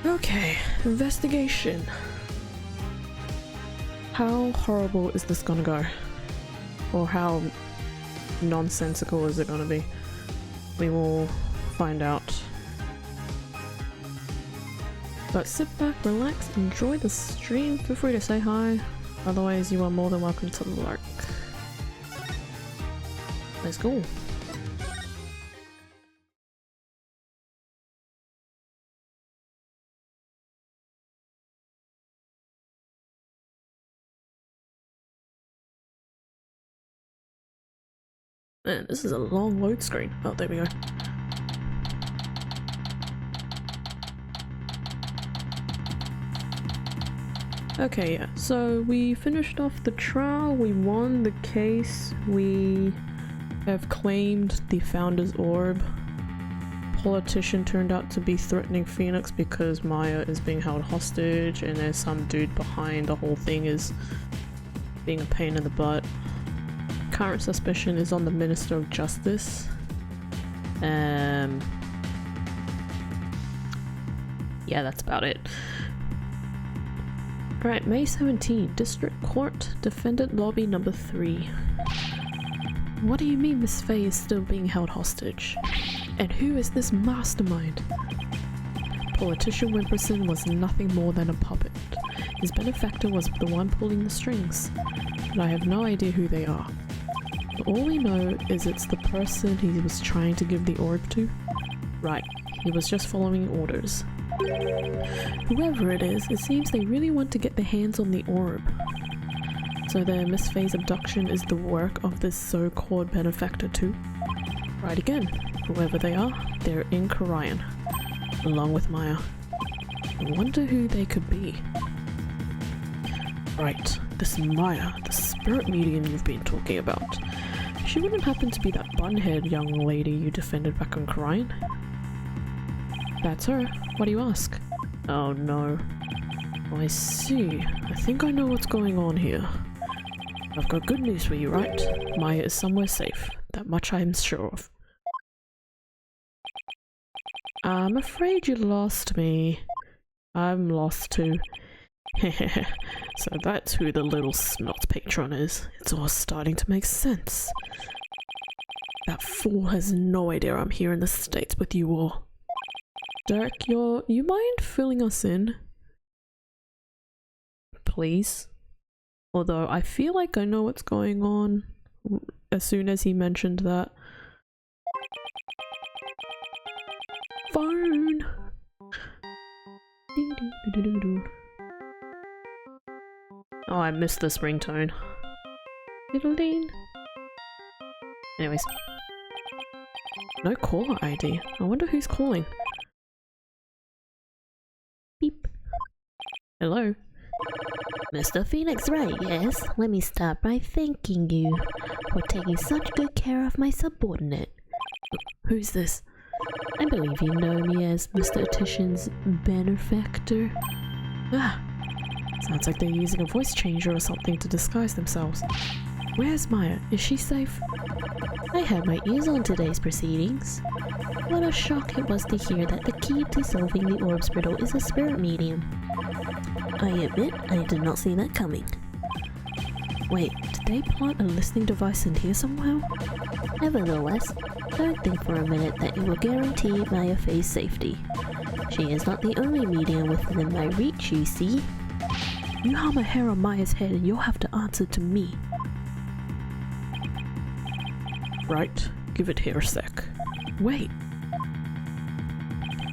Okay, investigation. How horrible is this gonna go? Or how nonsensical is it gonna be? We will find out. But sit back, relax, enjoy the stream. Feel free to say hi. Otherwise, you are more than welcome to lurk. Let's go. Man, this is a long load screen. Oh, there we go. Okay, yeah, so we finished off the trial, we won the case, we have claimed the Founder's Orb. Politician turned out to be threatening Phoenix because Maya is being held hostage, and there's some dude behind the whole thing is being a pain in the butt. Current suspicion is on the Minister of Justice. Yeah, that's about it. Alright, May 17, District Court, Defendant Lobby number 3. What do you mean Miss Faye is still being held hostage? And who is this mastermind? Politician Wimperson was nothing more than a puppet. His benefactor was the one pulling the strings, but I have no idea who they are. All we know is it's the person he was trying to give the orb to. Right, he was just following orders. Whoever it is, it seems they really want to get their hands on the orb. So their Miss Faye's abduction is the work of this so-called benefactor too? Right again, whoever they are, they're in Karayan, along with Maya. I wonder who they could be. Right, this Maya, the spirit medium you've been talking about. She wouldn't happen to be that bunhead young lady you defended back on Karayan? That's her. Why do you ask? Oh no. I see. I think I know what's going on here. I've got good news for you, Wright. Maya is somewhere safe. That much I'm sure of. I'm afraid you lost me. I'm lost too. So that's who the little snot patron is. It's all starting to make sense. That fool has no idea I'm here in the States with you all. Dirk, you mind filling us in? Please? Although I feel like I know what's going on as soon as he mentioned that. Phone! Oh, I missed this ringtone. Diddle-ding. Anyways. No caller ID. I wonder who's calling. Beep. Hello? Mr. Phoenix Wright, yes? Let me start by thanking you for taking such good care of my subordinate. Who's this? I believe you know me as Mr. Attition's benefactor. Ah! Sounds like they're using a voice changer or something to disguise themselves. Where's Maya? Is she safe? I had my ears on today's proceedings. What a shock it was to hear that the key to solving the orb's riddle is a spirit medium. I admit I did not see that coming. Wait, did they plant a listening device in here somehow? Nevertheless, don't think for a minute that it will guarantee Maya Faye's safety. She is not the only medium within my reach, you see. You harm a hair on Maya's head and you'll have to answer to me. Right, give it here a sec. Wait.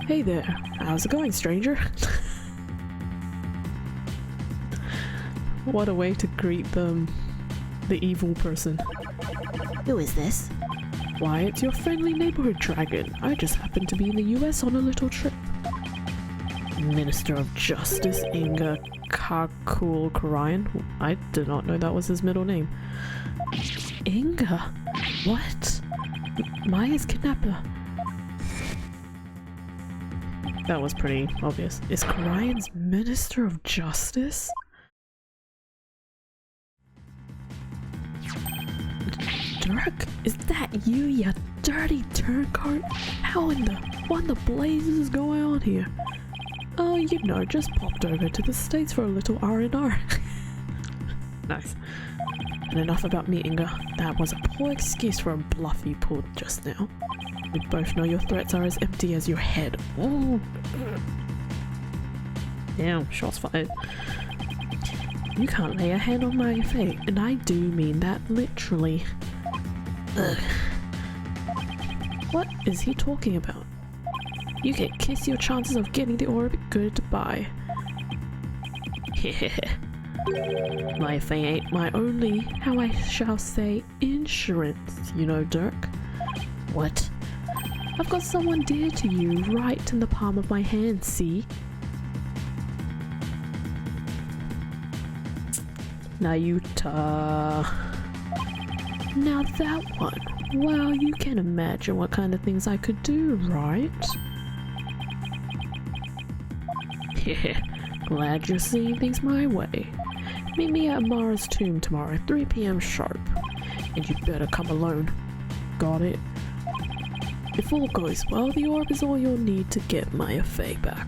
Hey there, how's it going, stranger? What a way to greet the evil person. Who is this? Why, it's your friendly neighborhood dragon. I just happened to be in the US on a little trip. Minister of Justice Inga Kakul Karayan. I did not know that was his middle name. Inga? What? Maya's kidnapper. That was pretty obvious. Is Karayan's Minister of Justice? Dirk, is that you, you dirty turncoat? What in the blazes is going on here? Oh, you know, just popped over to the States for a little R&R. Nice. And enough about me, Inga. That was a poor excuse for a bluff you pulled just now. We both know your threats are as empty as your head. Ooh. Damn, shots fired. You can't lay a hand on my fate, and I do mean that literally. Ugh. What is he talking about? You can kiss your chances of getting the orb goodbye. My fate ain't my only, how I shall say, insurance, you know, Dirk. What? I've got someone dear to you right in the palm of my hand, see? Nayuta. Now that one. Well, you can imagine what kind of things I could do, right? Glad you're seeing things my way. Meet me at Amara's tomb tomorrow, 3 PM sharp. And you better come alone. Got it? If all goes well, the orb is all you'll need to get Maya Fey back.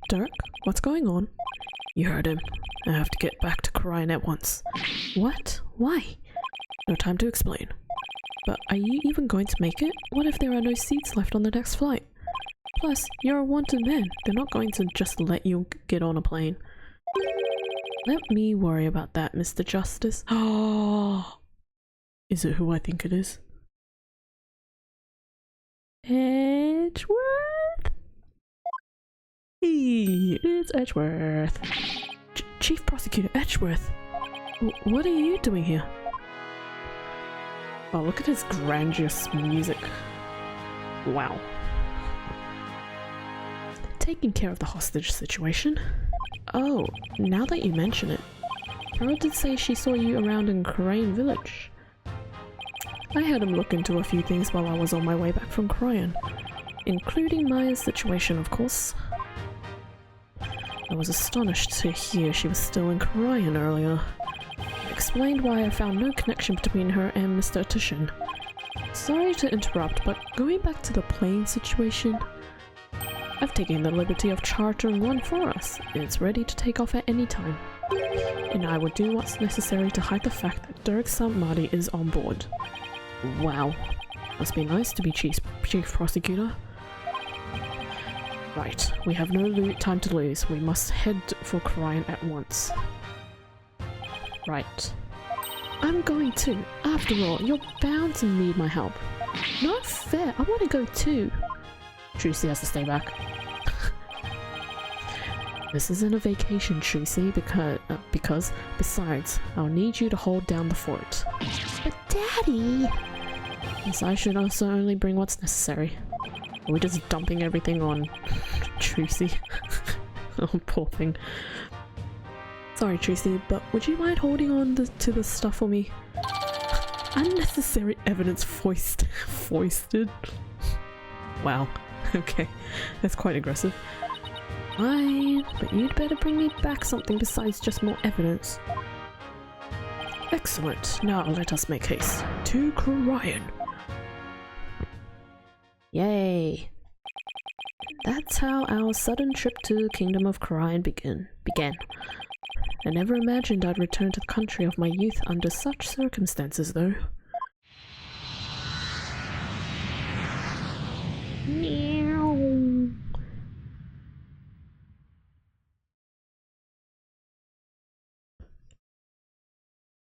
Dirk, what's going on? You heard him. I have to get back to Kharian at once. What? Why? No time to explain. But are you even going to make it? What if there are no seats left on the next flight? Plus, you're a wanted man. They're not going to just let you get on a plane. Let me worry about that, Mr. Justice. Oh, is it who I think it is? Edgeworth? Hey, it's Edgeworth. Chief Prosecutor Edgeworth. What are you doing here? Oh, look at his grandiose music. Wow. Taking care of the hostage situation. Oh, now that you mention it. Pearl did say she saw you around in Kharian village. I had him look into a few things while I was on my way back from Kharian, including Maya's situation, of course. I was astonished to hear she was still in Kharian earlier. Explained why I found no connection between her and Mr. Tushin. Sorry to interrupt, but going back to the plane situation, I've taken the liberty of chartering one for us. It's ready to take off at any time. And I will do what's necessary to hide the fact that Dirk Samadi is on board. Wow. Must be nice to be Chief Prosecutor. Right, we have no time to lose. We must head for Kharian at once. Right. I'm going too. After all, you're bound to need my help. Not fair. I want to go too. Trucy has to stay back. This isn't a vacation, Trucy, because besides, I'll need you to hold down the fort. But Daddy! Yes, I should also only bring what's necessary. Are we just dumping everything on Trucy? Oh, poor thing. Sorry, Trucy, but would you mind holding on to the stuff for me? Unnecessary evidence foisted. Wow. Okay, that's quite aggressive. Fine, but you'd better bring me back something besides just more evidence. Excellent. Now let us make haste to Kharian. Yay! That's how our sudden trip to the Kingdom of Kharian began. I never imagined I'd return to the country of my youth under such circumstances, though. Meow.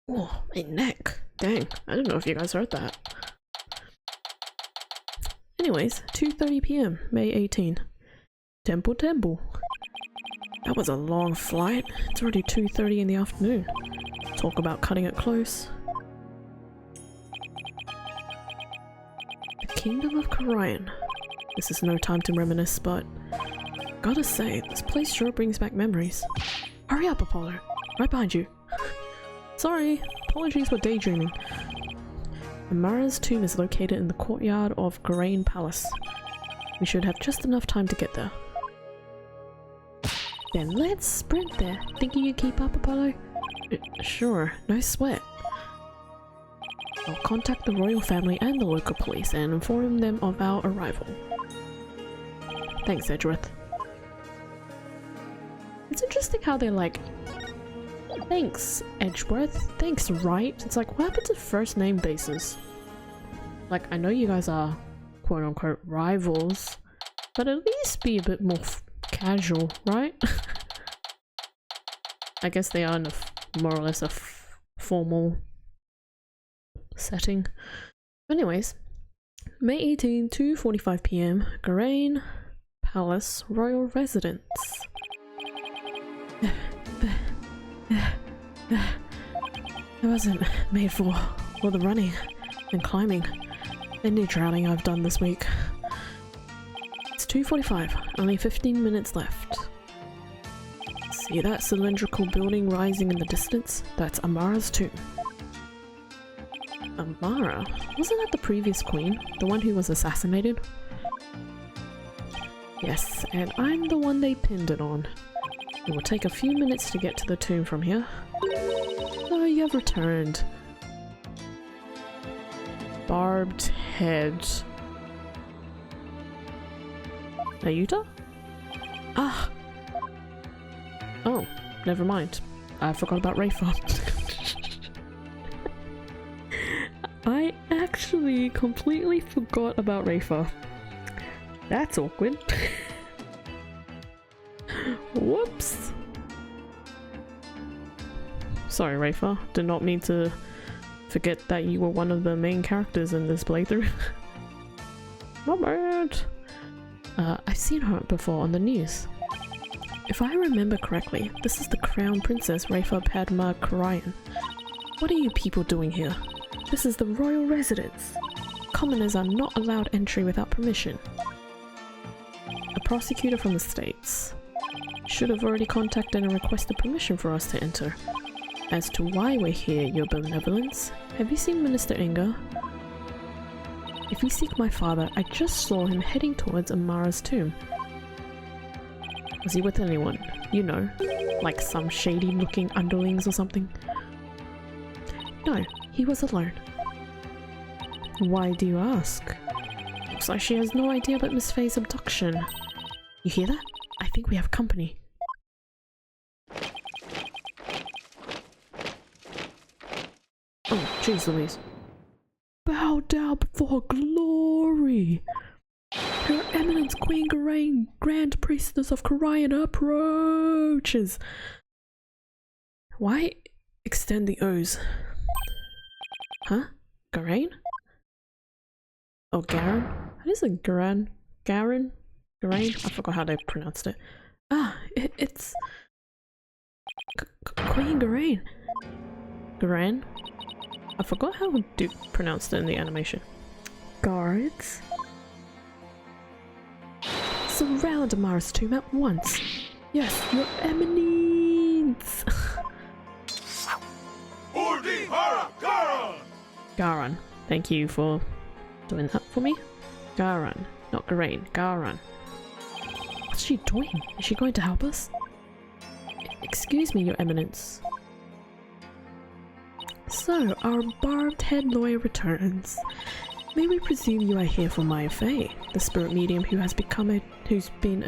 Oh, my neck. Dang, I don't know if you guys heard that. Anyways, 2:30 PM, May 18. Temple. That was a long flight. It's already 2:30 in the afternoon. Talk about cutting it close. The Kingdom of Kharian. This is no time to reminisce, but gotta say, this place sure brings back memories. Hurry up, Apollo. Right behind you. Sorry, apologies for daydreaming. Amara's tomb is located in the courtyard of Grain Palace. We should have just enough time to get there. Then let's sprint there. Think you can keep up, Apollo? Sure, no sweat. I'll contact the royal family and the local police and inform them of our arrival. Thanks, Edgeworth. It's interesting how they're like, thanks, Edgeworth. Thanks, Wright. It's like, what happened to first name basis? Like, I know you guys are quote-unquote rivals, but at least be a bit more casual, right? I guess they are in a more or less a formal setting. Anyways, May 18, 2:45 p.m, Garain Palace Royal Residence. I wasn't made for all the running and climbing and neutraling I've done this week. It's 2:45, only 15 minutes left. See that cylindrical building rising in the distance? That's Amara's tomb. Amara? Wasn't that the previous queen? The one who was assassinated? Yes, and I'm the one they pinned it on. It will take a few minutes to get to the tomb from here. Oh, you have returned. Barbed head. Ayuta? Ah! Oh, never mind. I forgot about Rayfa. I actually completely forgot about Rayfa. That's awkward. Whoops. Sorry, Rayfa. Did not mean to forget that you were one of the main characters in this playthrough. Not bad. I've seen her before on the news. If I remember correctly, this is the Crown Princess Rayfa Padma Karayan. What are you people doing here? This is the royal residence. Commoners are not allowed entry without permission. A prosecutor from the States. Should have already contacted and requested permission for us to enter. As to why we're here, your benevolence, have you seen Minister Inga? If you seek my father, I just saw him heading towards Amara's tomb. Was he with anyone? You know, like some shady looking underlings or something? No, he was alone. Why do you ask? Looks like she has no idea about Miss Faye's abduction. You hear that? I think we have company. Oh, jeez Louise. Bow down before her glory! Her Eminence Queen Garain, Grand Priestess of Karayan approaches! Why extend the O's? Huh? Garain? Oh, Garen? How is it Garen? Garen? Garain? I forgot how they pronounced it. Ah, it's... Queen Garain. Garain? I forgot how Duke pronounced it in the animation. Guards? Surround Amara's tomb at once! Yes, your eminence! Garan, thank you for doing that for me. Garan, not Garain, Garan. What's she doing? Is she going to help us? Excuse me, your eminence. So, our barbed head lawyer returns. May we presume you are here for Maya Faye, the spirit medium who has become who's been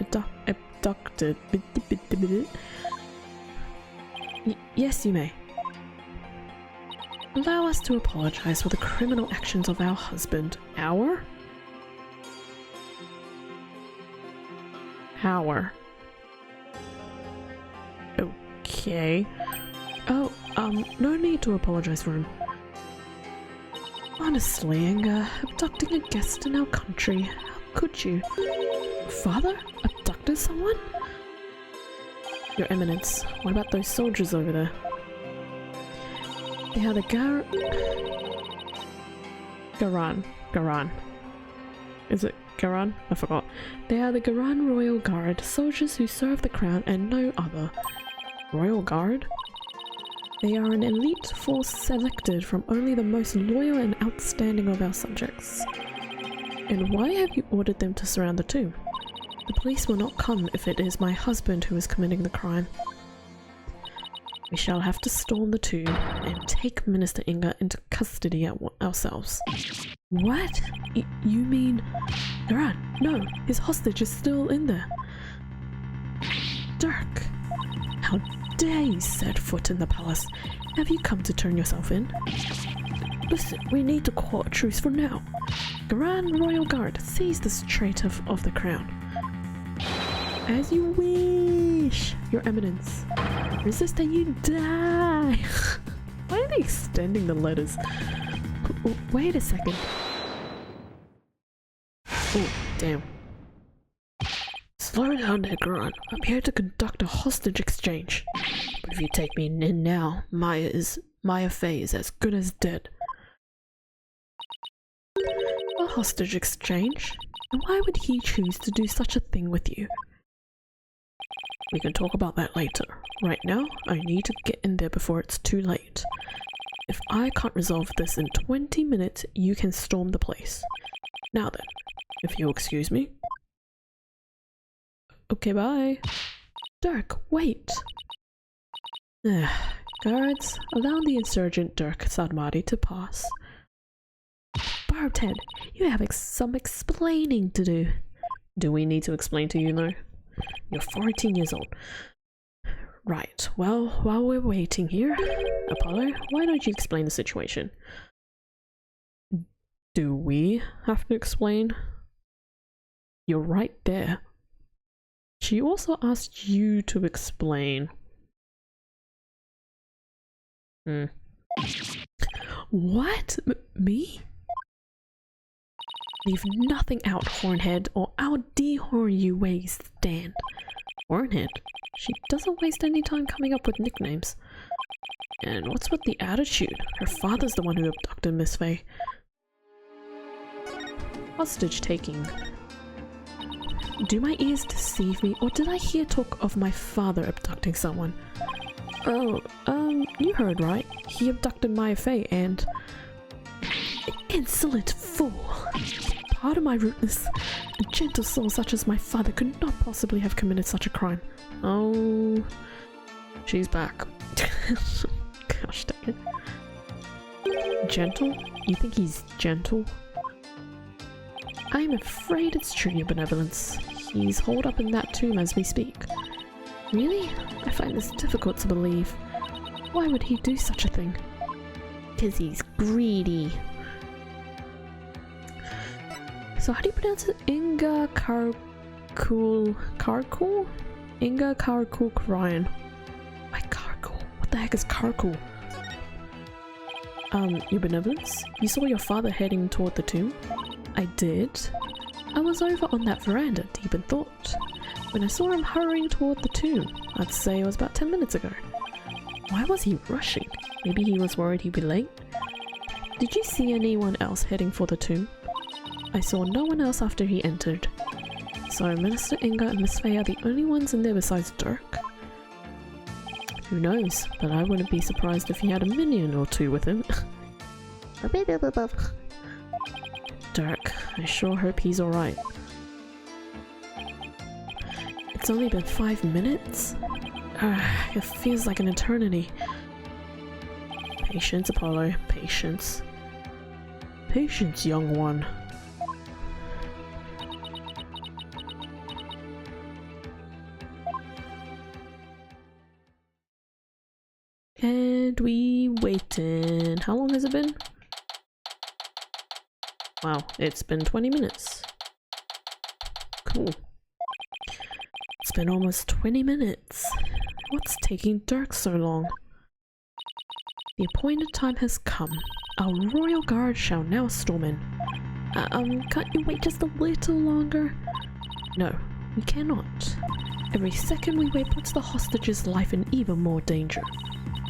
abducted. Yes, you may. Allow us to apologize for the criminal actions of our husband. Our? Our. Okay. Oh, no need to apologize for him. Honestly, Inga, abducting a guest in our country, how could you? Father? Abducted someone? Your Eminence, what about those soldiers over there? They are the Garan. Is it Garan? I forgot. They are the Garan Royal Guard, soldiers who serve the crown and no other. Royal Guard? They are an elite force selected from only the most loyal and outstanding of our subjects. And why have you ordered them to surround the tomb? The police will not come if it is my husband who is committing the crime. We shall have to storm the tomb and take Minister Inga into custody ourselves. What? You mean... Garan, no, his hostage is still in there. Dirk, how dare you set foot in the palace? Have you come to turn yourself in? Listen, we need to call a truce for now. Grand Royal Guard, seize this traitor of the crown. As you wish, Your Eminence. Resist and you die. Why are they extending the letters? Wait a second. Oh, damn. Slow down there, Garan. I'm here to conduct a hostage exchange. But if you take me in now, Maya Fey is as good as dead. A hostage exchange? And why would he choose to do such a thing with you? We can talk about that later. Right now, I need to get in there before it's too late. If I can't resolve this in 20 minutes, you can storm the place. Now then, if you'll excuse me. Okay, bye. Dirk, wait! Guards, allow the insurgent Dirk Sadmadi to pass. Barbed Head, you have some explaining to do. Do we need to explain to you, though? You're 14 years old. Right, well, while we're waiting here, Apollo, why don't you explain the situation? Do we have to explain? You're right there. She also asked you to explain. What? Me? Leave nothing out, Hornhead, or I'll dehorn you where you stand. Hornhead? She doesn't waste any time coming up with nicknames. And what's with the attitude? Her father's the one who abducted Miss Fey. Hostage taking. Do my ears deceive me, or did I hear talk of my father abducting someone? Oh, you heard right. He abducted Maya Fey and... Insolent fool! Pardon my rudeness. A gentle soul such as my father could not possibly have committed such a crime. Oh... She's back. Gosh dang it. Gentle? You think he's gentle? I'm afraid it's true, Your Benevolence. He's holed up in that tomb as we speak. Really? I find this difficult to believe. Why would he do such a thing? 'Cause he's greedy. So how do you pronounce it? Inga Karkul... Karkul? Inga Karkul Ryan. Why Karkul? What the heck is Karkul? Your Benevolence? You saw your father heading toward the tomb? I did. I was over on that veranda, deep in thought, when I saw him hurrying toward the tomb. I'd say it was about 10 minutes ago. Why was he rushing? Maybe he was worried he'd be late? Did you see anyone else heading for the tomb? I saw no one else after he entered. So Minister Inga and Miss Fey are the only ones in there besides Dirk? Who knows, but I wouldn't be surprised if he had a minion or two with him. Dirk, I sure hope he's alright. It's only been 5 minutes? It feels like an eternity. Patience, Apollo, patience. Patience, young one. And we waited. How long has it been? Wow, it's been 20 minutes. Cool. It's been almost 20 minutes. What's taking Dirk so long? The appointed time has come. Our royal guard shall now storm in. Can't you wait just a little longer? No, we cannot. Every second we wait puts the hostage's life in even more danger.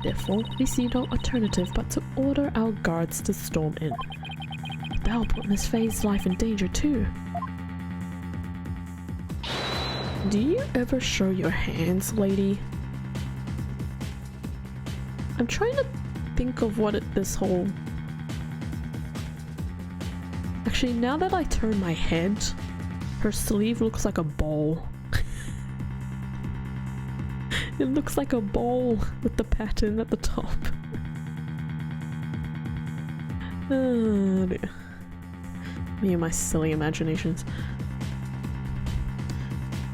Therefore, we see no alternative but to order our guards to storm in. That'll put Miss Fey's life in danger too. Do you ever show your hands, lady? I'm trying to think of what this whole... Actually, now that I turn my head, her sleeve looks like a bowl. It looks like a bowl with the pattern at the top. Oh dear. Me and my silly imaginations.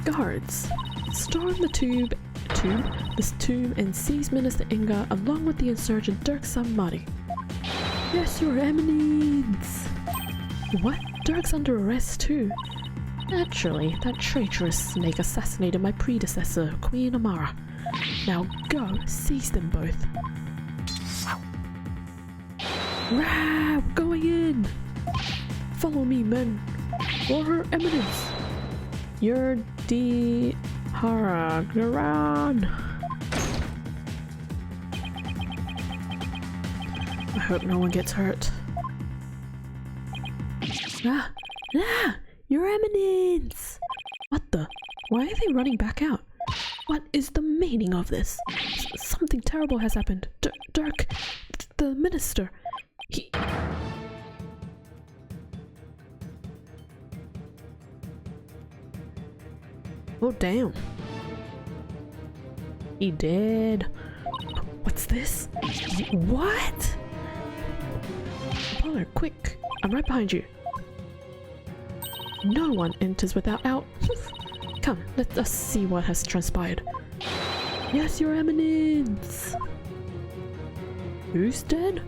Guards, storm the this tomb and seize Minister Inga along with the insurgent Dirk Samari. Yes, your eminence! What? Dirk's under arrest too? Naturally, that traitorous snake assassinated my predecessor, Queen Amara. Now go, seize them both. Rah! We're going in! Follow me, men! For her eminence! Your Haragaran! I hope no one gets hurt. Ah! Ah! Your eminence! What the? Why are they running back out? What is the meaning of this? Something terrible has happened. Dirk, the minister, he... Oh damn. He dead. What's this? What? Apollo, quick! I'm right behind you. No one enters without out. Come, let us see what has transpired. Yes, your eminence! Who's dead?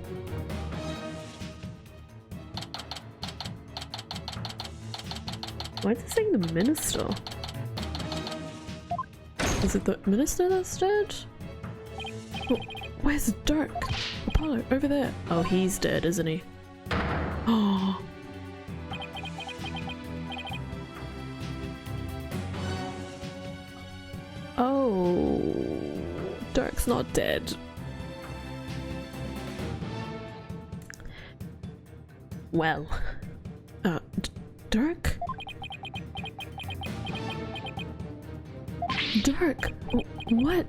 Why is it saying the minister? Is it the minister that's dead? Oh, where's Dirk? Apollo, over there. Oh, he's dead, isn't he? Oh. Oh. Dirk's not dead. Well. Dirk? Dirk, what?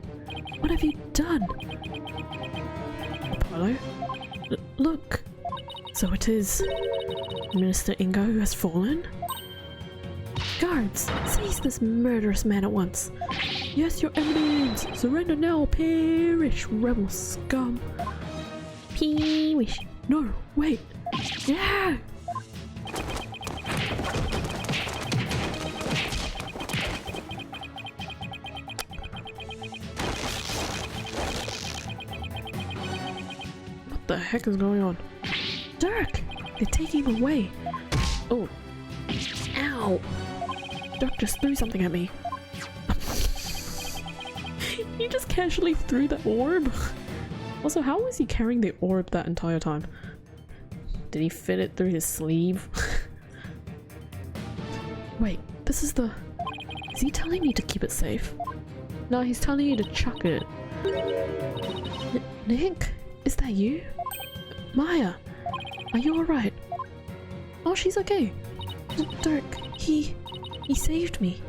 What have you done? Apollo? Look. So it is Minister Inga who has fallen? Guards, seize this murderous man at once. Yes, your eminence! Surrender now, perish, rebel scum! Perish! No, wait! Yeah! What the heck is going on? Dirk! They're taking him away! Oh. Ow! Dirk just threw something at me. He just casually threw the orb? Also, how was he carrying the orb that entire time? Did he fit it through his sleeve? Wait, this is the... Is he telling me to keep it safe? No, he's telling you to chuck it. Nick? Is that you? Maya, are you alright? Oh, she's okay. Dirk, he saved me.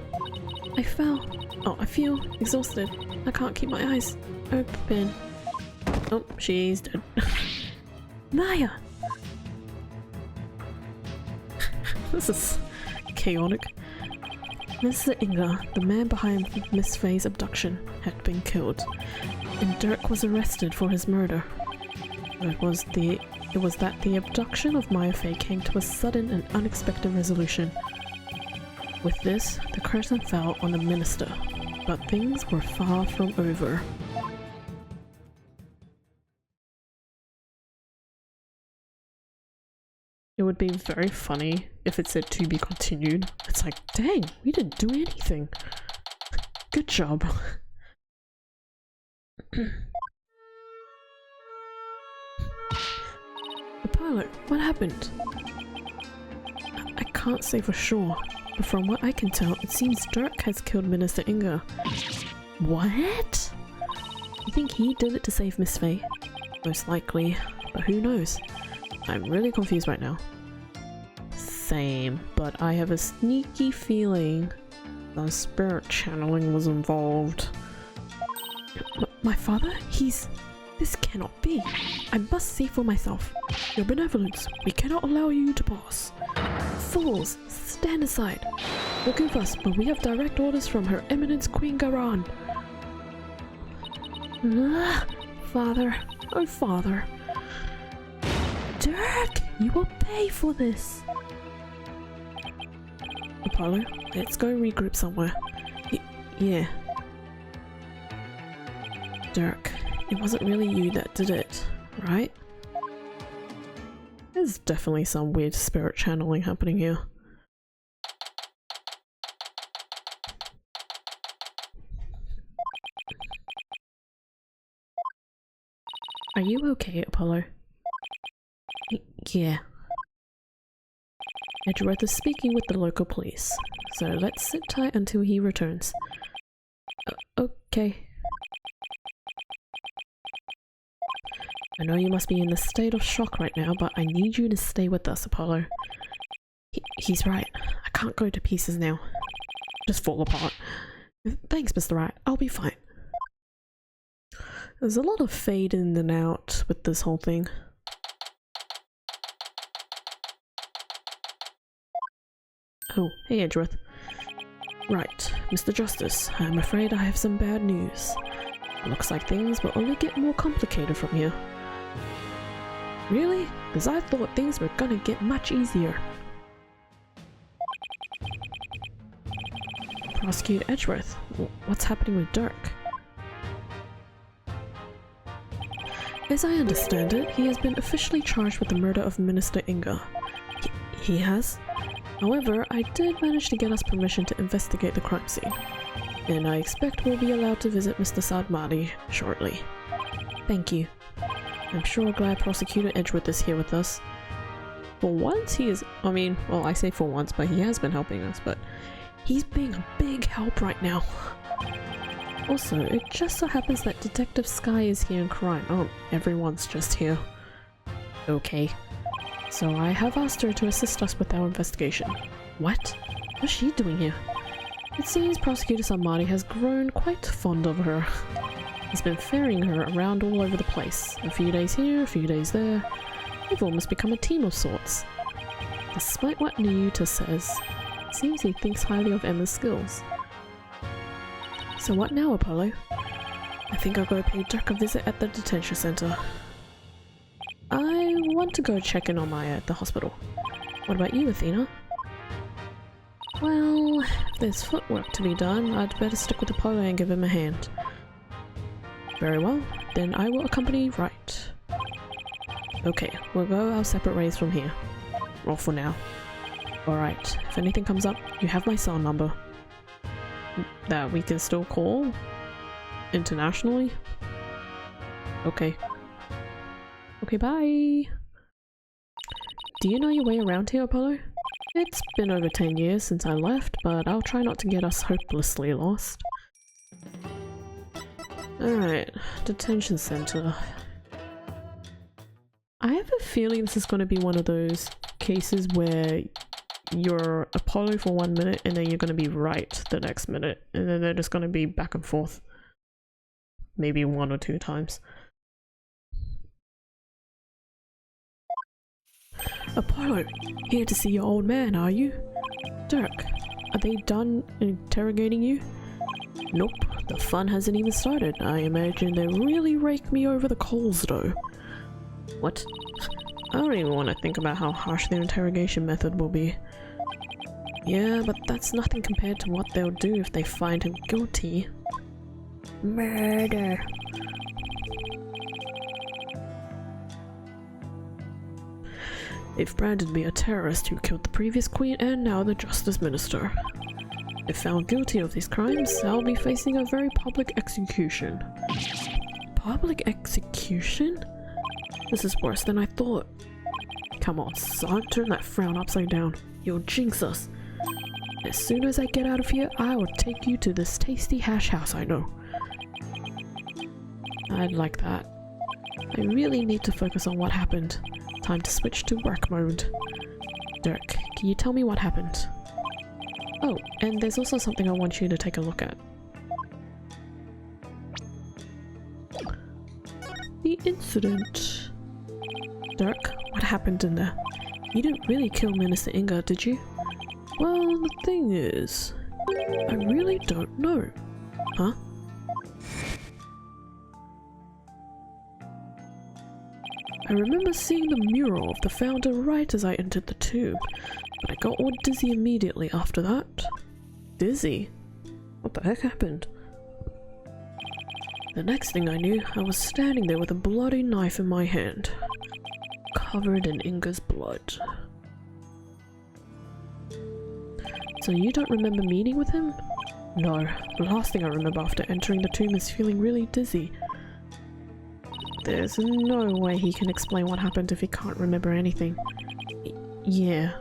I fell. Oh, I feel exhausted. I can't keep my eyes open. Oh, she's dead. Maya! This is chaotic. Mr. Inga, the man behind Miss Faye's abduction, had been killed, and Dirk was arrested for his murder. It was that the abduction of Maya Faye came to a sudden and unexpected resolution. With this, the curtain fell on the minister, but things were far from over. It would be very funny if it said to be continued. It's like, dang, we didn't do anything. Good job. The pilot, what happened? I can't say for sure, but from what I can tell, it seems Dirk has killed Minister Inga. What? You think he did it to save Miss Faye? Most likely, but who knows? I'm really confused right now. Same, but I have a sneaky feeling the spirit channeling was involved. My father? This cannot be. I must see for myself. Your benevolence, we cannot allow you to pass. Fools, stand aside. Forgive us, but we have direct orders from Her Eminence Queen Garan. Father, oh father. Dirk, you will pay for this. Apollo, let's go regroup somewhere. Yeah. Dirk, it wasn't really you that did it, right? There's definitely some weird spirit channeling happening here. Are you okay, Apollo? Yeah. Edgeworth is speaking with the local police, so let's sit tight until he returns. Okay. I know you must be in a state of shock right now, but I need you to stay with us, Apollo. He's right. I can't go to pieces now. Just fall apart. Thanks, Mr. Wright. I'll be fine. There's a lot of fade in and out with this whole thing. Oh, hey Edgeworth. Right, Mr. Justice, I'm afraid I have some bad news. Looks like things will only get more complicated from here. Really? Because I thought things were gonna get much easier. Prosecutor Edgeworth, what's happening with Dirk? As I understand it, he has been officially charged with the murder of Minister Inga. He has? However, I did manage to get us permission to investigate the crime scene, and I expect we'll be allowed to visit Mr. Sadmati shortly. Thank you. I'm sure glad Prosecutor Edgeworth is here with us. For once he is, well, I say for once, but he has been helping us, but he's being a big help right now. Also, it just so happens that Detective Sky is here in crime. Oh, everyone's just here. Okay. So I have asked her to assist us with our investigation. What? What's she doing here? It seems Prosecutor Sadmati has grown quite fond of her. He's been ferrying her around all over the place. A few days here, a few days there. They've almost become a team of sorts. Despite what Nayuta says, it seems he thinks highly of Emma's skills. So what now, Apollo? I think I'll go pay Dirk a visit at the detention center. I want to go check in on Maya at the hospital. What about you, Athena? Well, if there's footwork to be done, I'd better stick with Apollo and give him a hand. Very well, then I will accompany Wright. Okay, we'll go our separate ways from here. Well, for now. Alright, if anything comes up, you have my cell number. That we can still call? Internationally? Okay. Okay, bye! Do you know your way around here, Apollo? It's been over 10 years since I left, but I'll try not to get us hopelessly lost. Alright, detention center. I have a feeling this is going to be one of those cases where you're Apollo for 1 minute and then you're going to be Wright the next minute, and then they're just going to be back and forth. Maybe 1 or 2 times. Apollo, here to see your old man, are you? Dirk, are they done interrogating you? Nope, the fun hasn't even started. I imagine they really rake me over the coals though. What? I don't even want to think about how harsh their interrogation method will be. Yeah, but that's nothing compared to what they'll do if they find him guilty. Murder. They've branded me a terrorist who killed the previous queen and now the justice minister. If found guilty of these crimes, I'll be facing a very public execution. Public execution? This is worse than I thought. Come on, son, turn that frown upside down. You'll jinx us. As soon as I get out of here, I will take you to this tasty hash house I know. I'd like that. I really need to focus on what happened. Time to switch to work mode. Dirk, can you tell me what happened? Oh, and there's also something I want you to take a look at. The incident. Dirk, what happened in there? You didn't really kill Minister Inga, did you? Well, the thing is, I really don't know. Huh? I remember seeing the mural of the founder right as I entered the tube, but I got all dizzy immediately after that. Dizzy? What the heck happened? The next thing I knew, I was standing there with a bloody knife in my hand, covered in Inga's blood. So you don't remember meeting with him? No, the last thing I remember after entering the tomb is feeling really dizzy. There's no way he can explain what happened if he can't remember anything. Yeah.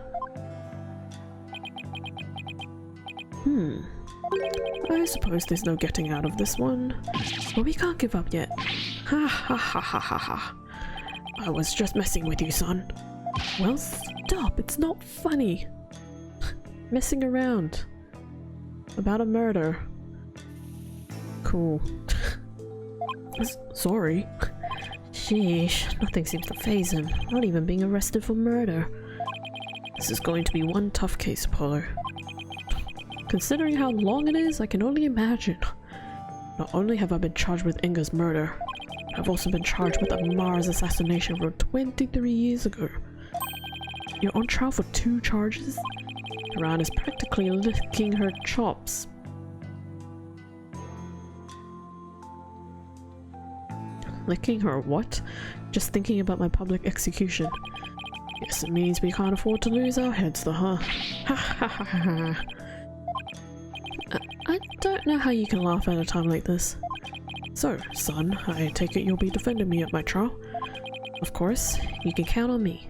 I suppose there's no getting out of this one. But we can't give up yet. Ha ha ha ha ha ha. I was just messing with you, son. Well, stop, it's not funny. Messing around. About a murder. Cool. Sorry. Sheesh, nothing seems to faze him. Not even being arrested for murder. This is going to be one tough case, Apollo. Considering how long it is, I can only imagine. Not only have I been charged with Inga's murder, I've also been charged with Amara's assassination from 23 years ago. You're on trial for 2 charges? Iran is practically licking her chops. Licking her what? Just thinking about my public execution. Guess it means we can't afford to lose our heads though, huh? Ha ha ha ha. I don't know how you can laugh at a time like this. So, son, I take it you'll be defending me at my trial? Of course, you can count on me.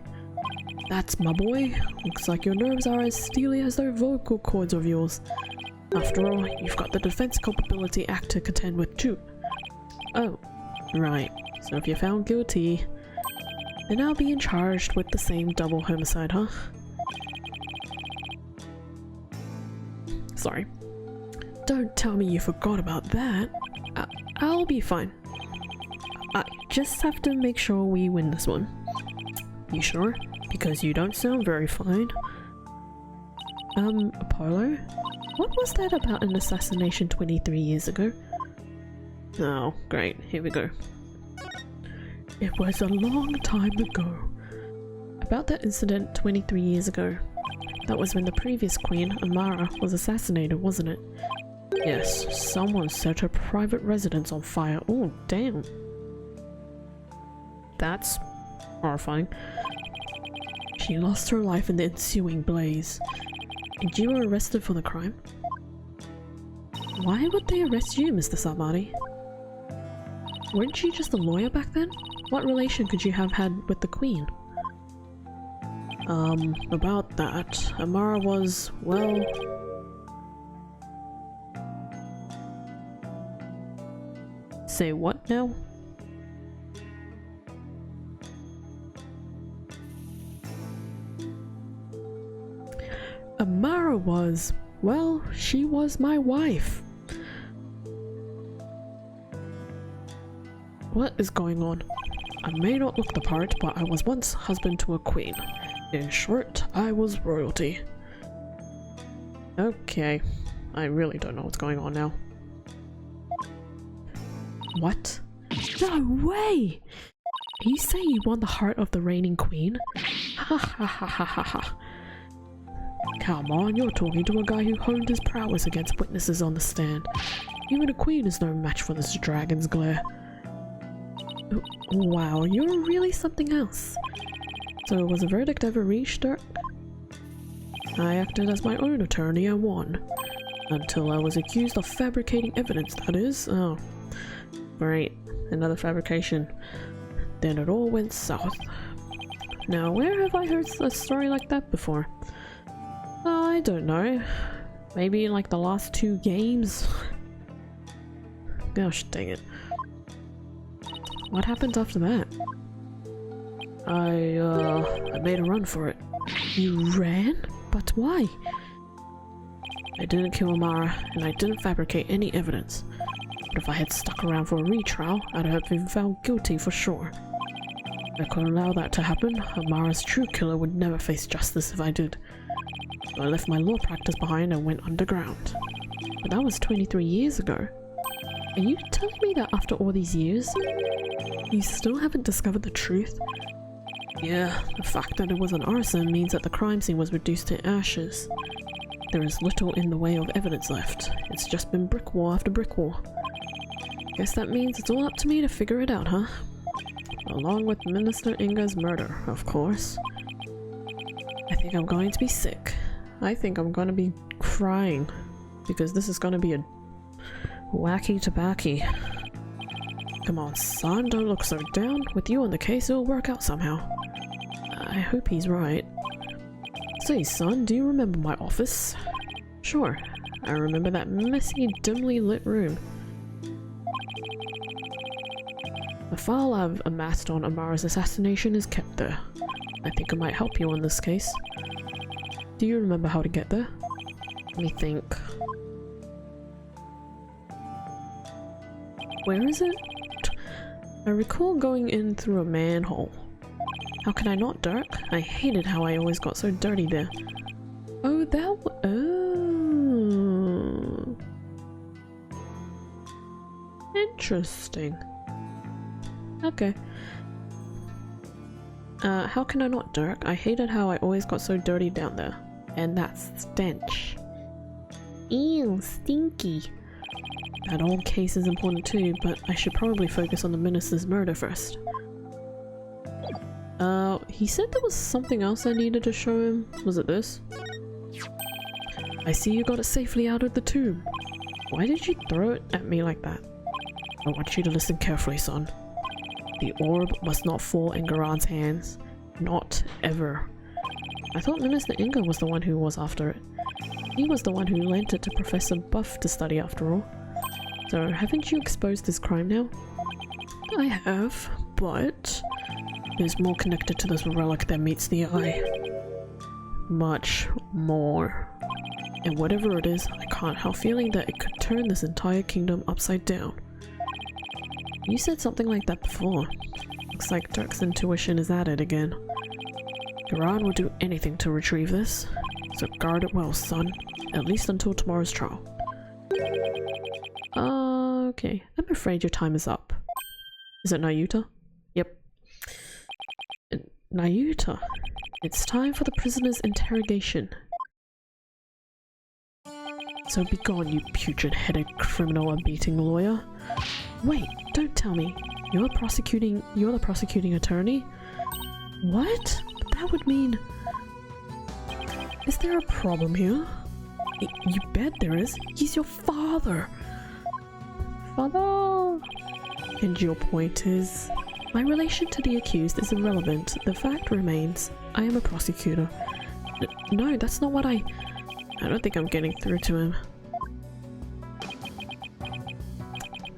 That's my boy. Looks like your nerves are as steely as those vocal cords of yours. After all, you've got the Defense Culpability Act to contend with too. Oh, right. So if you're found guilty, then I'll be charged with the same double homicide, huh? Sorry. Don't tell me you forgot about that. I'll be fine. I just have to make sure we win this one. You sure? Because you don't sound very fine. Apollo? What was that about an assassination 23 years ago? Oh, great. Here we go. It was a long time ago. About that incident 23 years ago. That was when the previous queen, Amara, was assassinated, wasn't it? Yes, someone set her private residence on fire. Oh, damn. That's horrifying. She lost her life in the ensuing blaze. And you were arrested for the crime? Why would they arrest you, Mr. Sabari? Weren't you just a lawyer back then? What relation could you have had with the queen? About that, Amara was, well... Say what now? Amara was, well, she was my wife. What is going on? I may not look the part, but I was once husband to a queen. In short, I was royalty. Okay, I really don't know what's going on now. What? No way! Are you saying you won the heart of the reigning queen? Ha ha ha ha ha ha. Come on, you're talking to a guy who honed his prowess against witnesses on the stand. Even a queen is no match for this dragon's glare. Wow, you're really something else. So was a verdict ever reached, Dirk? I acted as my own attorney and won. Until I was accused of fabricating evidence, that is. Oh. Great. Another fabrication. Then it all went south. Now, where have I heard a story like that before? I don't know. Maybe in like the last 2 games? Gosh dang it. What happened after that? I made a run for it. You ran? But why? I didn't kill Amara, and I didn't fabricate any evidence. But if I had stuck around for a retrial, I'd have been found guilty for sure. I couldn't allow that to happen. Amara's true killer would never face justice if I did. So I left my law practice behind and went underground. But that was 23 years ago. Are you telling me that after all these years? You still haven't discovered the truth? Yeah, the fact that it was an arson means that the crime scene was reduced to ashes. There is little in the way of evidence left. It's just been brick wall after brick wall. Guess that means it's all up to me to figure it out, huh? Along with Minister Inga's murder, of course. I think I'm going to be sick. I think I'm going to be crying. Because this is going to be a wacky tobacco. Come on, son, don't look so down. With you on the case, it'll work out somehow. I hope he's right. Say, son, do you remember my office? Sure, I remember that messy, dimly lit room. The file I've amassed on Amara's assassination is kept there. I think it might help you in this case. Do you remember how to get there? Let me think. Where is it? I recall going in through a manhole. How can I not, Dirk? I hated how I always got so dirty there. Oh, oh. Interesting. Okay. How can I not, Dirk? I hated how I always got so dirty down there. And that stench. Ew, stinky. That old case is important too, but I should probably focus on the minister's murder first. He said there was something else I needed to show him. Was it this? I see you got it safely out of the tomb. Why did you throw it at me like that? I want you to listen carefully, son. The orb must not fall in Garan's hands. Not ever. I thought Minister Inga was the one who was after it. He was the one who lent it to Professor Buff to study after all. So haven't you exposed this crime now? I have, but there's more connected to this relic than meets the eye. Much more. And whatever it is, I can't help feeling that it could turn this entire kingdom upside down. You said something like that before. Looks like Dirk's intuition is at it again. Garan will do anything to retrieve this, so guard it well, son. At least until tomorrow's trial. Okay. I'm afraid your time is up. Is it Nayuta? Yep. Nayuta. It's time for the prisoner's interrogation. So be gone, you putrid-headed criminal unbeating lawyer. Wait, don't tell me. You're the prosecuting attorney? What? That would mean... Is there a problem here? You bet there is. He's your father. Father! And your point is... My relation to the accused is irrelevant. The fact remains, I am a prosecutor. No, that's not what I don't think I'm getting through to him.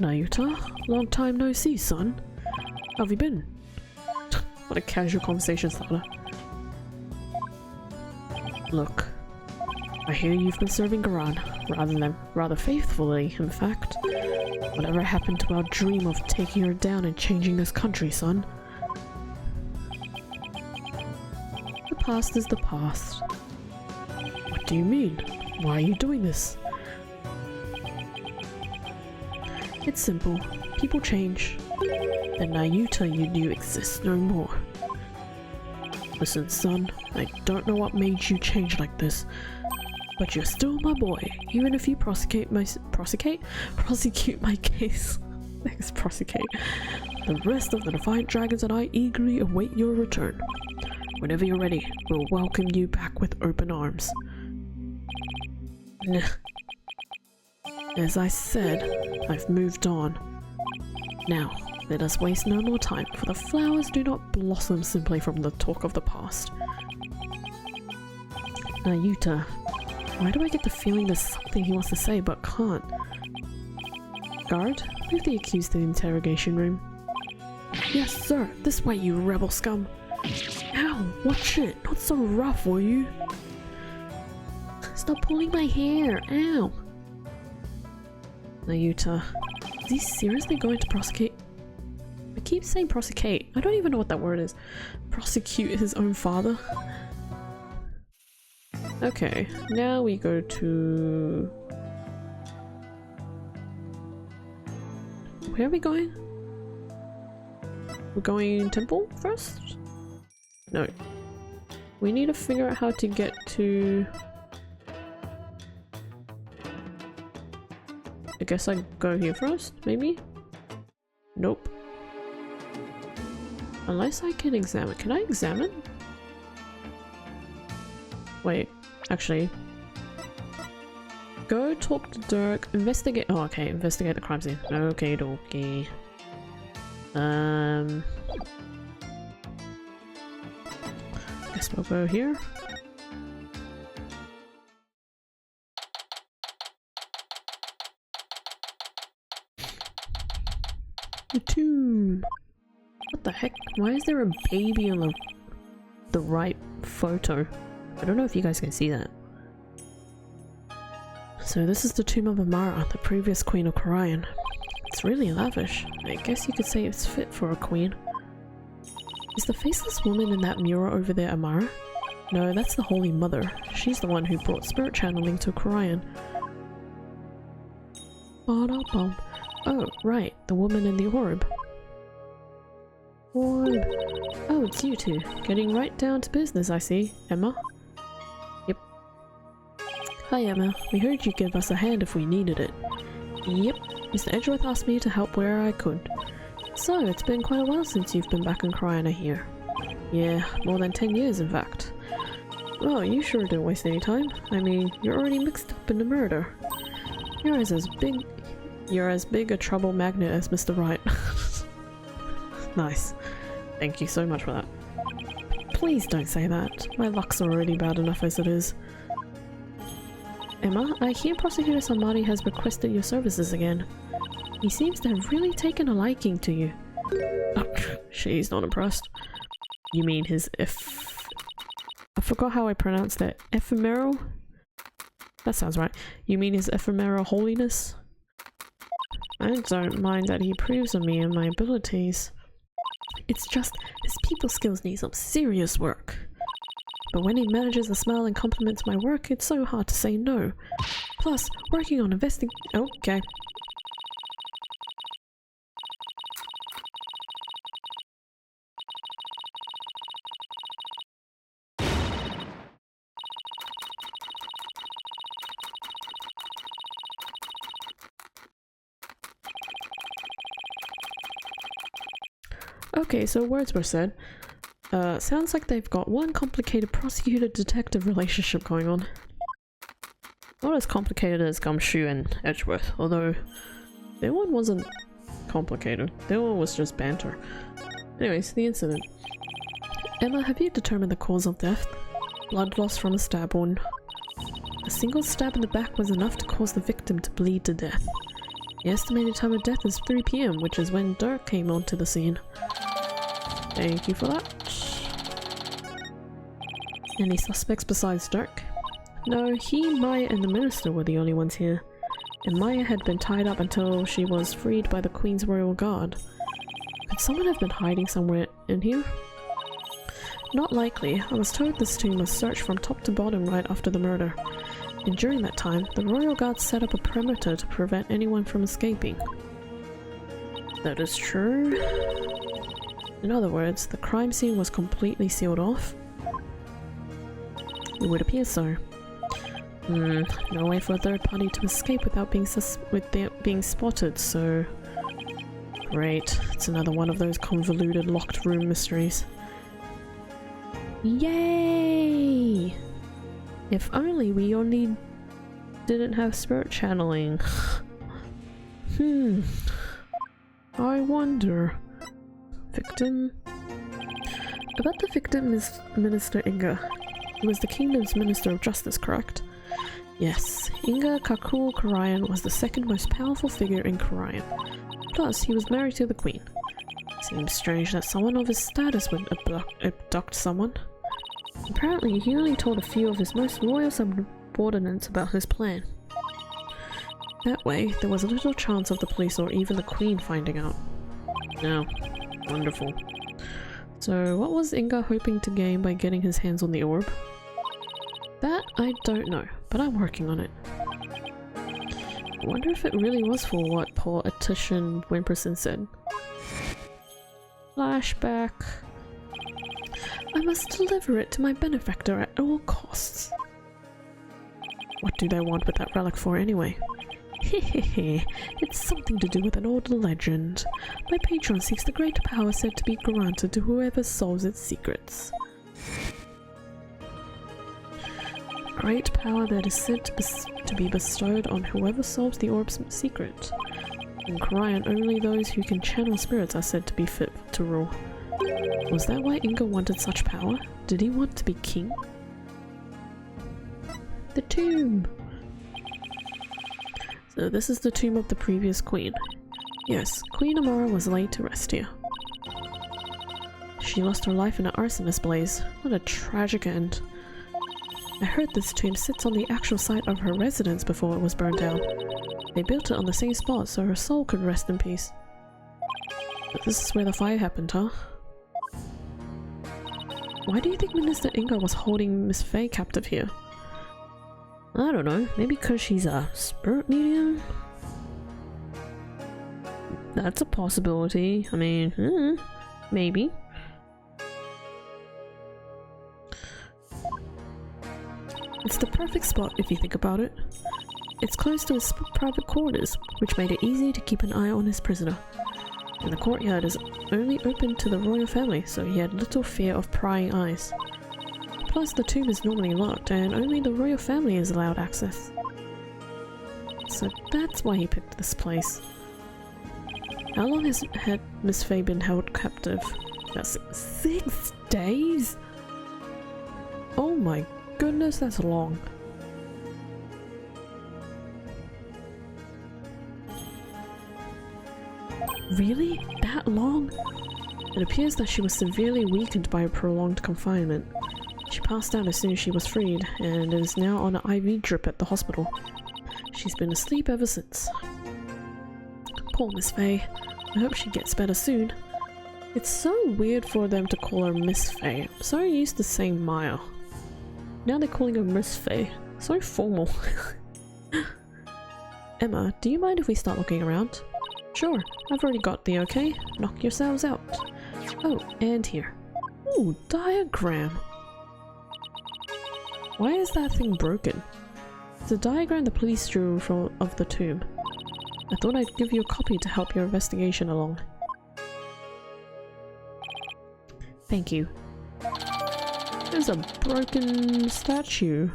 Nayuta, long time no see, son. How have you been? What a casual conversation starter. Look, I hear you've been serving Garan, rather faithfully, in fact. Whatever happened to our dream of taking her down and changing this country, son? The past is the past. What do you mean? Why are you doing this? It's simple. People change. The Nayuta you knew exists no more. Listen, son, I don't know what made you change like this, but you're still my boy, even if you prosecute my case. Thanks, prosecute. The rest of the Defiant Dragons and I eagerly await your return. Whenever you're ready, we'll welcome you back with open arms. As I said, I've moved on. Now, let us waste no more time, for the flowers do not blossom simply from the talk of the past. Nayuta, why do I get the feeling there's something he wants to say but can't? Guard, move the accused to the interrogation room. Yes, sir. This way, you rebel scum. Ow, watch it. Not so rough, will you? Stop pulling my hair. Ow. Nayuta, is he seriously going to prosecute? I keep saying prosecute. I don't even know what that word is. Prosecute his own father? Okay, now we go to... Where are we going? We're going temple first? No. We need to figure out how to get to... I guess I go here first, maybe? Nope. Unless I can examine. Can I examine? Wait, actually. Go talk to Dirk, investigate- oh okay, investigate the crime scene. Okay, dokie. Guess we'll go here. The tomb! What the heck? Why is there a baby on the right photo? I don't know if you guys can see that. So this is the tomb of Amara, the previous queen of Kharian. It's really lavish. I guess you could say it's fit for a queen. Is the faceless woman in that mirror over there Amara? No, that's the Holy Mother. She's the one who brought spirit channeling to Kharian. Oh, right, the woman in the orb. Orb. Oh, it's you two. Getting right down to business, I see. Emma? Yep. Hi, Emma. We heard you'd give us a hand if we needed it. Yep. Mr. Edgeworth asked me to help where I could. So, it's been quite a while since you've been back in Kharian, I hear. Yeah, more than 10 years, in fact. Well, you sure didn't waste any time. I mean, you're already mixed up in the murder. You're as big a trouble magnet as Mr. Wright. Nice. Thank you so much for that. Please don't say that. My luck's already bad enough as it is. Emma, I hear Prosecutor Samadi has requested your services again. He seems to have really taken a liking to you. Oh, she's not impressed. You mean his I forgot how I pronounced that. Ephemeral? That sounds right. You mean his ephemeral holiness? I don't mind that he approves of me and my abilities. It's just, his people skills need some serious work. But when he manages to smile and compliments my work, it's so hard to say no. Plus, working on okay. Okay, so words were said. Sounds like they've got one complicated prosecutor-detective relationship going on. Not as complicated as Gumshoe and Edgeworth, although their one wasn't complicated. Their one was just banter. Anyways, the incident. Emma, have you determined the cause of death? Blood loss from a stab wound. A single stab in the back was enough to cause the victim to bleed to death. The estimated time of death is 3 PM, which is when Dirk came onto the scene. Thank you for that. Any suspects besides Dirk? No, he, Maya, and the minister were the only ones here. And Maya had been tied up until she was freed by the Queen's Royal Guard. Could someone have been hiding somewhere in here? Not likely. I was told this tomb was searched from top to bottom right after the murder. And during that time, the Royal Guard set up a perimeter to prevent anyone from escaping. That is true. In other words, the crime scene was completely sealed off. It would appear so. No way for a third party to escape without being spotted, so... Great, it's another one of those convoluted locked room mysteries. Yay! If only we only didn't have spirit channeling. I wonder. Victim? About the victim is Minister Inga. He was the kingdom's Minister of Justice, correct? Yes, Inga Kakul Kharian was the second most powerful figure in Kharian. Plus, he was married to the Queen. Seems strange that someone of his status would abduct someone. Apparently, he only told a few of his most loyal subordinates about his plan. That way, there was little chance of the police or even the Queen finding out. Now, wonderful. So, what was Inga hoping to gain by getting his hands on the orb? That I don't know, but I'm working on it. I wonder if it really was for what poor Atishan Wimperson said. Flashback. I must deliver it to my benefactor at all costs. What do they want with that relic for anyway? Hehehe, it's something to do with an old legend. My patron seeks the great power said to be granted to whoever solves its secrets. Great power that is said to be bestowed on whoever solves the orb's secret. In Korean, only those who can channel spirits are said to be fit to rule. Was that why Inga wanted such power? Did he want to be king? The tomb! So this is the tomb of the previous queen. Yes, Queen Amara was laid to rest here. She lost her life in an arsonist blaze. What a tragic end. I heard this tomb sits on the actual site of her residence before it was burned down. They built it on the same spot so her soul could rest in peace. But this is where the fire happened, huh? Why do you think Minister Inga was holding Miss Faye captive here? I don't know, maybe because she's a spirit medium? That's a possibility. I mean, maybe. It's the perfect spot if you think about it. It's close to his private quarters, which made it easy to keep an eye on his prisoner. And the courtyard is only open to the royal family, so he had little fear of prying eyes. Plus, the tomb is normally locked, and only the royal family is allowed access. So that's why he picked this place. How long had Miss Faye been held captive? That's 6 days? Oh my goodness, that's long. Really? That long? It appears that she was severely weakened by a prolonged confinement. She passed out as soon as she was freed, and is now on an IV drip at the hospital. She's been asleep ever since. Poor Miss Faye. I hope she gets better soon. It's so weird for them to call her Miss Faye. I'm so used to saying Maya. Now they're calling her Miss Faye. So formal. Emma, do you mind if we start looking around? Sure, I've already got the okay. Knock yourselves out. Oh, and here. Ooh, diagram. Why is that thing broken? It's a diagram the police drew of the tomb. I thought I'd give you a copy to help your investigation along. Thank you. There's a broken statue.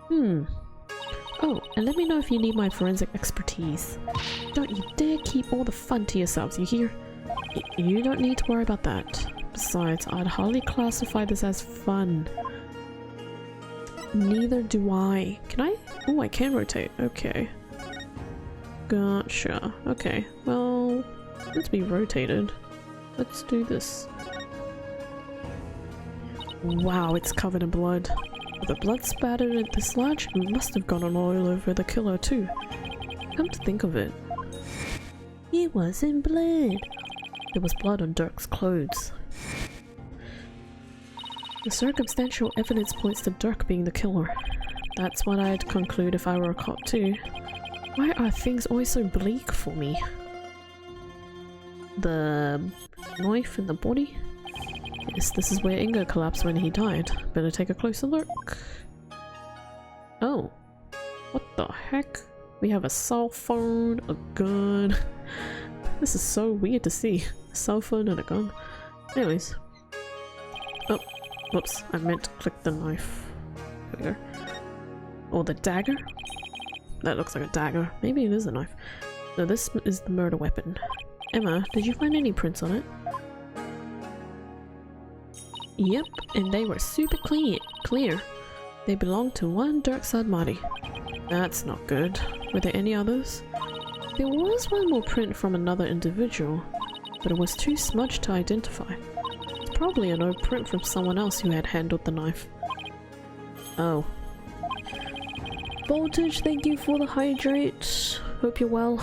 Oh, and let me know if you need my forensic expertise. Don't you dare keep all the fun to yourselves, you hear? You don't need to worry about that. Besides, I'd hardly classify this as fun. Neither do I. Can I? Oh, I can rotate. Okay. Gotcha. Okay, well, let's be rotated. Let's do this. Wow, it's covered in blood. With the blood spattered this large, it must have gotten all over the killer too. Come to think of it. It wasn't blood. There was blood on Dirk's clothes. The circumstantial evidence points to Dirk being the killer. That's what I'd conclude if I were a cop too. Why are things always so bleak for me? The knife in the body? Yes, this is where Inga collapsed when he died. Better take a closer look. Oh. What the heck? We have a cell phone, a gun. This is so weird to see. A cell phone and a gun. Anyways. Oh. Whoops, I meant to click the knife. There we go. Or the dagger? That looks like a dagger. Maybe it is a knife. No, this is the murder weapon. Emma, did you find any prints on it? Yep, and they were super clear. They belonged to one Dirk Sadmati. That's not good. Were there any others? There was one more print from another individual, but it was too smudged to identify. It's probably an old print from someone else who had handled the knife. Oh. Voltage, thank you for the hydrate. Hope you're well.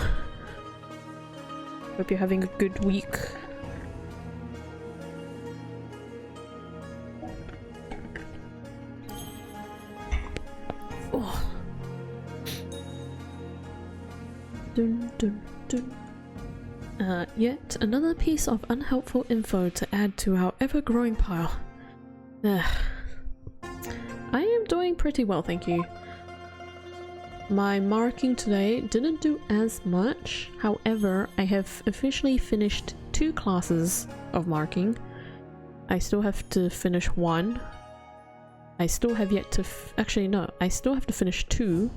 Hope you're having a good week. Oh. Dun, dun, dun. Yet another piece of unhelpful info to add to our ever-growing pile. I am doing pretty well, thank you. My marking today didn't do as much, however, I have officially finished 2 classes of marking. I still have to finish 1. I still have yet to actually no, I still have to finish 2.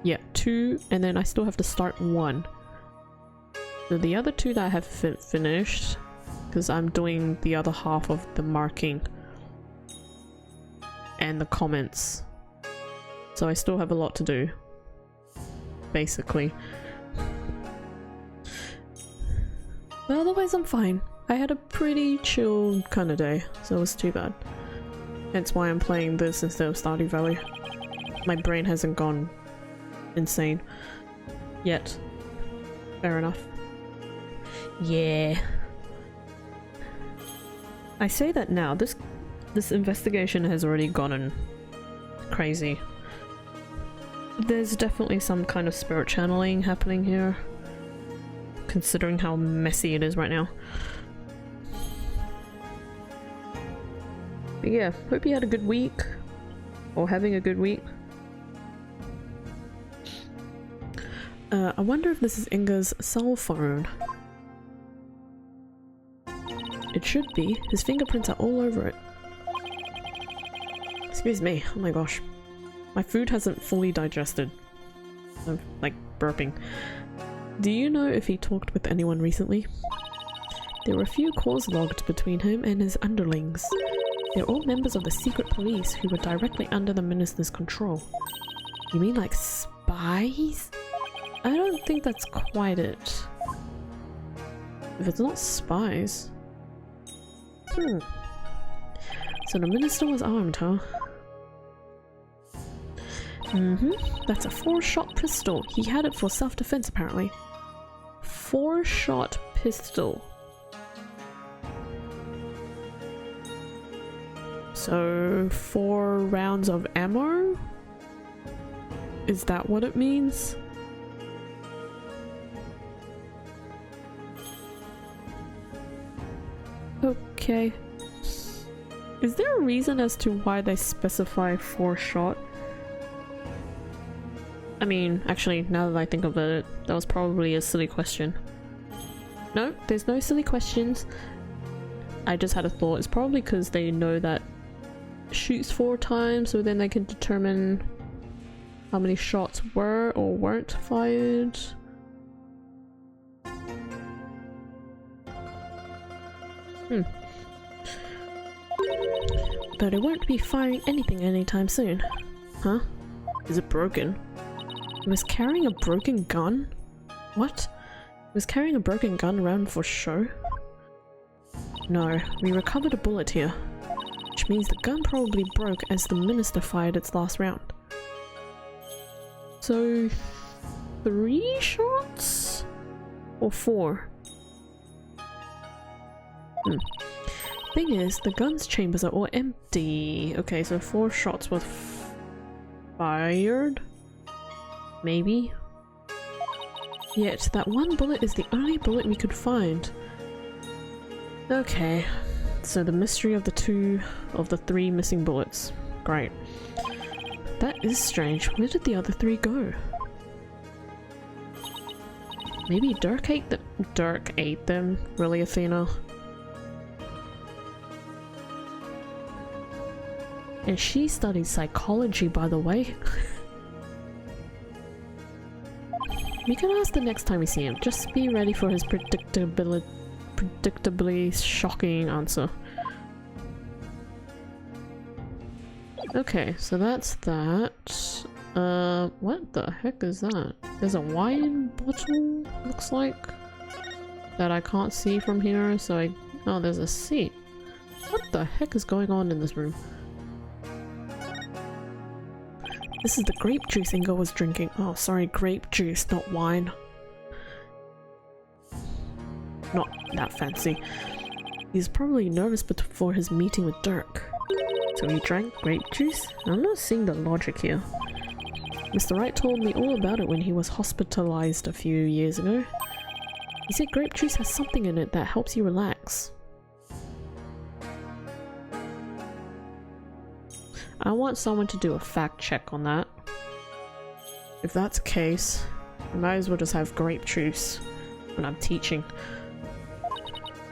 Yeah, 2, and then I still have to start 1. So the other 2 that I have finished, because I'm doing the other half of the marking and the comments. So I still have a lot to do, basically. But otherwise I'm fine. I had a pretty chill kind of day, so it was too bad. That's why I'm playing this instead of Stardew Valley. My brain hasn't gone insane yet. Fair enough. Yeah. I say that now, this investigation has already gone crazy. There's definitely some kind of spirit channeling happening here, considering how messy it is right now. But yeah, hope you had a good week, or having a good week. I wonder if this is Inga's cell phone. It should be. His fingerprints are all over it. Excuse me, oh my gosh. My food hasn't fully digested. I'm like burping. Do you know if he talked with anyone recently? There were a few calls logged between him and his underlings. They're all members of the secret police who were directly under the minister's control. You mean like spies? I don't think that's quite it. If it's not spies... So the minister was armed, huh? That's a 4-shot pistol. He had it for self-defense, apparently. 4-shot pistol. So 4 rounds of ammo? Is that what it means? Okay. Is there a reason as to why they specify 4-shot? I mean, actually, now that I think of it, that was probably a silly question. No, there's no silly questions. I just had a thought. It's probably because they know that shoots 4 times, so then they can determine how many shots were or weren't fired. But it won't be firing anything anytime soon. Huh? Is it broken? He was carrying a broken gun? What? He was carrying a broken gun around for show? No, we recovered a bullet here. Which means the gun probably broke as the minister fired its last round. So... 3 shots? Or 4? Thing is, the gun's chambers are all empty. Okay, so 4 shots were fired? Maybe? Yet, that one bullet is the only bullet we could find. Okay, so the mystery of the 3 missing bullets. Great. That is strange. Where did the other 3 go? Maybe Dirk ate them? Dirk ate them? Really, Athena? And she studied psychology, by the way. We can ask the next time we see him. Just be ready for his predictably shocking answer. Okay, so that's that. What the heck is that? There's a wine bottle, looks like, that I can't see from here, so oh, there's a seat. What the heck is going on in this room? This is the grape juice Inga was drinking. Oh, sorry, grape juice, not wine. Not that fancy. He's probably nervous before his meeting with Dirk. So he drank grape juice? I'm not seeing the logic here. Mr. Wright told me all about it when he was hospitalized a few years ago. He said grape juice has something in it that helps you relax. I want someone to do a fact check on that. If that's the case, I might as well just have grape juice when I'm teaching.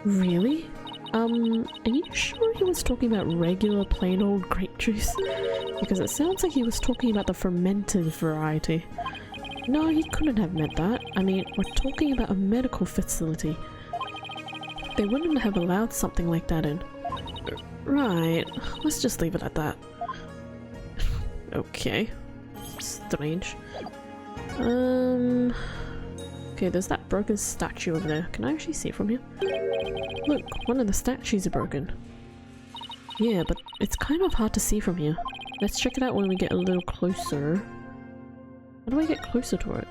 Really? Are you sure he was talking about regular plain old grape juice? Because it sounds like he was talking about the fermented variety. No, he couldn't have meant that. I mean, we're talking about a medical facility. They wouldn't have allowed something like that in. Right, let's just leave it at that. Okay. Strange. Okay, there's that broken statue over there. Can I actually see it from here? Look, one of the statues are broken. Yeah, but it's kind of hard to see from here. Let's check it out when we get a little closer. How do I get closer to it?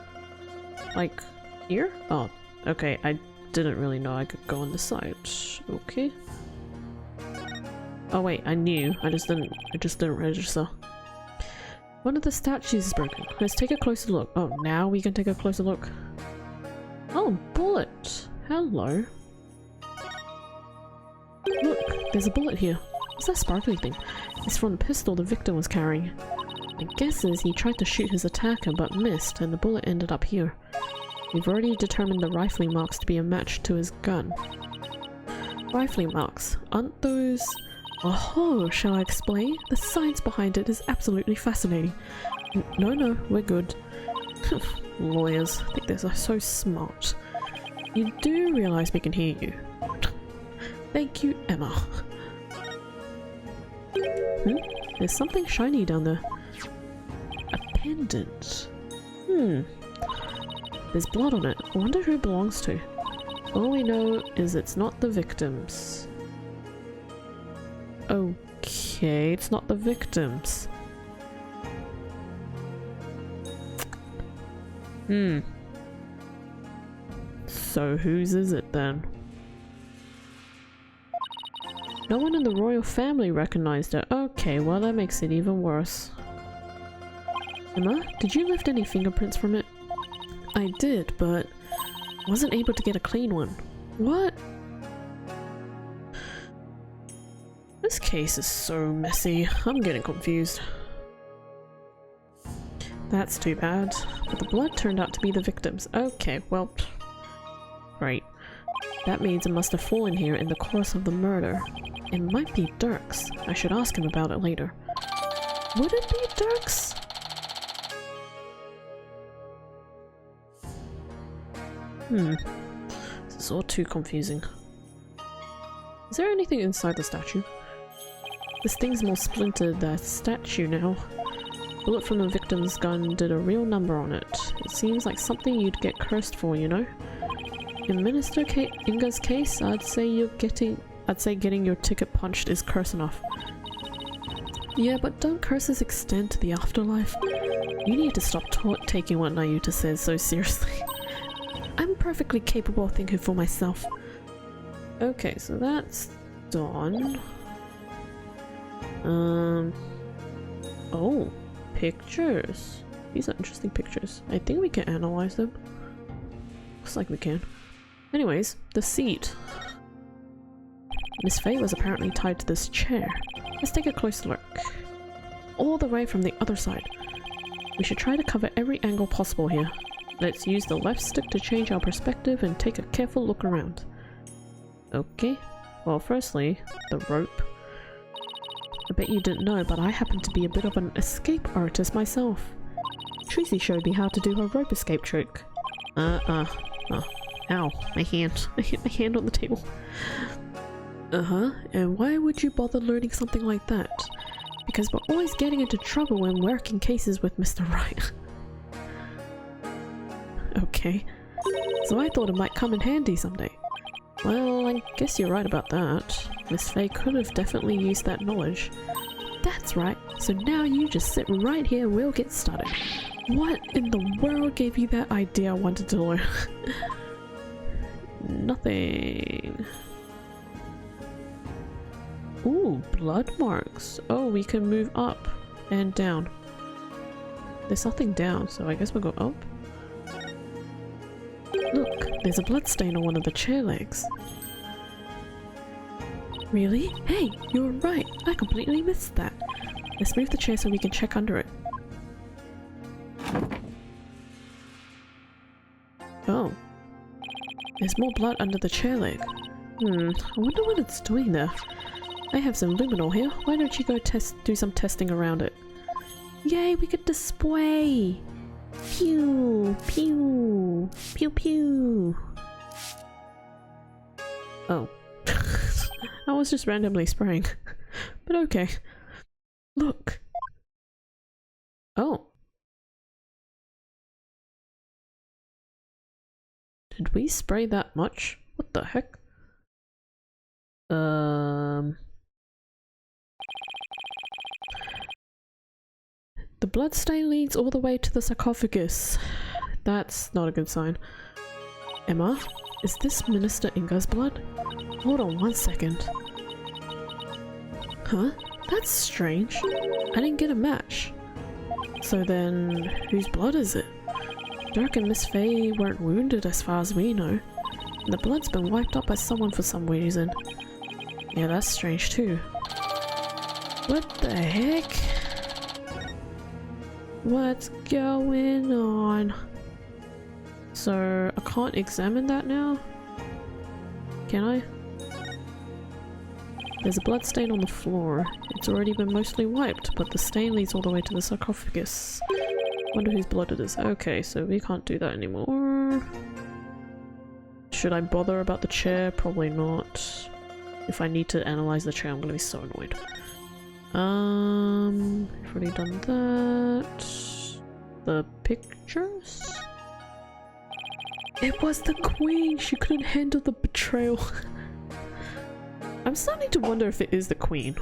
Like, here? Oh, okay, I didn't really know I could go on this side. Okay. Oh wait, I knew. I just didn't register. One of the statues is broken. Let's take a closer look. Oh, now we can take a closer look. Oh, bullet! Hello. Look, there's a bullet here. What's that sparkly thing? It's from the pistol the victim was carrying. My guess is he tried to shoot his attacker but missed and the bullet ended up here. We've already determined the rifling marks to be a match to his gun. Rifling marks, aren't those... Oh, shall I explain? The science behind it is absolutely fascinating. No, we're good. Lawyers, I think they're so smart. You do realize we can hear you. Thank you, Emma. There's something shiny down there. A pendant. There's blood on it. I wonder who it belongs to. All we know is it's not the victim's. Okay, it's not the victim's. So whose is it then? No one in the royal family recognized it. Okay, well that makes it even worse. Emma, did you lift any fingerprints from it? I did, but wasn't able to get a clean one. What? This case is so messy. I'm getting confused. That's too bad. But the blood turned out to be the victim's. Okay, well... Right. That means it must have fallen here in the course of the murder. It might be Dirk's. I should ask him about it later. Would it be Dirk's? This is all too confusing. Is there anything inside the statue? This thing's more splintered than a statue now. Bullet from the victim's gun did a real number on it. It seems like something you'd get cursed for, you know? In Minister Inga's case, I'd say getting your ticket punched is curse enough. Yeah, but don't curses extend to the afterlife? You need to stop taking what Nayuta says so seriously. I'm perfectly capable of thinking for myself. Okay, so that's done. Oh, pictures. These are interesting pictures. I think we can analyze them. Looks like we can. Anyways, the seat. Miss Faye was apparently tied to this chair. Let's take a closer look. All the way from the other side. We should try to cover every angle possible here. Let's use the left stick to change our perspective and take a careful look around. Okay. Well, firstly, the rope. I bet you didn't know, but I happen to be a bit of an escape artist myself. Tracy showed me how to do her rope escape trick. Oh. Ow, my hand. I hit my hand on the table. And why would you bother learning something like that? Because we're always getting into trouble when working cases with Mr. Wright. Okay. So I thought it might come in handy someday. Well, I guess you're right about that. Miss Faye could have definitely used that knowledge. That's right. So now you just sit right here and we'll get started. What in the world gave you that idea I wanted to learn? Nothing. Ooh, blood marks. Oh, we can move up and down. There's nothing down, so I guess we'll go up. Look, there's a bloodstain on one of the chair legs. Really? Hey, you were right. I completely missed that. Let's move the chair so we can check under it. Oh. There's more blood under the chair leg. I wonder what it's doing there. I have some luminol here. Why don't you go do some testing around it? Yay, we could display! Pew! Pew! Pew pew! Oh. I was just randomly spraying. But okay. Look! Oh. Did we spray that much? What the heck? The bloodstain leads all the way to the sarcophagus. That's not a good sign. Emma, is this Minister Inga's blood? Hold on one second. Huh? That's strange. I didn't get a match. So then, whose blood is it? Dirk and Miss Faye weren't wounded as far as we know. And the blood's been wiped up by someone for some reason. Yeah, that's strange too. What the heck? What's going on? So, I can't examine that now? Can I? There's a blood stain on the floor. It's already been mostly wiped, but the stain leads all the way to the sarcophagus. Wonder whose blood it is. Okay, so we can't do that anymore. Should I bother about the chair? Probably not. If I need to analyze the chair, I'm gonna be so annoyed. I've already done that. The pictures? It was the queen! She couldn't handle the betrayal. I'm starting to wonder if it is the queen.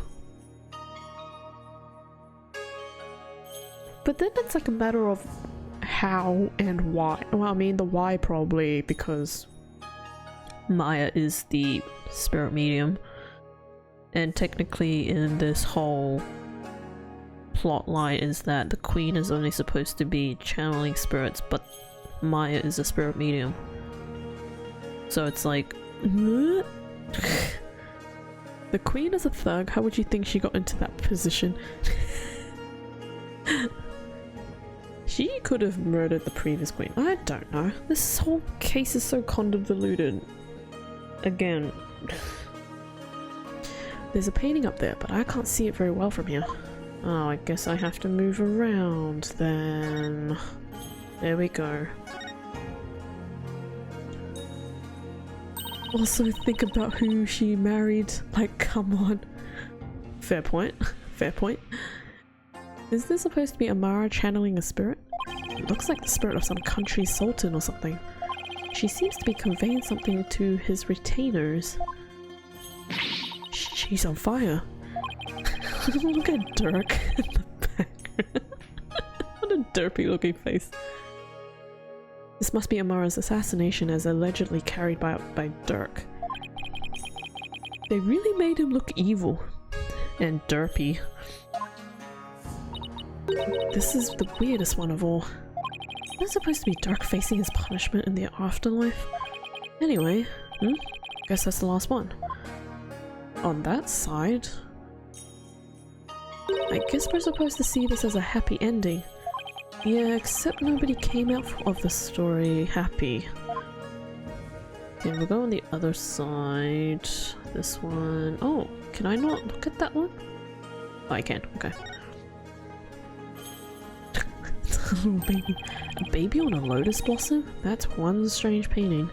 But then it's like a matter of how and why. Well, I mean the why probably because Maya is the spirit medium. And technically in this whole plot line is that the queen is only supposed to be channeling spirits, but Maya is a spirit medium. So it's like... The queen is a thug, how would you think she got into that position? She could have murdered the previous queen. I don't know. This whole case is so convoluted. Again... There's a painting up there, but I can't see it very well from here. Oh, I guess I have to move around then. There we go. Also think about who she married. Like, come on. Fair point. Fair point. Is this supposed to be Amara channeling a spirit? It looks like the spirit of some country sultan or something. She seems to be conveying something to his retainers. She's on fire. Look at Dirk in the background. What a derpy looking face. This must be Amara's assassination as allegedly carried out by Dirk. They really made him look evil and derpy. This is the weirdest one of all. Isn't it supposed to be Dirk facing his punishment in the afterlife? Anyway, guess that's the last one. On that side, I guess we're supposed to see this as a happy ending. Yeah, except nobody came out of the story happy. Okay, we'll go on the other side. This one. Oh, can I not look at that one? Oh, I can. Okay. It's a little baby. A baby on a lotus blossom? That's one strange painting.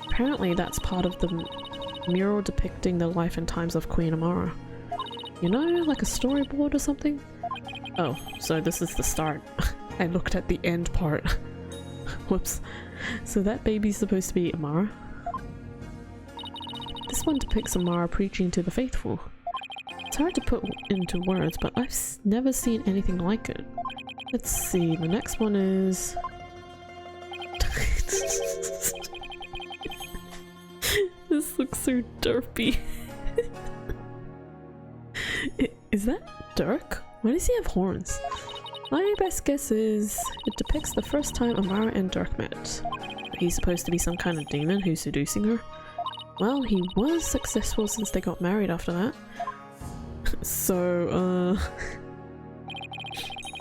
Apparently that's part of the mural depicting the life and times of Queen Amara. You know, like a storyboard or something? Oh, so this is the start. I looked at the end part. Whoops. So that baby's supposed to be Amara? This one depicts Amara preaching to the faithful. It's hard to put into words, but I've never seen anything like it. Let's see, the next one is... This looks so derpy. Is that Dirk? Why does he have horns? My best guess is it depicts the first time Amara and Dirk met. He's supposed to be some kind of demon who's seducing her. Well, he was successful since they got married after that. So,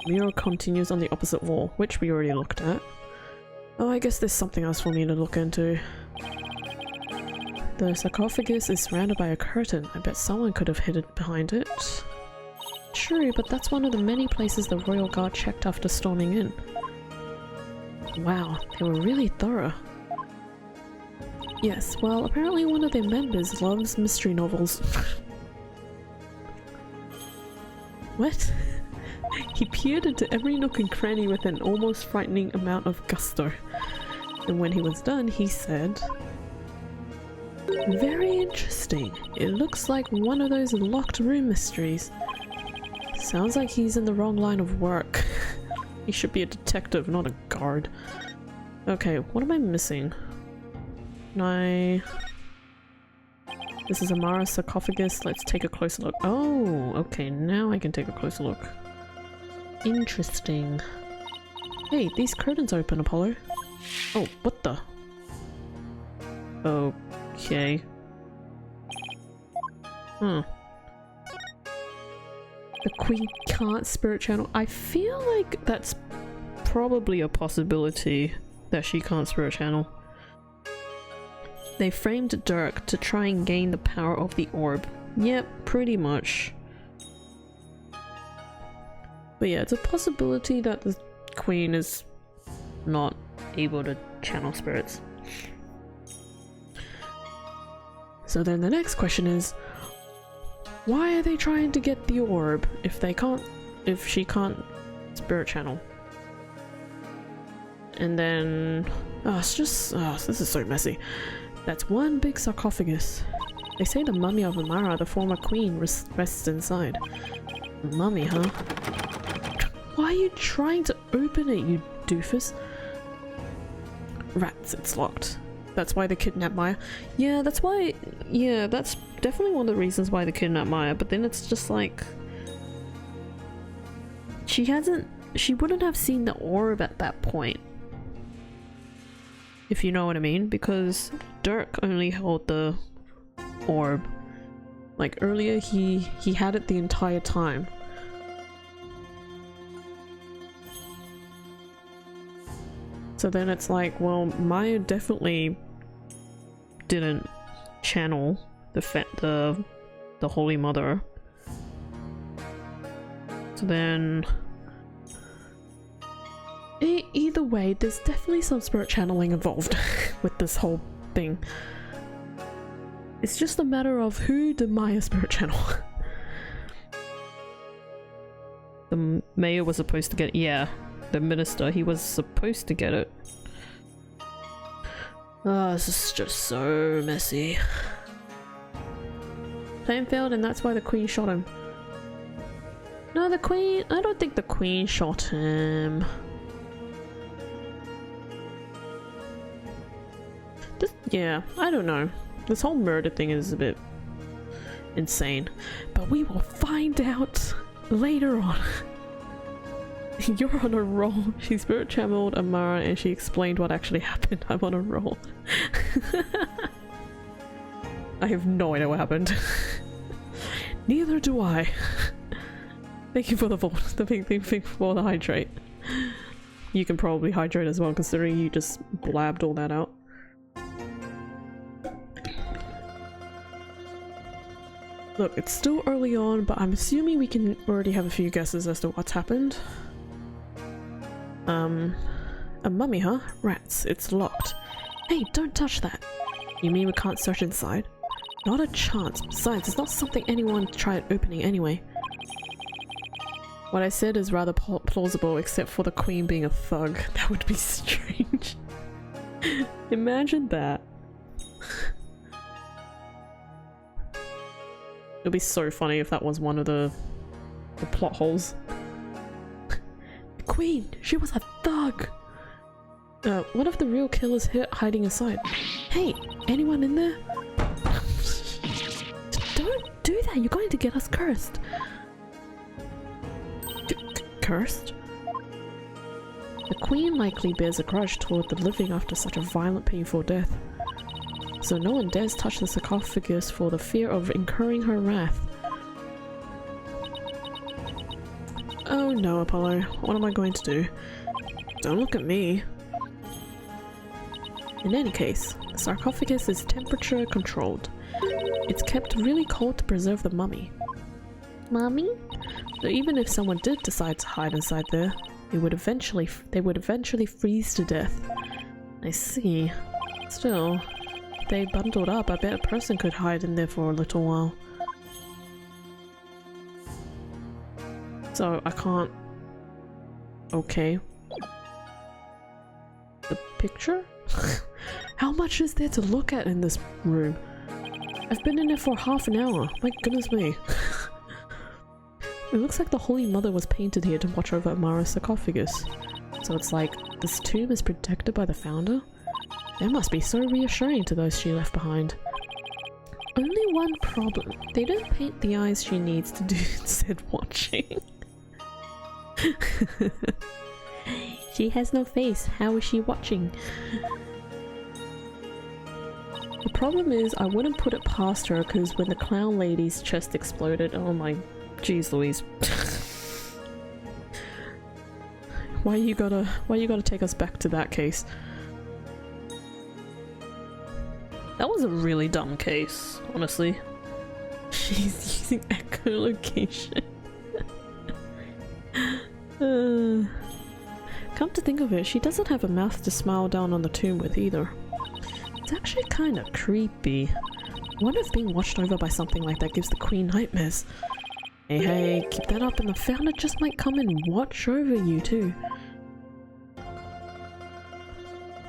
mirror continues on the opposite wall, which we already looked at. Oh, I guess there's something else for me to look into. The sarcophagus is surrounded by a curtain. I bet someone could have hid it behind it. True, but that's one of the many places the royal guard checked after storming in. Wow, they were really thorough. Yes, well, apparently one of their members loves mystery novels. What? He peered into every nook and cranny with an almost frightening amount of gusto. And when he was done, he said, "Very interesting. It looks like one of those locked room mysteries. Sounds like he's in the wrong line of work. He should be a detective, not a guard." Okay, what am I missing? This is Amara's sarcophagus. Let's take a closer look. Oh, okay, now I can take a closer look. Interesting. Hey, these curtains open, Apollo. Oh, what the? Okay. Huh. The queen can't spirit channel. I feel like that's probably a possibility that she can't spirit channel. They framed Dirk to try and gain the power of the orb. Yep, pretty much. But yeah, it's a possibility that the queen is not able to channel spirits. So then the next question is, why are they trying to get the orb if she can't spirit channel? And then, this is so messy. That's one big sarcophagus. They say the mummy of Amara, the former queen, rests inside. Mummy, huh? Why are you trying to open it, you doofus? Rats, it's locked. That's why they kidnapped Maya. Yeah, that's definitely one of the reasons why they kidnapped Maya, but then it's just like... She wouldn't have seen the orb at that point. If you know what I mean, because Dirk only held the orb. Like earlier he had it the entire time. So then it's like, well, Maya definitely didn't channel the Holy Mother. So then... Either way, there's definitely some spirit channeling involved with this whole thing. It's just a matter of who did Maya spirit channel. The mayor was supposed to get it. Yeah, the minister, he was supposed to get it. Oh, this is just so messy. Plan failed and that's why the queen shot him. No, I don't think the queen shot him. Yeah, I don't know. This whole murder thing is a bit insane. But we will find out later on. You're on a roll. She spirit channeled Amara and she explained what actually happened. I'm on a roll. I have no idea what happened. Neither do I. Thank you for the for the hydrate. You can probably hydrate as well, considering you just blabbed all that out. Look, it's still early on, but I'm assuming we can already have a few guesses as to what's happened. A mummy, huh? Rats, it's locked. Hey, don't touch that. You mean we can't search inside? Not a chance. Besides, it's not something anyone tried opening anyway. What I said is rather plausible, except for the queen being a thug. That would be strange. Imagine that. It'd be so funny if that was one of the plot holes. The queen! She was a thug! What if the real killer's hiding inside? Hey, anyone in there? Don't do that, you're going to get us cursed. Cursed? The queen likely bears a grudge toward the living after such a violent, painful death. So no one dares touch the sarcophagus for the fear of incurring her wrath. Oh no, Apollo. What am I going to do? Don't look at me. In any case, the sarcophagus is temperature controlled. It's kept really cold to preserve the mummy. Mommy? So even if someone did decide to hide inside there, they would eventually freeze to death. I see. Still, if they bundled up, I bet a person could hide in there for a little while. So I can't... Okay. The picture? How much is there to look at in this room? I've been in there for half an hour. My goodness me. It looks like the Holy Mother was painted here to watch over Amara's sarcophagus. So it's like, this tomb is protected by the founder? That must be so reassuring to those she left behind. Only one problem. They don't paint the eyes she needs to do said watching. She has no face. How is she watching? The problem is, I wouldn't put it past her because when the clown lady's chest exploded, oh my jeez Louise. Why you gotta take us back to that case? That was a really dumb case, honestly. She's using echolocation. Come to think of it, she doesn't have a mouth to smile down on the tomb with either. It's actually kind of creepy. I wonder if being watched over by something like that gives the queen nightmares. Hey, keep that up and the founder just might come and watch over you too.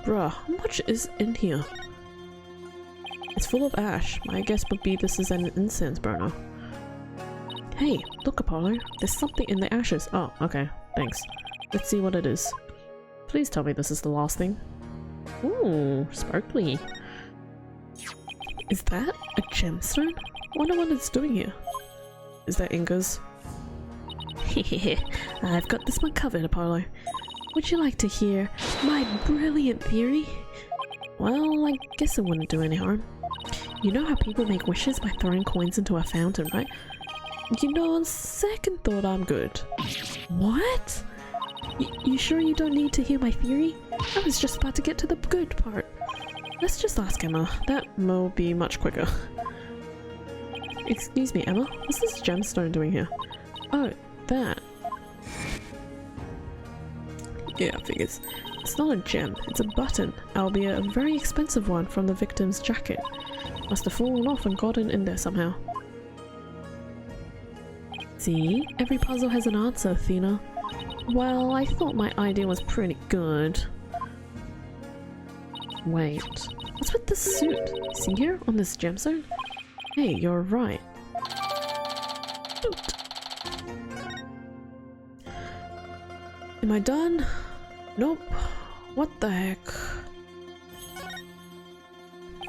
Bruh, how much is in here? It's full of ash. My guess would be this is an incense burner. Hey, look Apollo, there's something in the ashes. Oh, okay, thanks. Let's see what it is. Please tell me this is the last thing. Ooh, sparkly. Is that a gemstone? I wonder what it's doing here. Is that Inga's? I've got this one covered, Apollo. Would you like to hear my brilliant theory? Well, I guess it wouldn't do any harm. You know how people make wishes by throwing coins into a fountain, right? You know, on second thought, I'm good. What? You sure you don't need to hear my theory? I was just about to get to the good part. Let's just ask Emma. That will be much quicker. Excuse me, Emma. What's this gemstone doing here? Oh, that. Yeah, figures. It's not a gem, it's a button, albeit a very expensive one from the victim's jacket. Must have fallen off and gotten in there somehow. See? Every puzzle has an answer, Athena. Well, I thought my idea was pretty good. Wait, what's with this suit? See here, on this gemstone? Hey, you're right. Suit. Am I done? Nope. What the heck?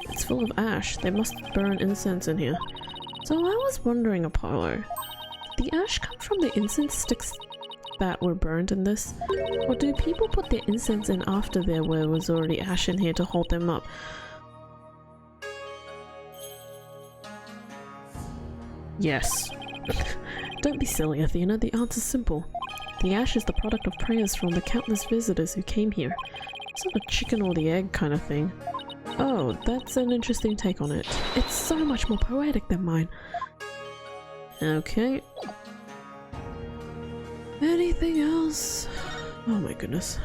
It's full of ash. They must burn incense in here. So I was wondering, Apollo, did the ash come from the incense sticks that were burned in this? Or do people put their incense in after there was already ash in here to hold them up? Yes. Don't be silly, Athena. The answer's simple. The ash is the product of prayers from the countless visitors who came here. Sort of chicken or the egg kind of thing. Oh, that's an interesting take on it. It's so much more poetic than mine. Okay. Anything else? Oh my goodness.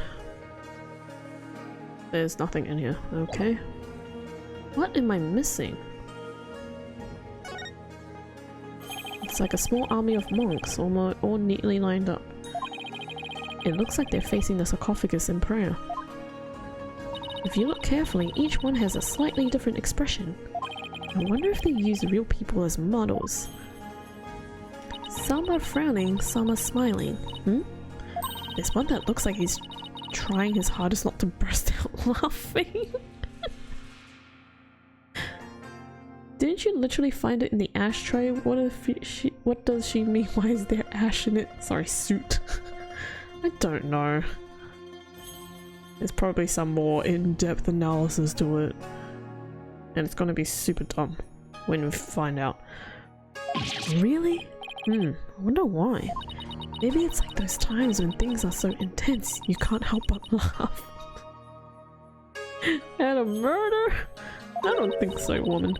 There's nothing in here. Okay. What am I missing? It's like a small army of monks, all neatly lined up. It looks like they're facing the sarcophagus in prayer. If you look carefully, each one has a slightly different expression. I wonder if they use real people as models. Some are frowning, some are smiling. There's one that looks like he's trying his hardest not to burst out laughing. Didn't you literally find it in the ashtray? What does she mean? Why is there ash in it? Sorry, suit. I don't know. There's probably some more in-depth analysis to it. And it's gonna be super dumb when we find out. Really? I wonder why. Maybe it's like those times when things are so intense you can't help but laugh. At a murder? I don't think so, woman.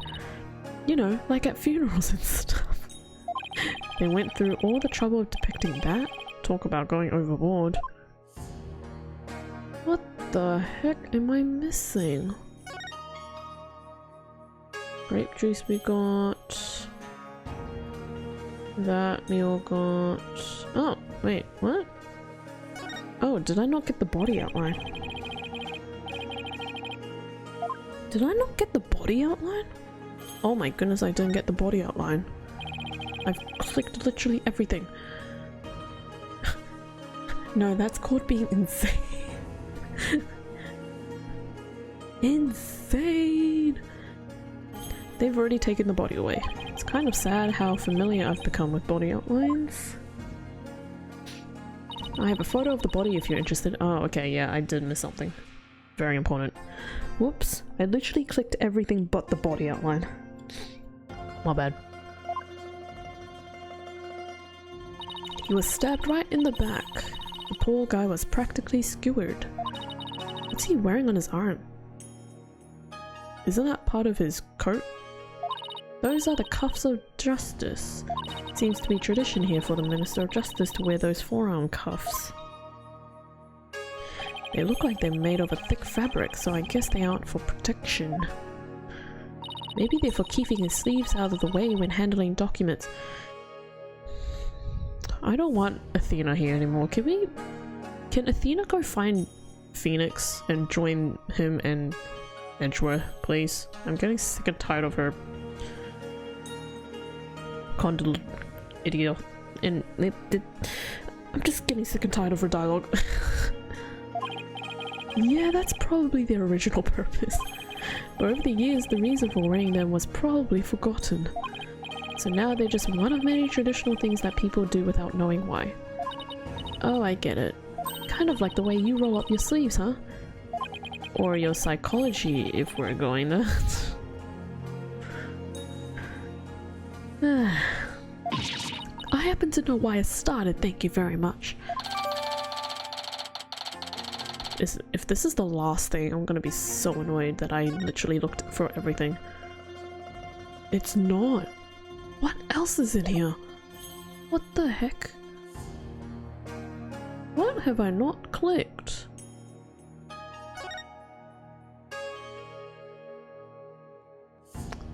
You know, like at funerals and stuff. They went through all the trouble of depicting that. Talk about going overboard. What the heck am I missing? Grape juice we got. That we all got. Oh, wait, what? Oh, did I not get the body outline? Did I not get the body outline? Oh my goodness, I didn't get the body outline. I've clicked literally everything. No, that's called being insane. Insane! They've already taken the body away. It's kind of sad how familiar I've become with body outlines. I have a photo of the body if you're interested. Oh, okay, yeah, I did miss something. Very important. Whoops, I literally clicked everything but the body outline. My bad. He was stabbed right in the back. The poor guy was practically skewered. What's he wearing on his arm? Isn't that part of his coat? Those are the cuffs of justice. Seems to be tradition here for the Minister of Justice to wear those forearm cuffs. They look like they're made of a thick fabric, so I guess they aren't for protection. Maybe they're for keeping his sleeves out of the way when handling documents. I don't want Athena here anymore. Can Athena go find Phoenix and join him and Edgeworth, please? I'm getting sick and tired of her condol idiot, and I'm just getting sick and tired of her dialogue. Yeah, that's probably their original purpose. But over the years, the reason for wearing them was probably forgotten. So now they're just one of many traditional things that people do without knowing why. Oh, I get it. Kind of like the way you roll up your sleeves, huh? Or your psychology, if we're going that. I happen to know why it started, thank you very much. If this is the last thing, I'm gonna be so annoyed that I literally looked for everything. It's not. What else is in here? What the heck? What have I not clicked?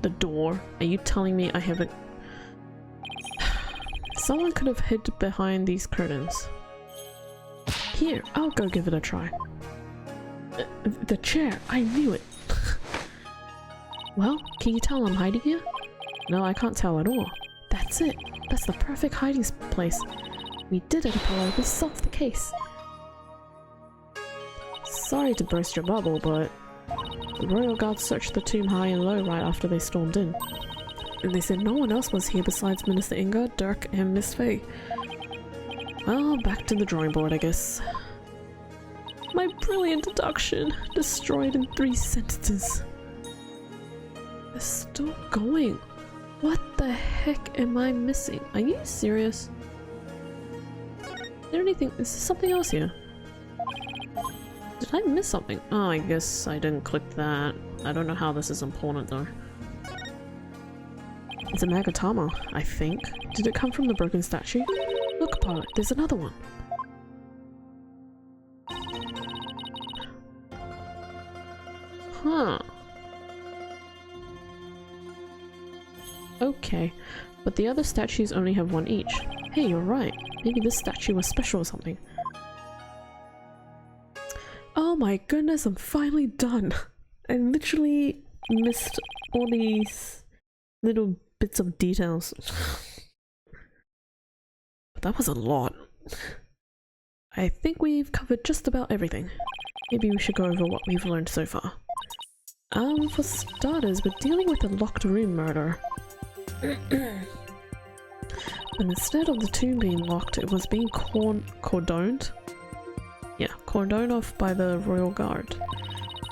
The door? Are you telling me I haven't... Someone could have hid behind these curtains. Here, I'll go give it a try. The chair! I knew it! Well, can you tell I'm hiding here? No, I can't tell at all. That's it! That's the perfect hiding place. We did it, Apollo. We solved the case. Sorry to burst your bubble, but the royal guards searched the tomb high and low right after they stormed in. And they said no one else was here besides Minister Inga, Dirk, and Miss Faye. Well, back to the drawing board, I guess. My brilliant deduction, destroyed in 3 sentences. They're still going. What the heck am I missing? Are you serious? Is there anything? Is there something else here? Did I miss something? Oh, I guess I didn't click that. I don't know how this is important though. It's a Magatama, I think. Did it come from the broken statue? Look, Pilot, there's another one. Huh. Okay, but the other statues only have one each. Hey, you're right. Maybe this statue was special or something. Oh my goodness, I'm finally done. I literally missed all these little bits of details. But that was a lot. I think we've covered just about everything. Maybe we should go over what we've learned so far. For starters, we're dealing with a locked room murder. And instead of the tomb being locked, it was being cordoned. Yeah, cordoned off by the royal guard.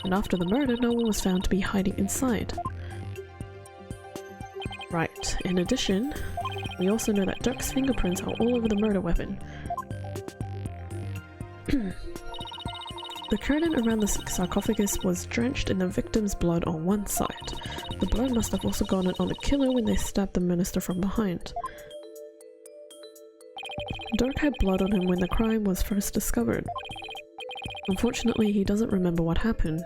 And after the murder, no one was found to be hiding inside. Right, in addition, we also know that Dirk's fingerprints are all over the murder weapon. The curtain around the sarcophagus was drenched in the victim's blood on one side. The blood must have also gone on the killer when they stabbed the minister from behind. Dirk had blood on him when the crime was first discovered. Unfortunately, he doesn't remember what happened.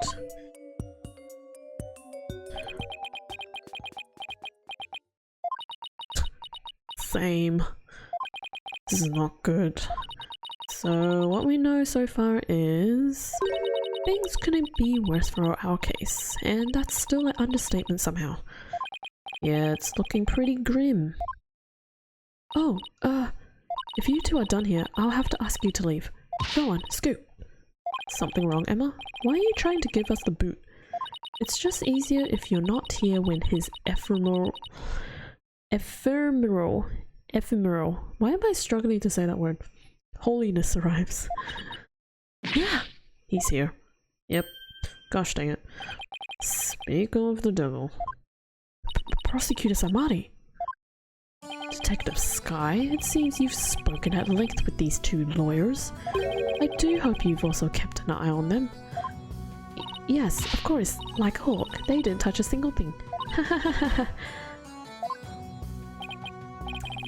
Same. This is not good. So what we know so far is things couldn't be worse for our case, and that's still an understatement somehow. Yeah, it's looking pretty grim. Oh, if you two are done here, I'll have to ask you to leave. Go on, scoot. Something wrong, Emma? Why are you trying to give us the boot? It's just easier if you're not here when his ephemeral. Why am I struggling to say that word? Holiness arrives. Yeah, he's here. Yep. Gosh dang it. Speak of the devil. Prosecutor Samari. Detective Sky, it seems you've spoken at length with these two lawyers. I do hope you've also kept an eye on them. Yes, of course, like Hawk, they didn't touch a single thing.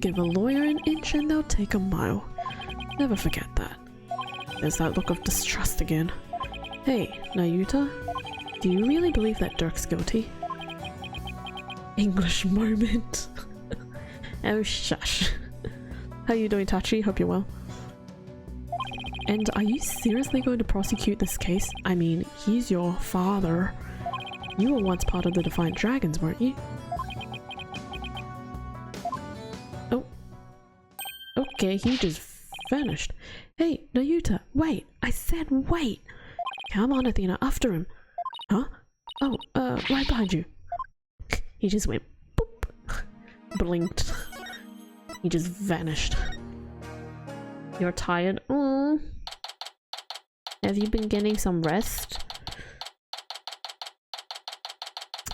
Give a lawyer an inch and they'll take a mile. Never forget that. There's that look of distrust again. Hey, Nayuta, do you really believe that Dirk's guilty? English moment. Oh shush. How you doing, Tachi? Hope you're well. And are you seriously going to prosecute this case? I mean, he's your father. You were once part of the Defiant Dragons, weren't you? Oh. Okay, he just vanished. Hey, Nayuta, wait! I said wait! Come on, Athena, after him! Huh? Oh, right behind you. He just went boop. Blinked. He just vanished. You're tired? Mm. Have you been getting some rest?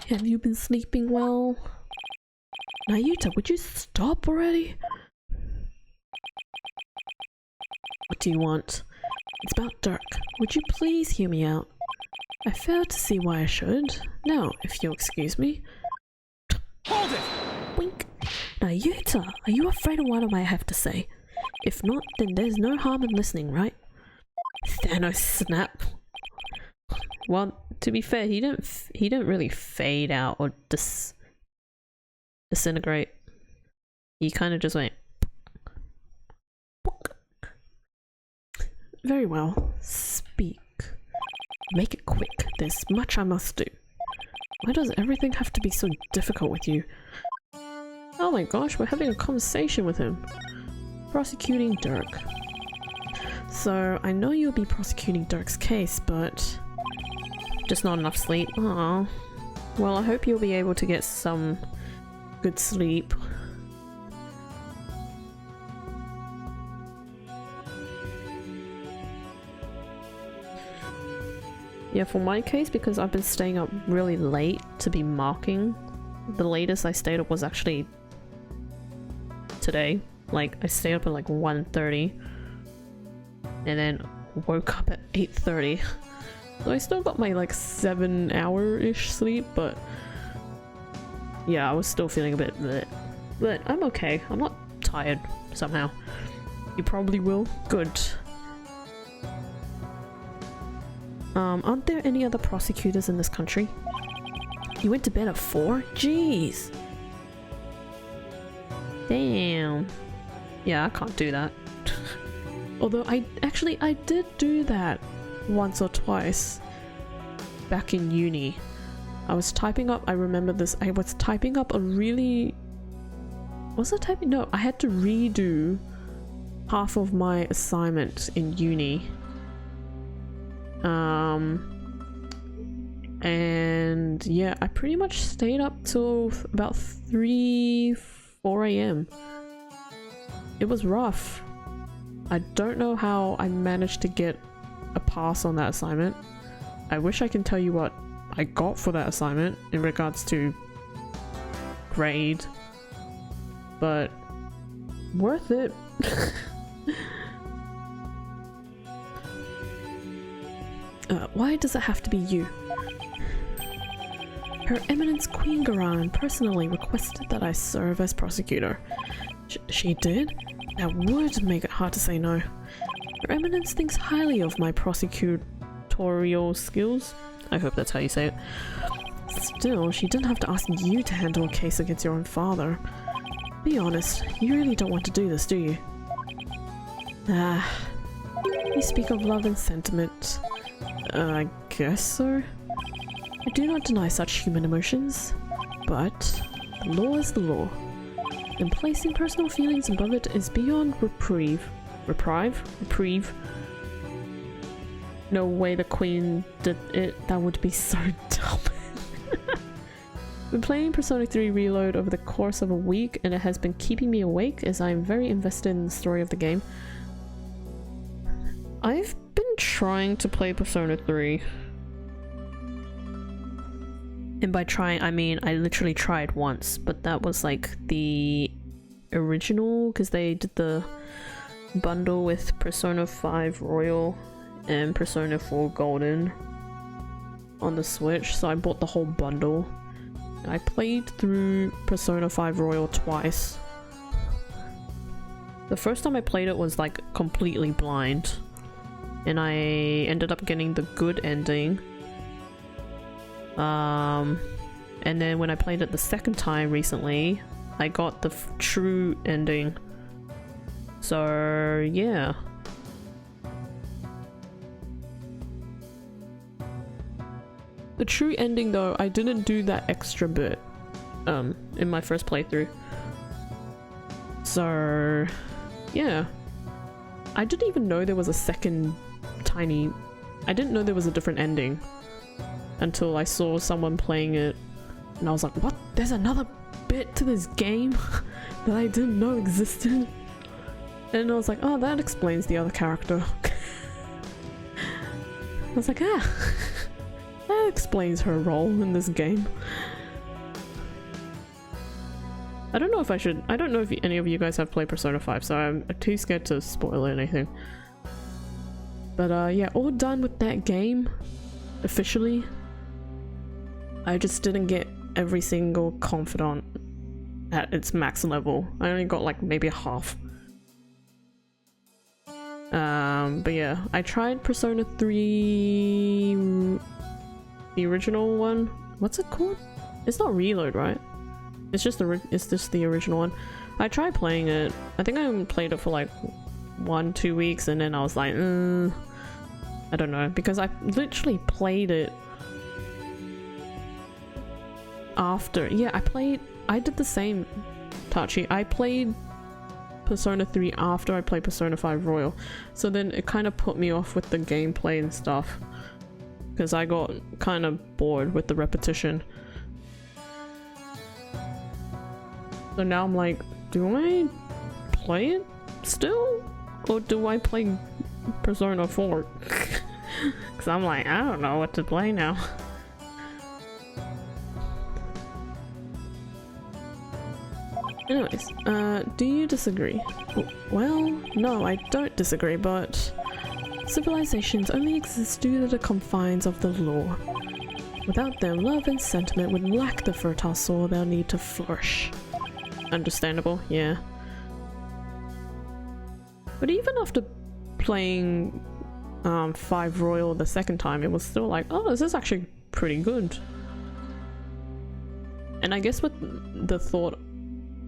Have you been sleeping well? Nayuta, would you stop already? What do you want? It's about Dirk. Would you please hear me out? I fail to see why I should. Now, if you'll excuse me. Hold it! Wink. Nayuta, are you afraid of what I might have to say? If not, then there's no harm in listening, right? Thanos snap. Well, to be fair, he didn't really fade out or disintegrate. He kind of just went. Very well. Speak. Make it quick. There's much I must do. Why does everything have to be so difficult with you? Oh my gosh, we're having a conversation with him. Prosecuting Dirk. So, I know you'll be prosecuting Dirk's case, but just not enough sleep. Aww. Well, I hope you'll be able to get some good sleep. Yeah, for my case, because I've been staying up really late to be marking, the latest I stayed up was actually today. Like, I stayed up at like 1:30 and then woke up at 8:30. So I still got my like 7-hour-ish sleep, but yeah, I was still feeling a bit bleh. But I'm okay. I'm not tired somehow. You probably will. Good. Aren't there any other prosecutors in this country? You went to bed at 4? Jeez! Damn. Yeah, I can't do that. Although I did do that once or twice back in uni. I was typing up, I remember this, I was typing up a really... Was I typing? No, I had to redo half of my assignment in uni. And yeah, I pretty much stayed up till about 3-4 a.m. It was rough. I don't know how I managed to get a pass on that assignment. I wish I can tell you what I got for that assignment in regards to grade, but worth it. Why does it have to be you? Her Eminence Queen Garan personally requested that I serve as prosecutor. She did? That would make it hard to say no. Her Eminence thinks highly of my prosecutorial skills. I hope that's how you say it. Still, she didn't have to ask you to handle a case against your own father. Be honest, you really don't want to do this, do you? Ah, you speak of love and sentiment. I guess so. I do not deny such human emotions, but the law is the law, and placing personal feelings above it is beyond reprieve. Reprieve? No way the Queen did it. That would be so dumb. Been playing Persona 3 Reload over the course of a week, and it has been keeping me awake as I am very invested in the story of the game. I've been trying to play Persona 3. And by trying, I mean I literally tried once, but that was like the original, because they did the bundle with Persona 5 Royal and Persona 4 Golden on the Switch, so I bought the whole bundle. And I played through Persona 5 Royal twice. The first time I played it was like completely blind, and I ended up getting the good ending. And then when I played it the second time recently, I got the true ending. So yeah. The true ending though, I didn't do that extra bit in my first playthrough. So yeah. I didn't even know there was a second tiny... I didn't know there was a different ending until I saw someone playing it, and I was like, what? There's another bit to this game that I didn't know existed? And I was like, oh, that explains the other character. I was like, ah, that explains her role in this game. I don't know if I should... I don't know if any of you guys have played Persona 5, so I'm too scared to spoil anything. But yeah, all done with that game, officially. I just didn't get every single confidant at its max level. I only got like maybe a half. But yeah, I tried Persona 3... the original one. What's it called? It's not Reload, right? It's just the original one. I tried playing it. I think I played it for like 1-2 weeks, and then I was like, I don't know, because I literally played it after. Yeah, I did the same, Tachi. I played Persona 3 after I played Persona 5 Royal, so then it kind of put me off with the gameplay and stuff, because I got kind of bored with the repetition. So now I'm like, do I play it still? Or do I play Persona 4? Because I'm like, I don't know what to play now. Anyways, do you disagree? Well, no, I don't disagree, but civilizations only exist due to the confines of the law. Without them, love and sentiment would lack the fertile soil they'll need to flourish. Understandable, yeah. But even after playing 5 Royal the second time, it was still like, oh, this is actually pretty good. And I guess with the thought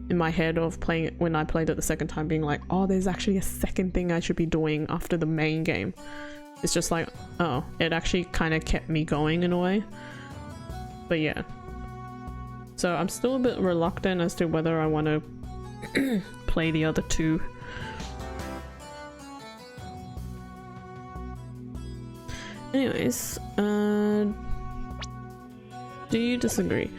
in my head of playing it when I played it the second time being like, oh, there's actually a second thing I should be doing after the main game. It's just like, oh, it actually kind of kept me going in a way. But yeah. So I'm still a bit reluctant as to whether I want to play the other two. Anyways, do you disagree?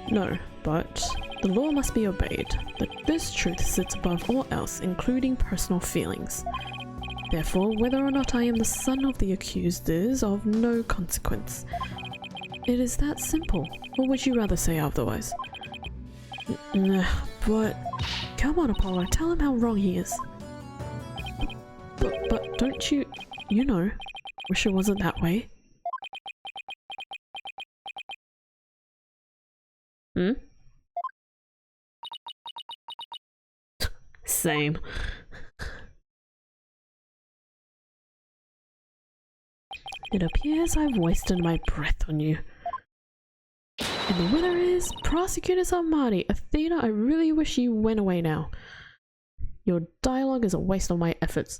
No, but the law must be obeyed. But this truth sits above all else, including personal feelings. Therefore, whether or not I am the son of the accused is of no consequence. It is that simple. Or would you rather say otherwise? But come on, Apollo, tell him how wrong he is. But don't you know, wish it wasn't that way? Hmm? Same. It appears I've wasted my breath on you. And the winner is Prosecutor Samari. Athena, I really wish you went away now. Your dialogue is a waste of my efforts.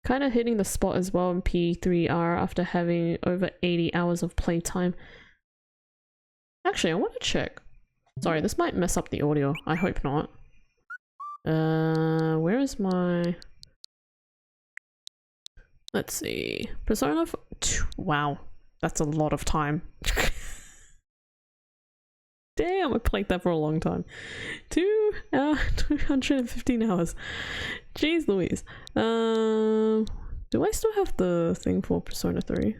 Kind of hitting the spot as well in P3R after having over 80 hours of playtime. Actually, I want to check. Sorry, this might mess up the audio. I hope not. Where is my... Let's see. Persona... Wow, that's a lot of time. Damn, I played that for a long time. 215 hours. Jeez Louise. Do I still have the thing for Persona 3?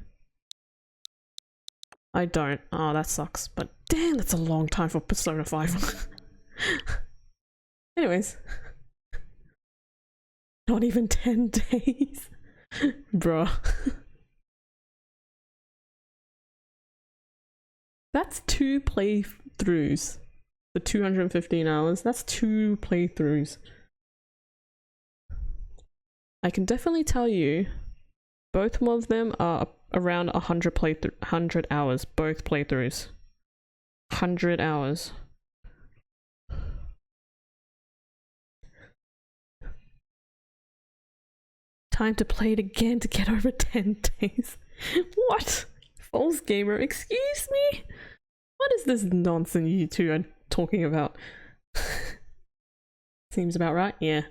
I don't. Oh, that sucks. But damn, that's a long time for Persona 5. Anyways. Not even 10 days. Bruh. That's 2 playthroughs. The 215 hours. That's 2 playthroughs. I can definitely tell you both of them are around 100 hours. Both playthroughs. 100 hours. Time to play it again to get over 10 days. What? False gamer, excuse me? What is this nonsense you two are talking about? Seems about right, yeah.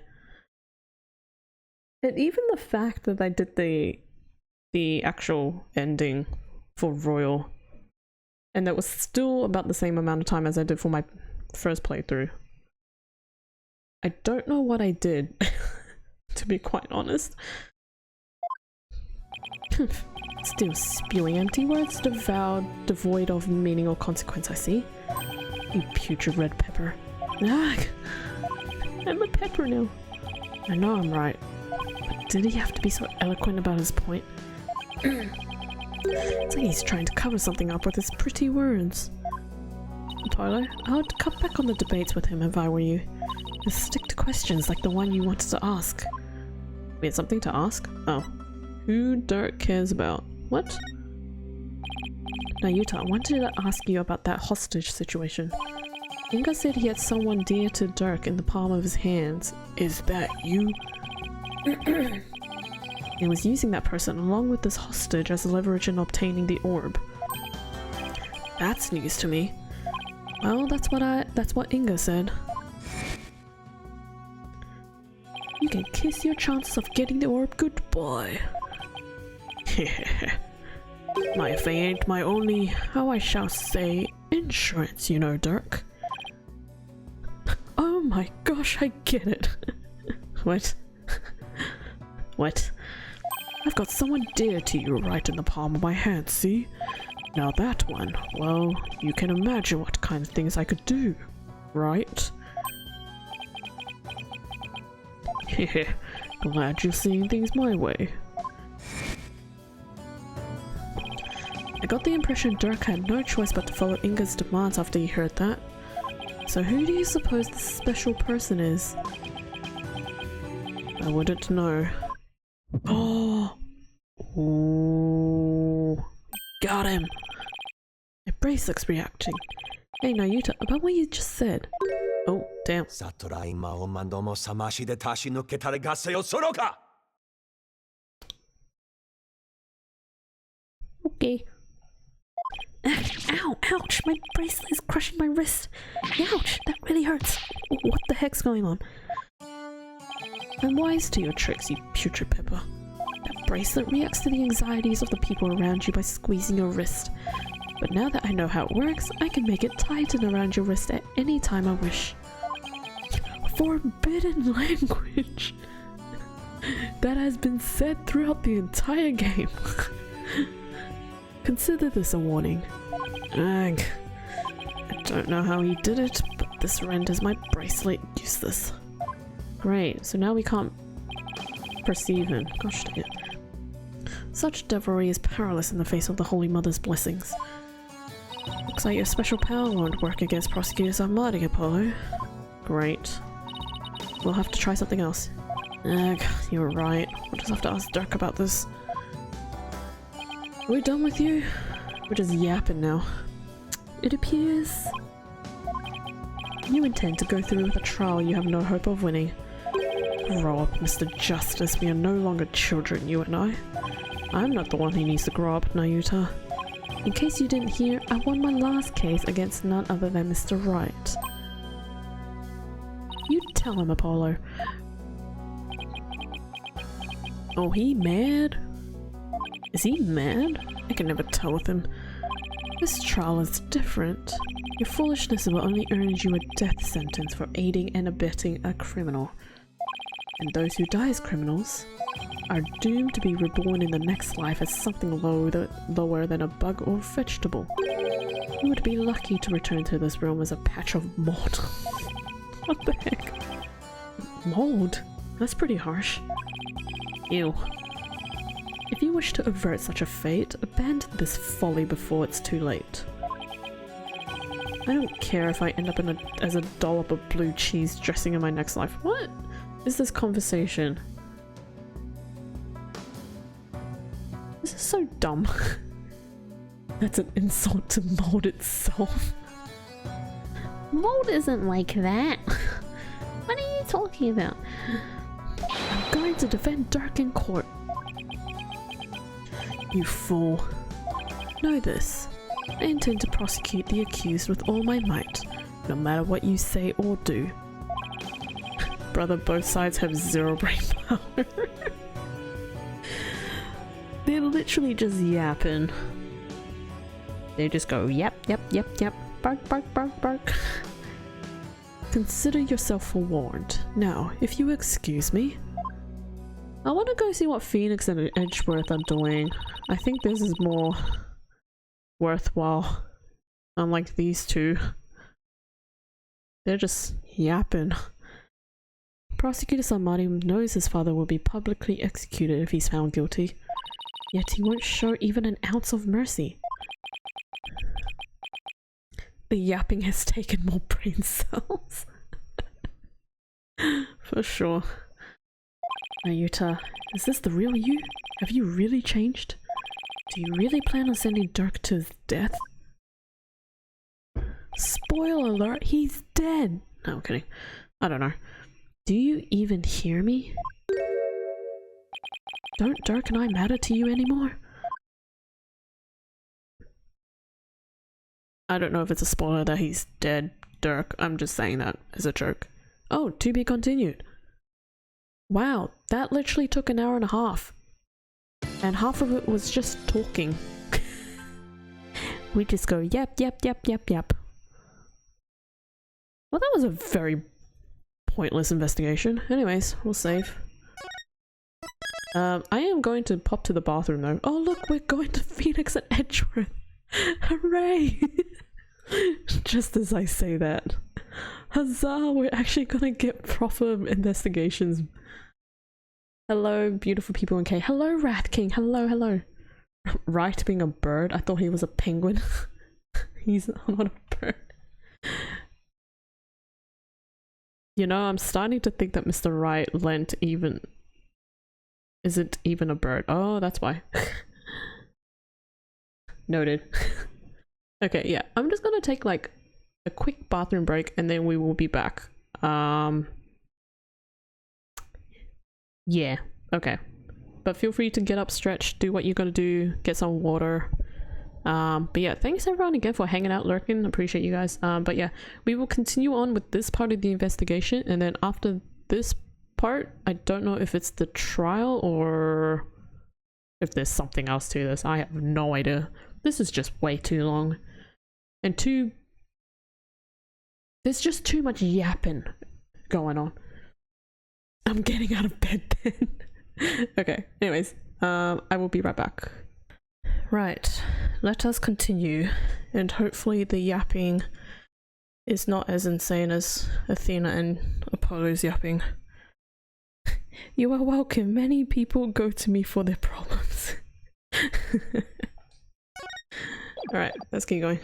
And even the fact that I did the actual ending for Royal, and that was still about the same amount of time as I did for my first playthrough. I don't know what I did, to be quite honest. Still spewing empty words, devoid of meaning or consequence, I see. You putrid red pepper. Ugh. I'm a pepper now. I know I'm right. But did he have to be so eloquent about his point? It's like he's trying to cover something up with his pretty words. Tyler, I would cut back on the debates with him if I were you. Just stick to questions like the one you wanted to ask. We had something to ask? Oh. Who Dirk cares about? What? Now Yuta, I wanted to ask you about that hostage situation. Inga said he had someone dear to Dirk in the palm of his hands. Is that you? He was using that person along with this hostage as leverage in obtaining the orb. That's news to me. Well, that's what Inga said. You can kiss your chances of getting the orb goodbye. My fate ain't my only, how I shall say, insurance, you know, Dirk. Oh my gosh, I get it. What? What? I've got someone dear to you right in the palm of my hand, see? Now that one, well, you can imagine what kind of things I could do, right? Glad you're seeing things my way. I got the impression Dirk had no choice but to follow Inga's demands after he heard that. So who do you suppose this special person is? I wouldn't know. Oh! Ooh. Got him! My bracelet's reacting. Hey Nayuta, about what you just said. Oh, damn. Okay. Ow, ouch, my bracelet is crushing my wrist. Ouch, that really hurts. What the heck's going on? I'm wise to your tricks, you putrid pepper. That bracelet reacts to the anxieties of the people around you by squeezing your wrist. But now that I know how it works, I can make it tighten around your wrist at any time I wish. Forbidden language! that has been said throughout the entire game. Consider this a warning. Ugh. I don't know how he did it, but this renders my bracelet useless. Great, so now we can't perceive him. Gosh dang it. Such devilry is powerless in the face of the Holy Mother's blessings. Looks like your special power won't work against Prosecutor Armadi, Apollo. Great. We'll have to try something else. Ugh, you're right. We'll just have to ask Dirk about this. We're done with you? We're just yapping now. It appears you intend to go through with a trial you have no hope of winning. Grow up, Mr. Justice. We are no longer children, you and I. I'm not the one who needs to grow up, Nayuta. In case you didn't hear, I won my last case against none other than Mr. Wright. You tell him, Apollo. Oh, he mad? Is he mad? I can never tell with him. This trial is different. Your foolishness will only earn you a death sentence for aiding and abetting a criminal. And those who die as criminals are doomed to be reborn in the next life as something lower than a bug or vegetable. You would be lucky to return to this realm as a patch of mold. What the heck? Mold? That's pretty harsh. Ew. If you wish to avert such a fate, abandon this folly before it's too late. I don't care if I end up as a dollop of blue cheese dressing in my next life. What is this conversation? This is so dumb. That's an insult to mold itself. Mold isn't like that. What are you talking about? I'm going to defend Dirk in court. You fool. Know this. I intend to prosecute the accused with all my might, no matter what you say or do. Brother, both sides have zero brain power. They're literally just yapping. They just go, yep, yep, yep, yep, bark, bark, bark, bark. Consider yourself forewarned. Now, if you excuse me, I want to go see what Phoenix and Edgeworth are doing. I think this is more worthwhile, unlike these two. They're just yapping. Prosecutor Samari knows his father will be publicly executed if he's found guilty, yet he won't show even an ounce of mercy. The yapping has taken more brain cells. For sure. Nayuta, is this the real you? Have you really changed? Do you really plan on sending Dirk to his death? Spoiler alert, he's dead! No, I'm kidding. I don't know. Do you even hear me? Don't Dirk and I matter to you anymore? I don't know if it's a spoiler that he's dead, Dirk. I'm just saying that as a joke. Oh, to be continued. Wow, that literally took an hour and a half. And half of it was just talking. We just go, yep, yep, yep, yep, yep. Well, that was a very pointless investigation. Anyways, we'll save. I am going to pop to the bathroom though. Oh look, we're going to Phoenix and Edgeworth. Hooray! Just as I say that. Huzzah, we're actually gonna get proper investigations. Hello, beautiful people in K. Hello, Wrath King. Hello, hello. Wright being a bird? I thought he was a penguin. He's not a bird. You know, I'm starting to think that Mr. Wright isn't even a bird. Oh, that's why. Noted. Okay, yeah. I'm just gonna take like a quick bathroom break and then we will be back. Yeah, okay. But feel free to get up, stretch, do what you gotta do, get some water. But yeah, thanks everyone again for hanging out, lurking. Appreciate you guys. But yeah, we will continue on with this part of the investigation, and then after this part, I don't know if it's the trial or if there's something else to this. I have no idea. This is just way too long. And there's just too much yapping going on. I'm getting out of bed then. Okay, anyways, I will be right back. Right, let us continue, and hopefully the yapping is not as insane as Athena and Apollo's yapping. You are welcome. Many people go to me for their problems. Alright, let's keep going.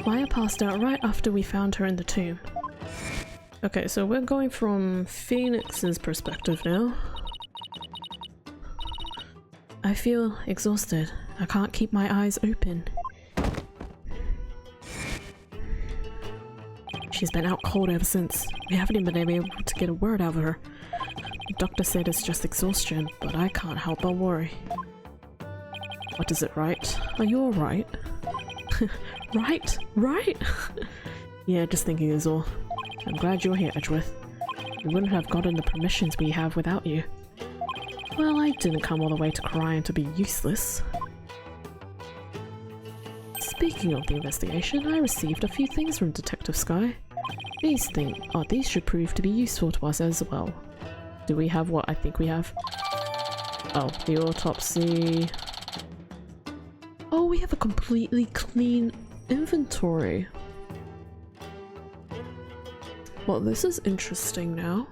Maya passed out right after we found her in the tomb. Okay, so we're going from Phoenix's perspective now. I feel exhausted. I can't keep my eyes open. She's been out cold ever since. We haven't even been able to get a word out of her. The doctor said it's just exhaustion, but I can't help but worry. What is it, Wright? Are you alright? Right? Right? Yeah, just thinking is all. I'm glad you're here, Edgeworth. We wouldn't have gotten the permissions we have without you. Well, I didn't come all the way to Crying to be useless. Speaking of the investigation, I received a few things from Detective Sky. These should prove to be useful to us as well. Do we have what I think we have? Oh, the autopsy. Oh, we have a completely clean inventory. Well, this is interesting now.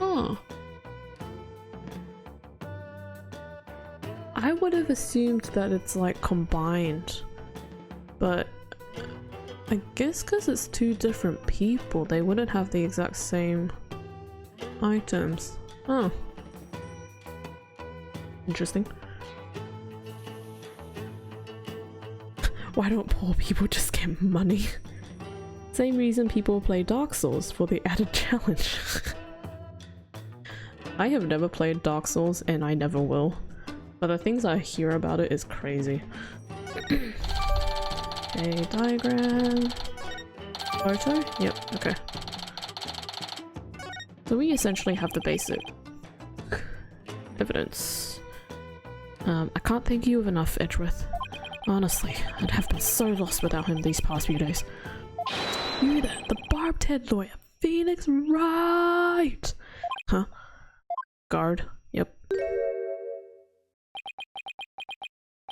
Huh. I would have assumed that it's like combined, but I guess because it's two different people, they wouldn't have the exact same items. Oh. Interesting. Why don't poor people just get money? Same reason people play Dark Souls, for the added challenge. I have never played Dark Souls and I never will, but the things I hear about it is crazy. Okay, diagram. Photo? Yep, okay. So we essentially have the basic evidence. I can't thank you enough, Edgeworth. Honestly, I'd have been so lost without him these past few days. You there, the barbed head lawyer, Phoenix Wright! Huh? Guard, yep.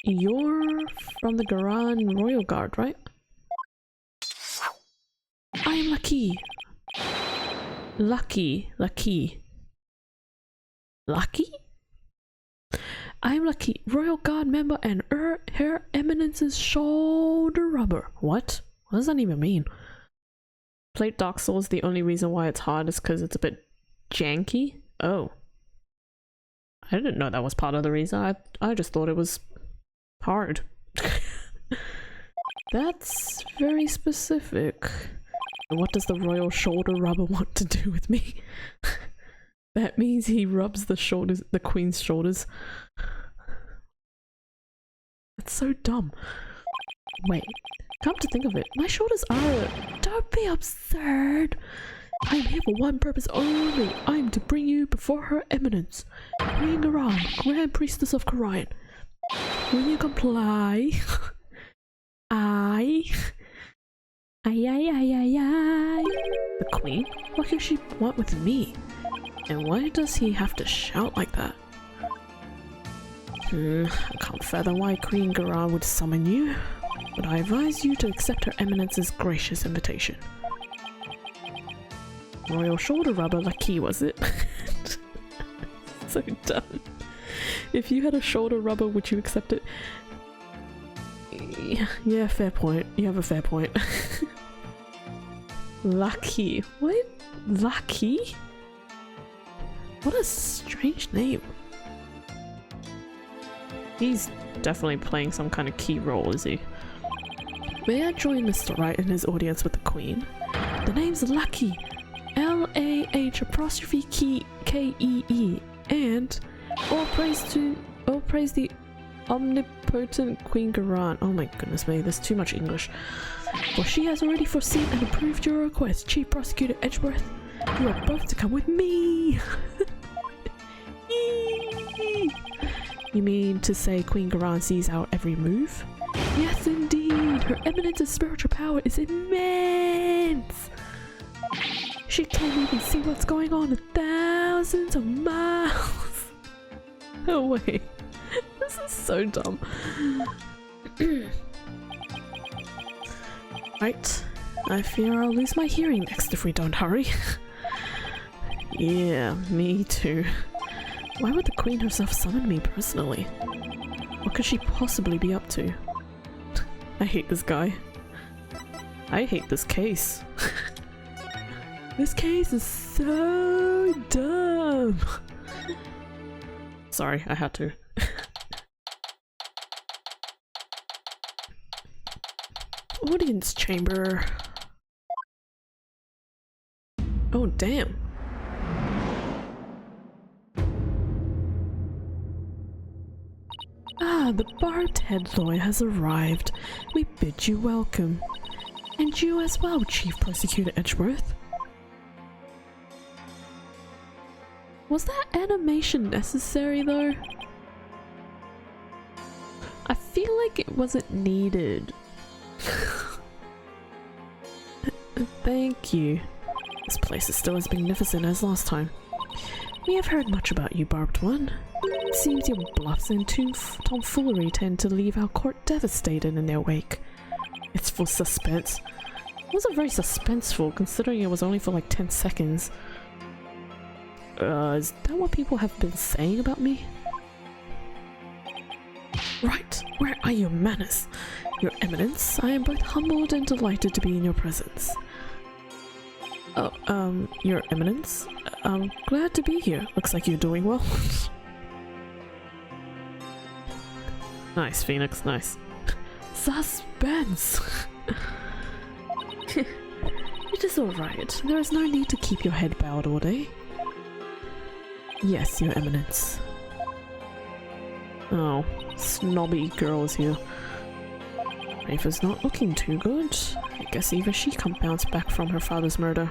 You're from the Garan Royal Guard, right? I'm Lucky! Lucky? I'm Lucky, Royal Guard member and Her Eminence's shoulder rubber. What? What does that even mean? Played Dark Souls, the only reason why it's hard is because it's a bit janky? Oh. I didn't know that was part of the reason. I just thought it was hard. That's very specific. And what does the royal shoulder rubber want to do with me? That means he rubs the queen's shoulders. That's so dumb. Wait, come to think of it, my shoulders are... Don't be absurd! I'm here for one purpose only. I'm to bring you before Her Eminence, Queen Garan, Grand Priestess of Corian. Will you comply? Aye. The Queen? What can she want with me? And why does he have to shout like that? I can't fathom why Queen Garan would summon you, but I advise you to accept Her Eminence's gracious invitation. Royal shoulder rubber, Lucky, was it? So dumb. If you had a shoulder rubber, would you accept it? Yeah, fair point. You have a fair point. Lucky. What? Lucky? What a strange name. He's definitely playing some kind of key role, is he? May I join Mr. Wright in his audience with the Queen? The name's Lucky. L-A-H'-K-E-E. And all praise the omnipotent Queen Garan. Oh my goodness me, there's too much English. For she has already foreseen and approved your request, Chief Prosecutor Edgeworth. You are both to come with me. You mean to say Queen Garan sees our every move? Yes, indeed! Her Eminence's spiritual power is immense! She can't even see what's going on 1,000s of miles! No way. This is so dumb. Right. I fear I'll lose my hearing next if we don't hurry. Yeah, me too. Why would the Queen herself summon me personally? What could she possibly be up to? I hate this guy. I hate this case. This case is so dumb. Sorry, I had to. Audience chamber. Oh, damn. Ah, the barbed head lawyer has arrived. We bid you welcome. And you as well, Chief Prosecutor Edgeworth. Was that animation necessary though? I feel like it wasn't needed. Thank you. This place is still as magnificent as last time. We have heard much about you, Barbed One. It seems your bluffs and tomfoolery tend to leave our court devastated in their wake. It's for suspense. It wasn't very suspenseful, considering it was only for like 10 seconds. Is that what people have been saying about me? Right, where are your manners? Your Eminence, I am both humbled and delighted to be in your presence. Oh, Your Eminence? I'm glad to be here. Looks like you're doing well. Nice, Phoenix, nice. Suspense! It is alright. There is no need to keep your head bowed all day. Yes, Your Eminence. Oh, snobby girls here. Rafa's not looking too good. I guess even she can't bounce back from her father's murder.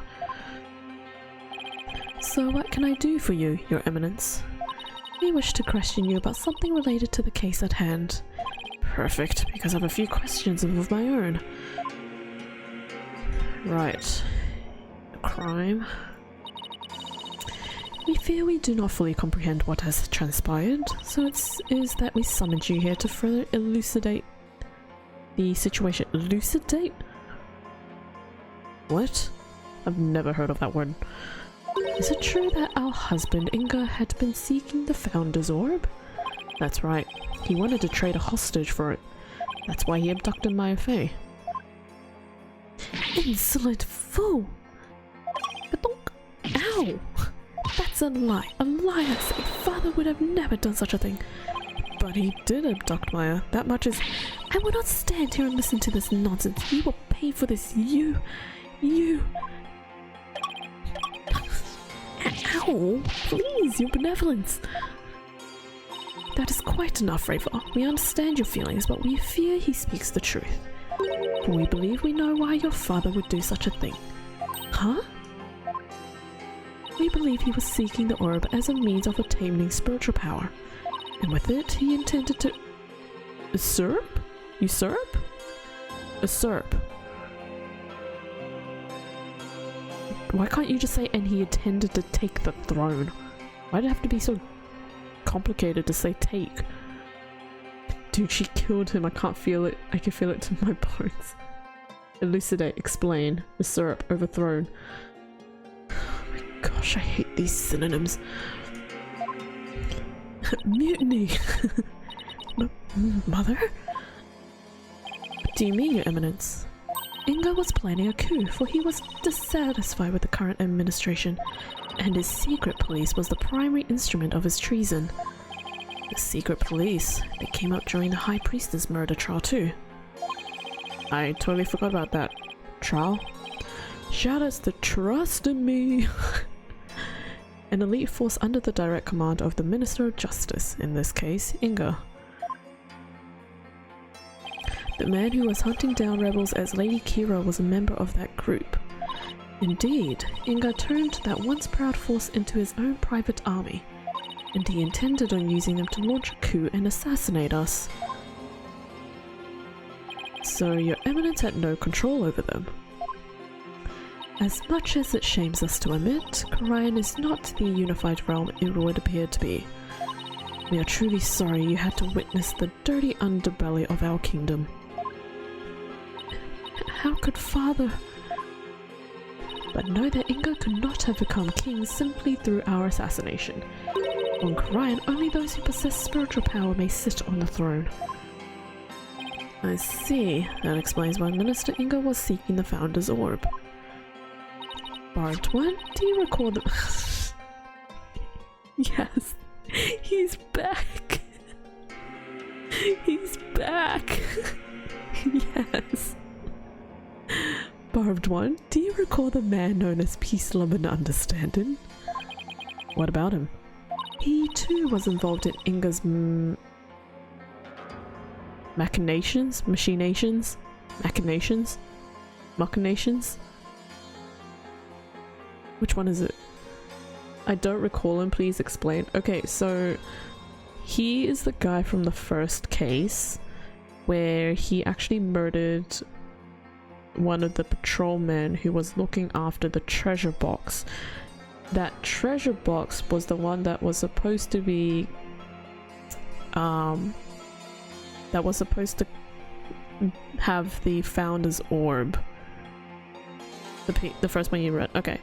So what can I do for you, Your Eminence? We wish to question you about something related to the case at hand. Perfect, because I have a few questions of my own. Right. A crime. We fear we do not fully comprehend what has transpired, so it is that we summoned you here to further elucidate the situation. Elucidate? What? I've never heard of that word. Is it true that our husband Inga had been seeking the Founder's Orb? That's right. He wanted to trade a hostage for it. That's why he abducted Maya Fey. Insolent fool! Ow! That's a lie. A lie, I say. Father would have never done such a thing. But he did abduct Maya. That much is... I will not stand here and listen to this nonsense. You will pay for this. You... Ow! Please, your benevolence. That is quite enough, Rafa. We understand your feelings, but we fear he speaks the truth. For we believe we know why your father would do such a thing. Huh? We believe he was seeking the orb as a means of attaining spiritual power. And with it, he intended to... Usurp? Usurp? Usurp. Why can't you just say, and he intended to take the throne? Why did it have to be so complicated to say take? Dude, she killed him. I can't feel it. I can feel it to my bones. Elucidate, explain, usurp, overthrown. Oh my gosh, I hate these synonyms. Mutiny! Mother? What do you mean, Your Eminence? Inga was planning a coup, for he was dissatisfied with the current administration, and his secret police was the primary instrument of his treason. The secret police, they came out during the High Priestess murder trial too. I totally forgot about that trial. Shout outs to Trust in Me! An elite force under the direct command of the Minister of Justice, in this case, Inga. The man who was hunting down rebels as Lady Kira was a member of that group. Indeed, Inga turned that once proud force into his own private army. and he intended on using them to launch a coup and assassinate us. So your eminence had no control over them. As much as it shames us to admit, Orion is not the unified realm it would appear to be. We are truly sorry you had to witness the dirty underbelly of our kingdom. How could Father... But know that Inga could not have become king simply through our assassination. On Orion, only those who possess spiritual power may sit on the throne. I see. That explains why Minister Inga was seeking the Founder's Orb. Barbed One, do you recall the... Yes, he's back. He's back. Yes. Barbed One, do you recall the man known as Peace, Love and Understanding? What about him? He too was involved in Inga's machinations? Which one is it? I don't recall him, please explain. Okay, so he is the guy from the first case where he actually murdered one of the patrolmen who was looking after the treasure box. That treasure box was the one that was supposed to be that was supposed to have the Founder's Orb. The first one you read. Okay.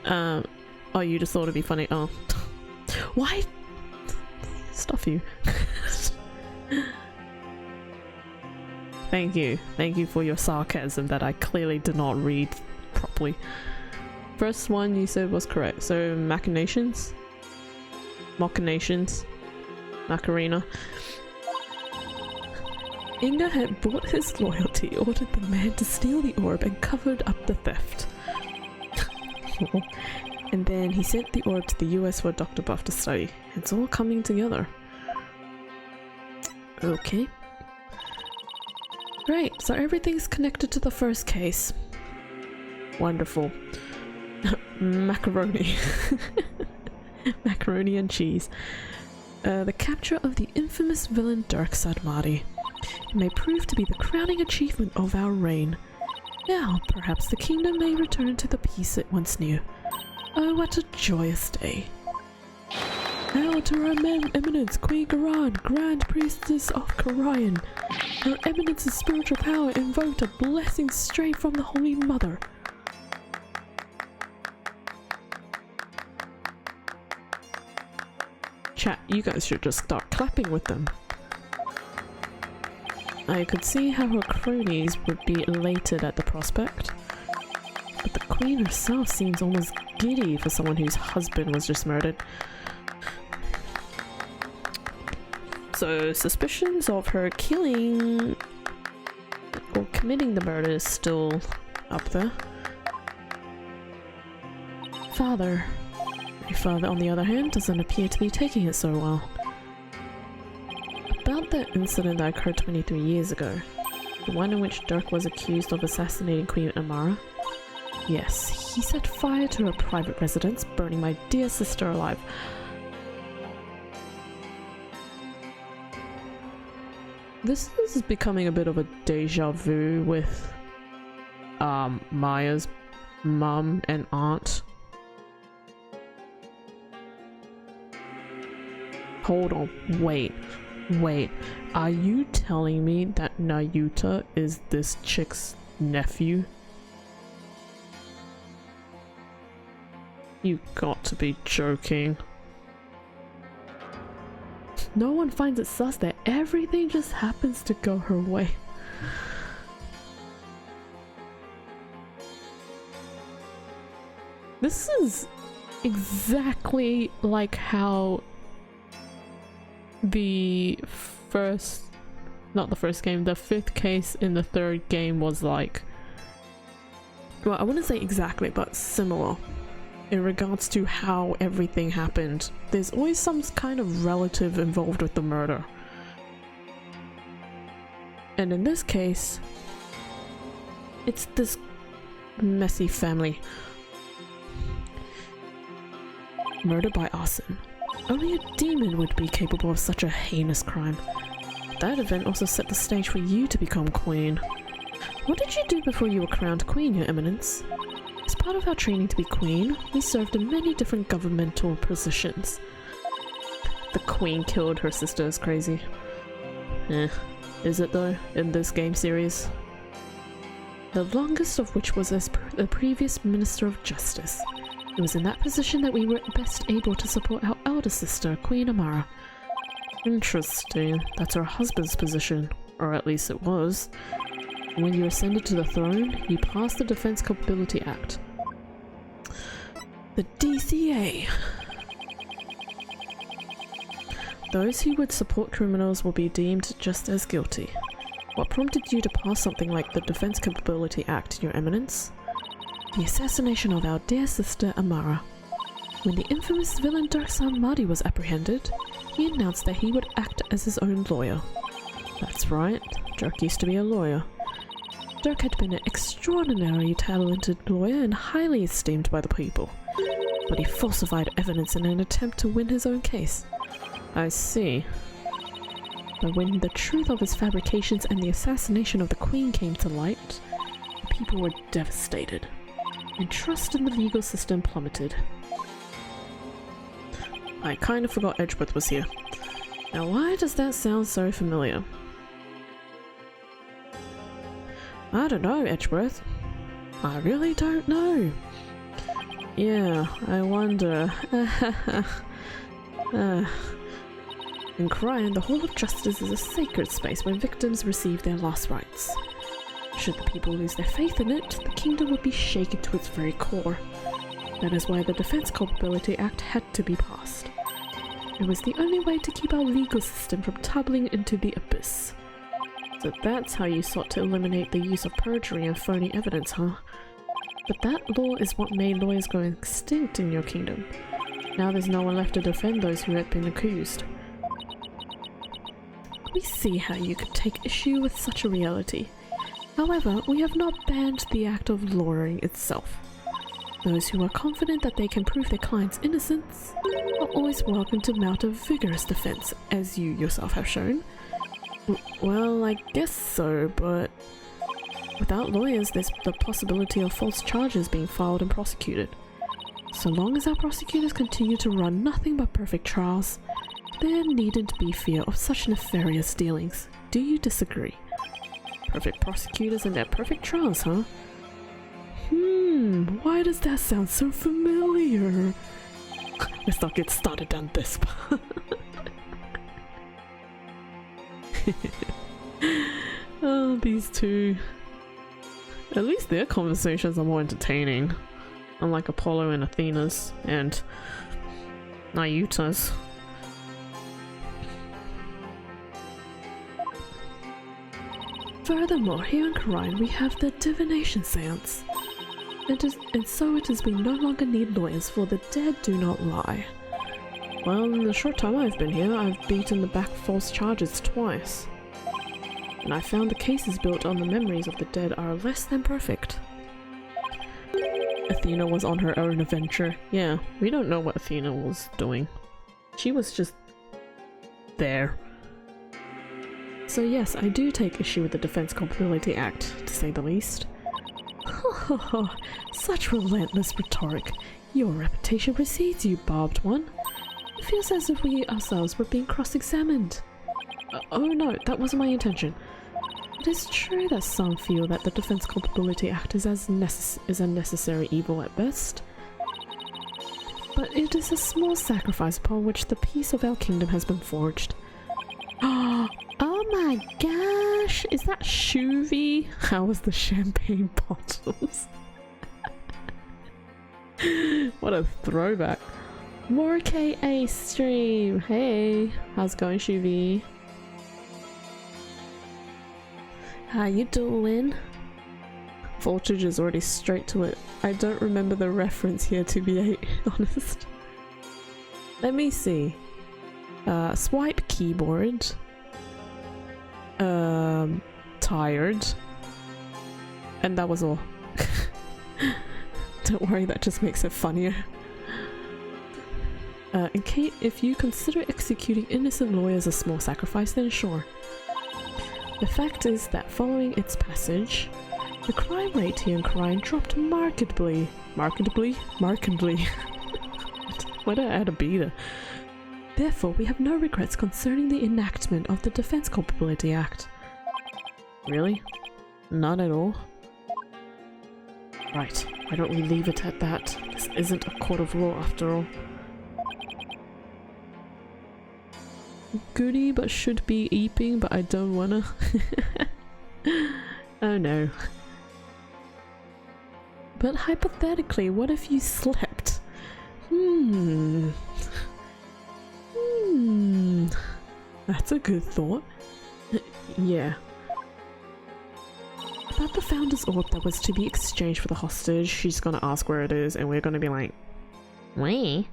Oh, you just thought it'd be funny. Oh. Why? Stuff you. Thank you. Thank you for your sarcasm that I clearly did not read properly. First one you said was correct. So, machinations? Macarena. Inga had bought his loyalty, ordered the man to steal the orb, and covered up the theft. And then he sent the orb to the US for Dr. Buff to study. It's all coming together. Okay. Right, so everything's connected to the first case. Wonderful. Macaroni. Macaroni and cheese. The capture of the infamous villain Dirk Sadmati. It may prove to be the crowning achievement of our reign. Now, perhaps the kingdom may return to the peace it once knew. Oh, what a joyous day. Hail to our eminence, Queen Garan, Grand Priestess of Orion. Her eminence's spiritual power invoked a blessing straight from the Holy Mother. Chat, you guys should just start clapping with them. I could see how her cronies would be elated at the prospect. But the queen herself seems almost giddy for someone whose husband was just murdered. So suspicions of her killing or committing the murder is still up there. Father. My father, on the other hand, doesn't appear to be taking it so well. About that incident that occurred 23 years ago, the one in which Dirk was accused of assassinating Queen Amara. Yes, he set fire to her private residence, burning my dear sister alive. This is becoming a bit of a deja vu with Maya's mum and aunt. Hold on, wait. Are you telling me that Nayuta is this chick's nephew? You got to be joking. No one finds it sus that everything just happens to go her way. This is exactly like how the fifth case in the third game was like. Well, I wouldn't say exactly, but similar. In regards to how everything happened, there's always some kind of relative involved with the murder. And in this case, it's this messy family. Murder by arson. Only a demon would be capable of such a heinous crime. That event also set the stage for you to become queen. What did you do before you were crowned queen, Your Eminence? As part of our training to be queen, we served in many different governmental positions. The queen killed her sister is crazy. Is it though, in this game series? The longest of which was as the previous Minister of Justice. It was in that position that we were best able to support our elder sister, Queen Amara. Interesting. That's her husband's position, or at least it was. When you ascended to the throne, you passed the Defense Capability Act. The DCA. Those who would support criminals will be deemed just as guilty. What prompted you to pass something like the Defense Capability Act, Your Eminence? The assassination of our dear sister Amara. When the infamous villain Dirk Mahdi was apprehended, he announced that he would act as his own lawyer. That's right, Dirk used to be a lawyer. Dirk had been an extraordinarily talented lawyer and highly esteemed by the people, but he falsified evidence in an attempt to win his own case. I see. But when the truth of his fabrications and the assassination of the Queen came to light, the people were devastated, and trust in the legal system plummeted. I kind of forgot Edgeworth was here. Now why does that sound so familiar? I don't know, Edgeworth. I really don't know. Yeah, I wonder. In Cryan, the Hall of Justice is a sacred space where victims receive their last rites. Should the people lose their faith in it, the kingdom would be shaken to its very core. That is why the Defense Capability Act had to be passed. It was the only way to keep our legal system from tumbling into the abyss. So that's how you sought to eliminate the use of perjury and phony evidence, huh? But that law is what made lawyers go extinct in your kingdom. Now there's no one left to defend those who had been accused. We see how you could take issue with such a reality. However, we have not banned the act of lawyering itself. Those who are confident that they can prove their client's innocence are always welcome to mount a vigorous defense, as you yourself have shown. Well, I guess so, but without lawyers, there's the possibility of false charges being filed and prosecuted. So long as our prosecutors continue to run nothing but perfect trials, there needn't be fear of such nefarious dealings. Do you disagree? Perfect prosecutors and their perfect trials, huh? Why does that sound so familiar? Let's not get started down this path. Oh, these two. At least their conversations are more entertaining. Unlike Apollo and Athena's and Nayuta's. Furthermore, here in Cryan we have the divination seance. And so it is we no longer need lawyers, for the dead do not lie. Well, in the short time I've been here, I've beaten the back false charges twice. And I found the cases built on the memories of the dead are less than perfect. Athena was on her own adventure. Yeah, we don't know what Athena was doing. She was just there. So yes, I do take issue with the Defense Capability Act, to say the least. Such relentless rhetoric. Your reputation precedes you, barbed one. It feels as if we ourselves were being cross-examined. Oh no, that wasn't my intention. It is true that some feel that the Defense Capability Act is a necessary evil at best. But it is a small sacrifice upon which the peace of our kingdom has been forged. Oh my gosh! Is that Shuvi? How was the champagne bottles? What a throwback. More KA stream! Hey! How's it going, Shuvi? How you doing? Voltage is already straight to it. I don't remember the reference here, to be honest. Let me see. Swipe keyboard. Tired. And that was all. Don't worry, that just makes it funnier. And Kate, if you consider executing innocent lawyers a small sacrifice, then sure. The fact is that following its passage, the crime rate here in Crime dropped markedly. Markedly? Markedly. Why did I add a B there? Therefore, we have no regrets concerning the enactment of the Defense Culpability Act. Really? None at all? Right, why don't we leave it at that? This isn't a court of law after all. Goody but should be eeping, but I don't wanna. Oh no. But hypothetically, what if you slept? That's a good thought. Yeah. About the Founder's Orb that was to be exchanged for the hostage, she's gonna ask where it is and we're gonna be like, where?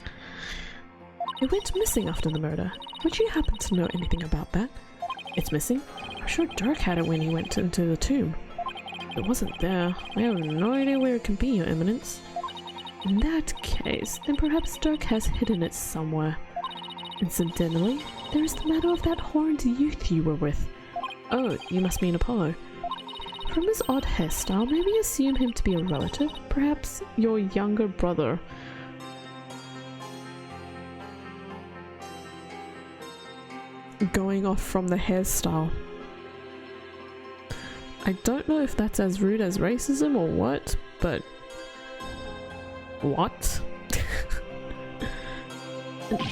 It went missing after the murder. Would you happen to know anything about that? It's missing? I'm sure Dirk had it when he went into the tomb. It wasn't there. I have no idea where it can be, Your Eminence. In that case, then perhaps Dirk has hidden it somewhere. Incidentally, there is the matter of that horned youth you were with. Oh, you must mean Apollo. From his odd hairstyle, maybe assume him to be a relative, perhaps your younger brother. Going off from the hairstyle. I don't know if that's as rude as racism or what, but... What?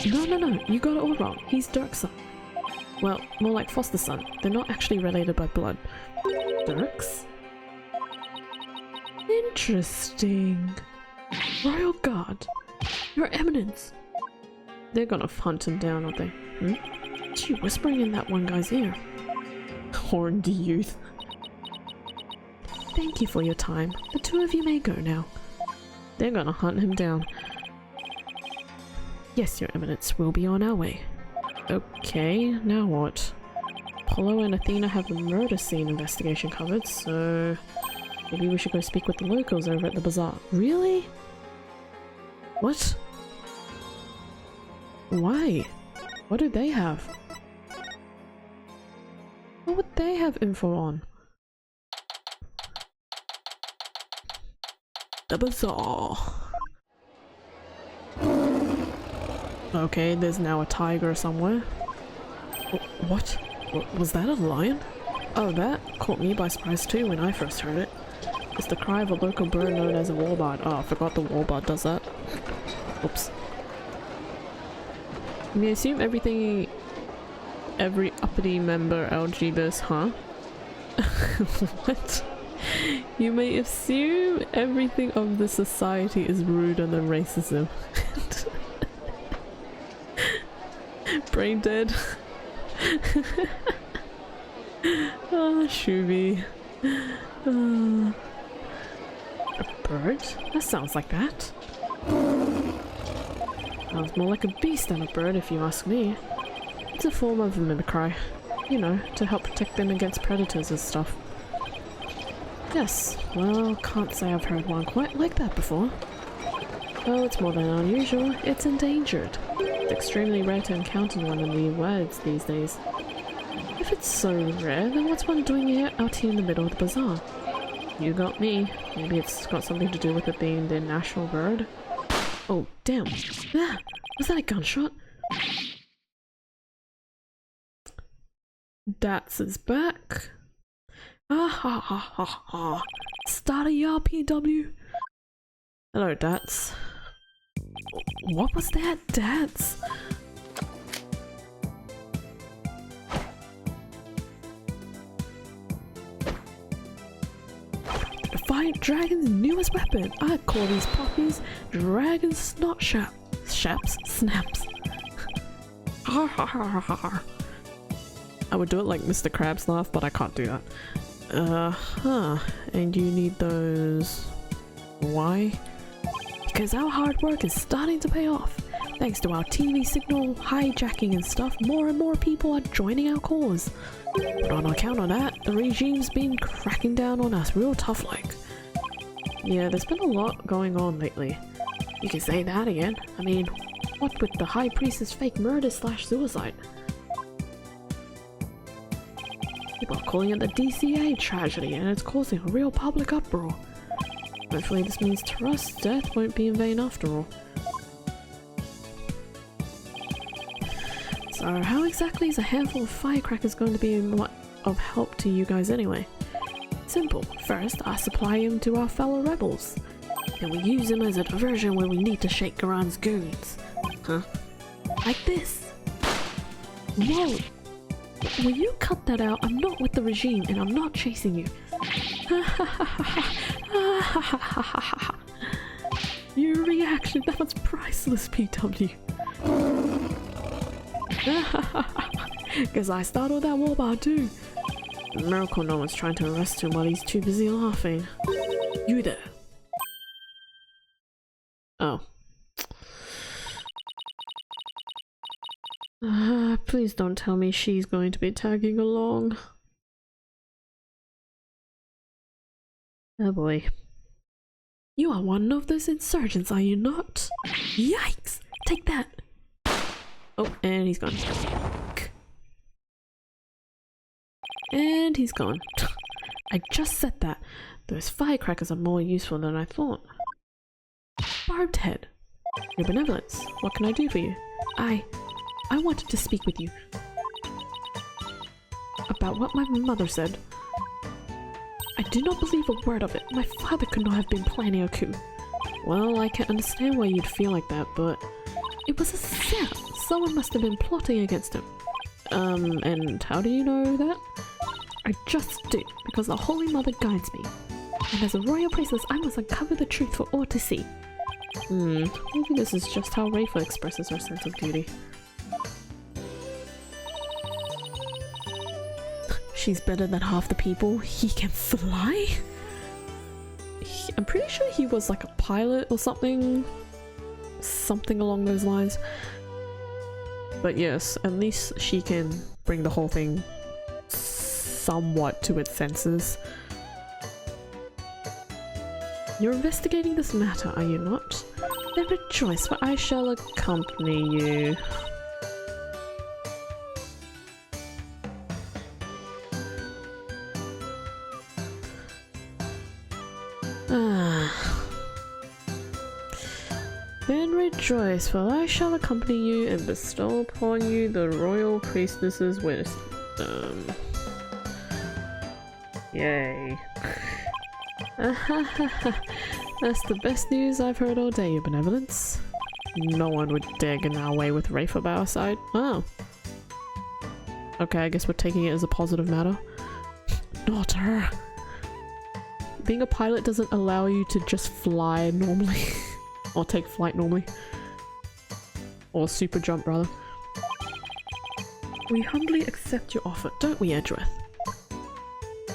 No, you got it all wrong. He's Dirk's son. Well, more like foster son. They're not actually related by blood. Dirk's? Interesting. Royal Guard. Your Eminence. They're gonna hunt him down, aren't they? What's she whispering in that one guy's ear? Horned youth. Thank you for your time. The two of you may go now. They're gonna hunt him down. Yes, Your Eminence, we'll be on our way. Okay, now what? Apollo and Athena have the murder scene investigation covered, so maybe we should go speak with the locals over at the bazaar. Really? What? Why? What do they have? What would they have info on? The bazaar. Okay, there's now a tiger somewhere. What? Was that a lion? Oh, that caught me by surprise too when I first heard it. It's the cry of a local bird known as a warbird. Oh, I forgot the warbird does that. Oops. You may assume every uppity member LGBTs, huh? What? You may assume everything of the society is rude and then racism. Brain dead. Oh, Shubi. A bird? That sounds like that. Sounds more like a beast than a bird if you ask me. It's a form of mimicry. You know, to help protect them against predators and stuff. Yes, well, can't say I've heard one quite like that before. Oh, it's more than unusual. It's endangered. It's extremely rare to encounter one in the words these days. If it's so rare, then what's one doing out here in the middle of the bazaar? You got me. Maybe it's got something to do with it being the national bird? Oh, damn. Ah, was that a gunshot? Dats is back. Ah ha ha ha ha. Start a PW. Hello, Dats. What was that, Dats? Defiant Dragon's newest weapon. I call these puppies Dragon Snot Shaps Snaps. Har har har har har. I would do it like Mr. Krabs laugh, but I can't do that. And you need those... Why? Because our hard work is starting to pay off. Thanks to our TV signal hijacking and stuff, more and more people are joining our cause. But on account of that, the regime's been cracking down on us real tough like. Yeah, there's been a lot going on lately. You can say that again. I mean, What with the High Priestess fake murder slash suicide? People are calling it the DCA tragedy, and it's causing a real public uproar. Hopefully this means Truss' death won't be in vain after all. So how exactly is a handful of firecrackers going to be of help to you guys anyway? Simple. First, I supply him to our fellow rebels. Then we use him as a diversion when we need to shake Garan's goons. Huh? Like this. Whoa! Will you cut that out? I'm not with the regime and I'm not chasing you. Your reaction, that was priceless, PW. Guess I started that war bar too. A miracle no one's trying to arrest him while he's too busy laughing. You there? Oh. Please don't tell me she's going to be tagging along. Oh boy. You are one of those insurgents, are you not? Yikes! Take that! Oh, and he's gone. And he's gone. I just said that. Those firecrackers are more useful than I thought. Barbed head. Your benevolence. What can I do for you? I wanted to speak with you. About what my mother said. I do not believe a word of it. My father could not have been planning a coup. Well, I can understand why you'd feel like that, but it was a setup. Someone must have been plotting against him. And how do you know that? I just do, because the Holy Mother guides me. And as a royal priestess, I must uncover the truth for all to see. Maybe this is just how Rafa expresses her sense of duty. She's better than half the people. He can fly? I'm pretty sure he was like a pilot or something. Something along those lines. But yes, at least she can bring the whole thing somewhat to its senses. You're investigating this matter, are you not? Then rejoice, for I shall accompany you. Then rejoice, for I shall accompany you and bestow upon you the royal priestess's wisdom. Yay. That's the best news I've heard all day, your benevolence. No one would dare get in our way with Rafa by our side. Oh. Okay, I guess we're taking it as a positive matter. Not her. Being a pilot doesn't allow you to just fly normally. Or take flight normally. Or super jump, rather. We humbly accept your offer, don't we, Edgeworth?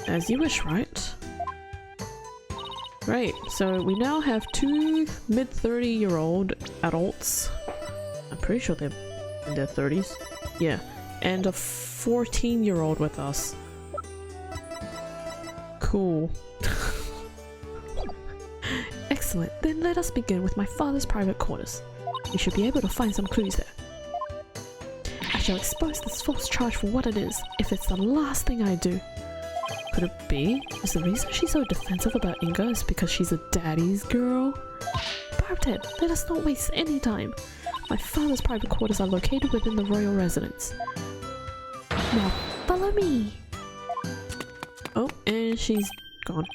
As you wish, Wright. Great, so we now have two mid-30-year-old adults. I'm pretty sure they're in their 30s. Yeah. And a 14-year-old with us. Cool. Excellent, then let us begin with my father's private quarters. We should be able to find some clues there. I shall expose this false charge for what it is, if it's the last thing I do. Could it be? Is the reason she's so defensive about Inga is because she's a daddy's girl? Barbed head, let us not waste any time. My father's private quarters are located within the royal residence. Now follow me! Oh, and she's gone.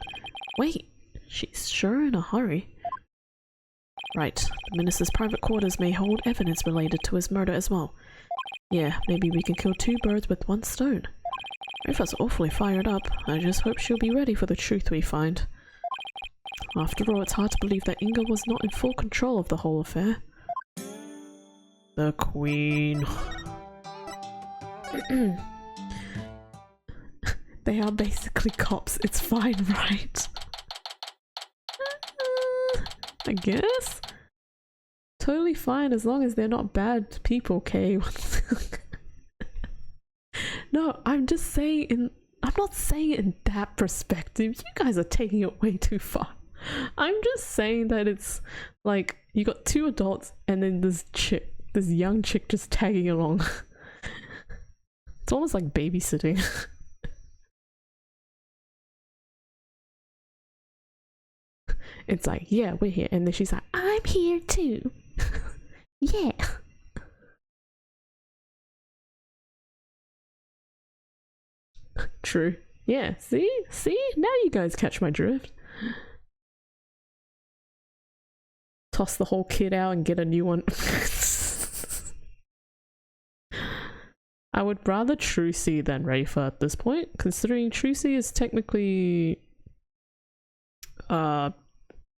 Wait, she's sure in a hurry. Right, the minister's private quarters may hold evidence related to his murder as well. Yeah, maybe we can kill two birds with one stone. Rafa's awfully fired up. I just hope she'll be ready for the truth we find. After all, it's hard to believe that Inga was not in full control of the whole affair. The Queen. They are basically cops. It's fine, right? I guess? Totally fine as long as they're not bad people, Kay. No, I'm just saying I'm not saying it in that perspective. You guys are taking it way too far. I'm just saying that it's like you got two adults and then this chick. this young chick just tagging along. It's almost like babysitting. It's like, yeah, we're here. And then she's like, I'm here too. Yeah. True. Yeah, see? See? Now you guys catch my drift. Toss the whole kit out and get a new one. I would rather Trucy than Rafer at this point, considering Trucy is technically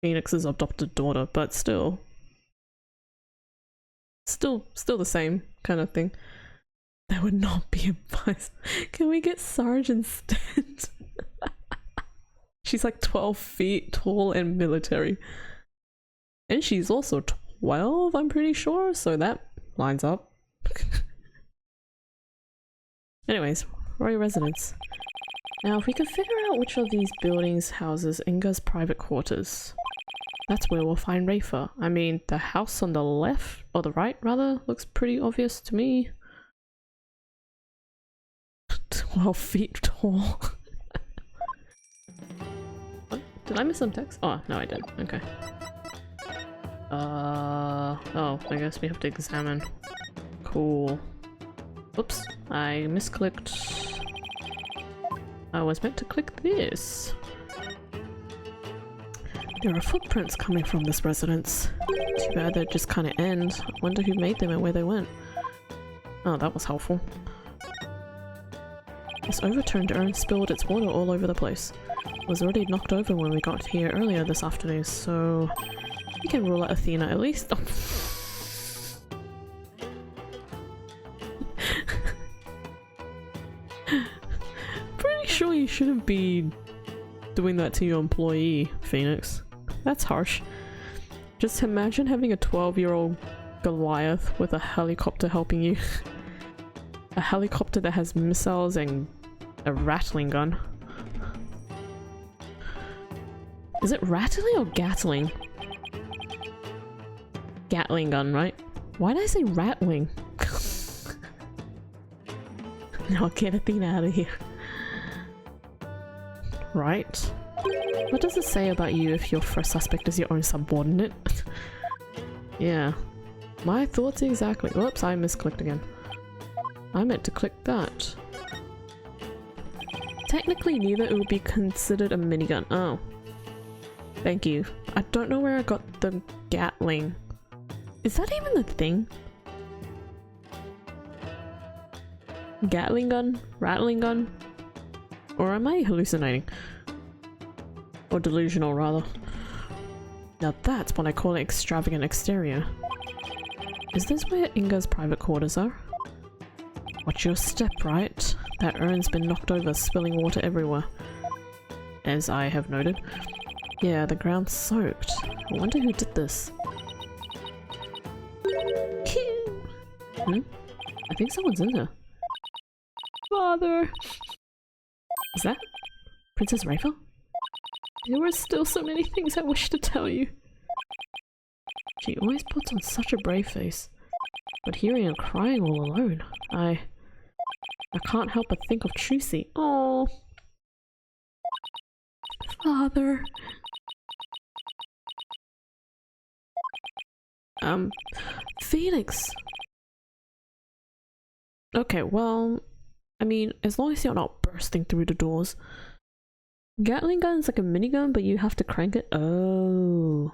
Phoenix's adopted daughter, but still the same kind of thing. That would not be advice. Can we get Sarge instead? She's like 12 feet tall and military. And she's also 12, I'm pretty sure, so that lines up. Anyways, Roy residence. Now, if we could figure out which of these buildings houses Inga's private quarters, that's where we'll find Rafer. I mean, the house on the left, or the right rather, looks pretty obvious to me. 12 feet tall. What? Did I miss some text? Oh, no I didn't. Okay. Oh, I guess we have to examine. Cool. Oops, I misclicked. I was meant to click this. There are footprints coming from this residence. Too bad they just kind of end. I wonder who made them and where they went. Oh, that was helpful. This overturned urn spilled its water all over the place. It was already knocked over when we got here earlier this afternoon, so we can rule out Athena at least. Oh. Pretty sure you shouldn't be doing that to your employee, Phoenix. That's harsh. Just imagine having a 12-year-old Goliath with a helicopter helping you. A helicopter that has missiles and a rattling gun. Is it rattling or gatling? Gatling gun, right? Why did I say rattling? Now get Athena out of here. Right. What does it say about you if your first suspect is your own subordinate? Yeah. My thoughts exactly. Whoops, I misclicked again. I meant to click that. Technically neither it would be considered a minigun. Oh. Thank you. I don't know where I got the Gatling. Is that even the thing? Gatling gun? Rattling gun? Or am I hallucinating? Or delusional, rather. Now that's what I call an extravagant exterior. Is this where Inga's private quarters are? Watch your step, Wright. That urn's been knocked over, spilling water everywhere. As I have noted. Yeah, the ground's soaked. I wonder who did this. Hmm? I think someone's in there. Father! Is that Princess Rafer? There were still so many things I wish to tell you. She always puts on such a brave face. But hearing her crying all alone, I can't help but think of Trucy. Oh, Father. Phoenix. Okay, well, I mean, as long as you're not bursting through the doors. Gatling gun's like a minigun, but you have to crank it. Oh.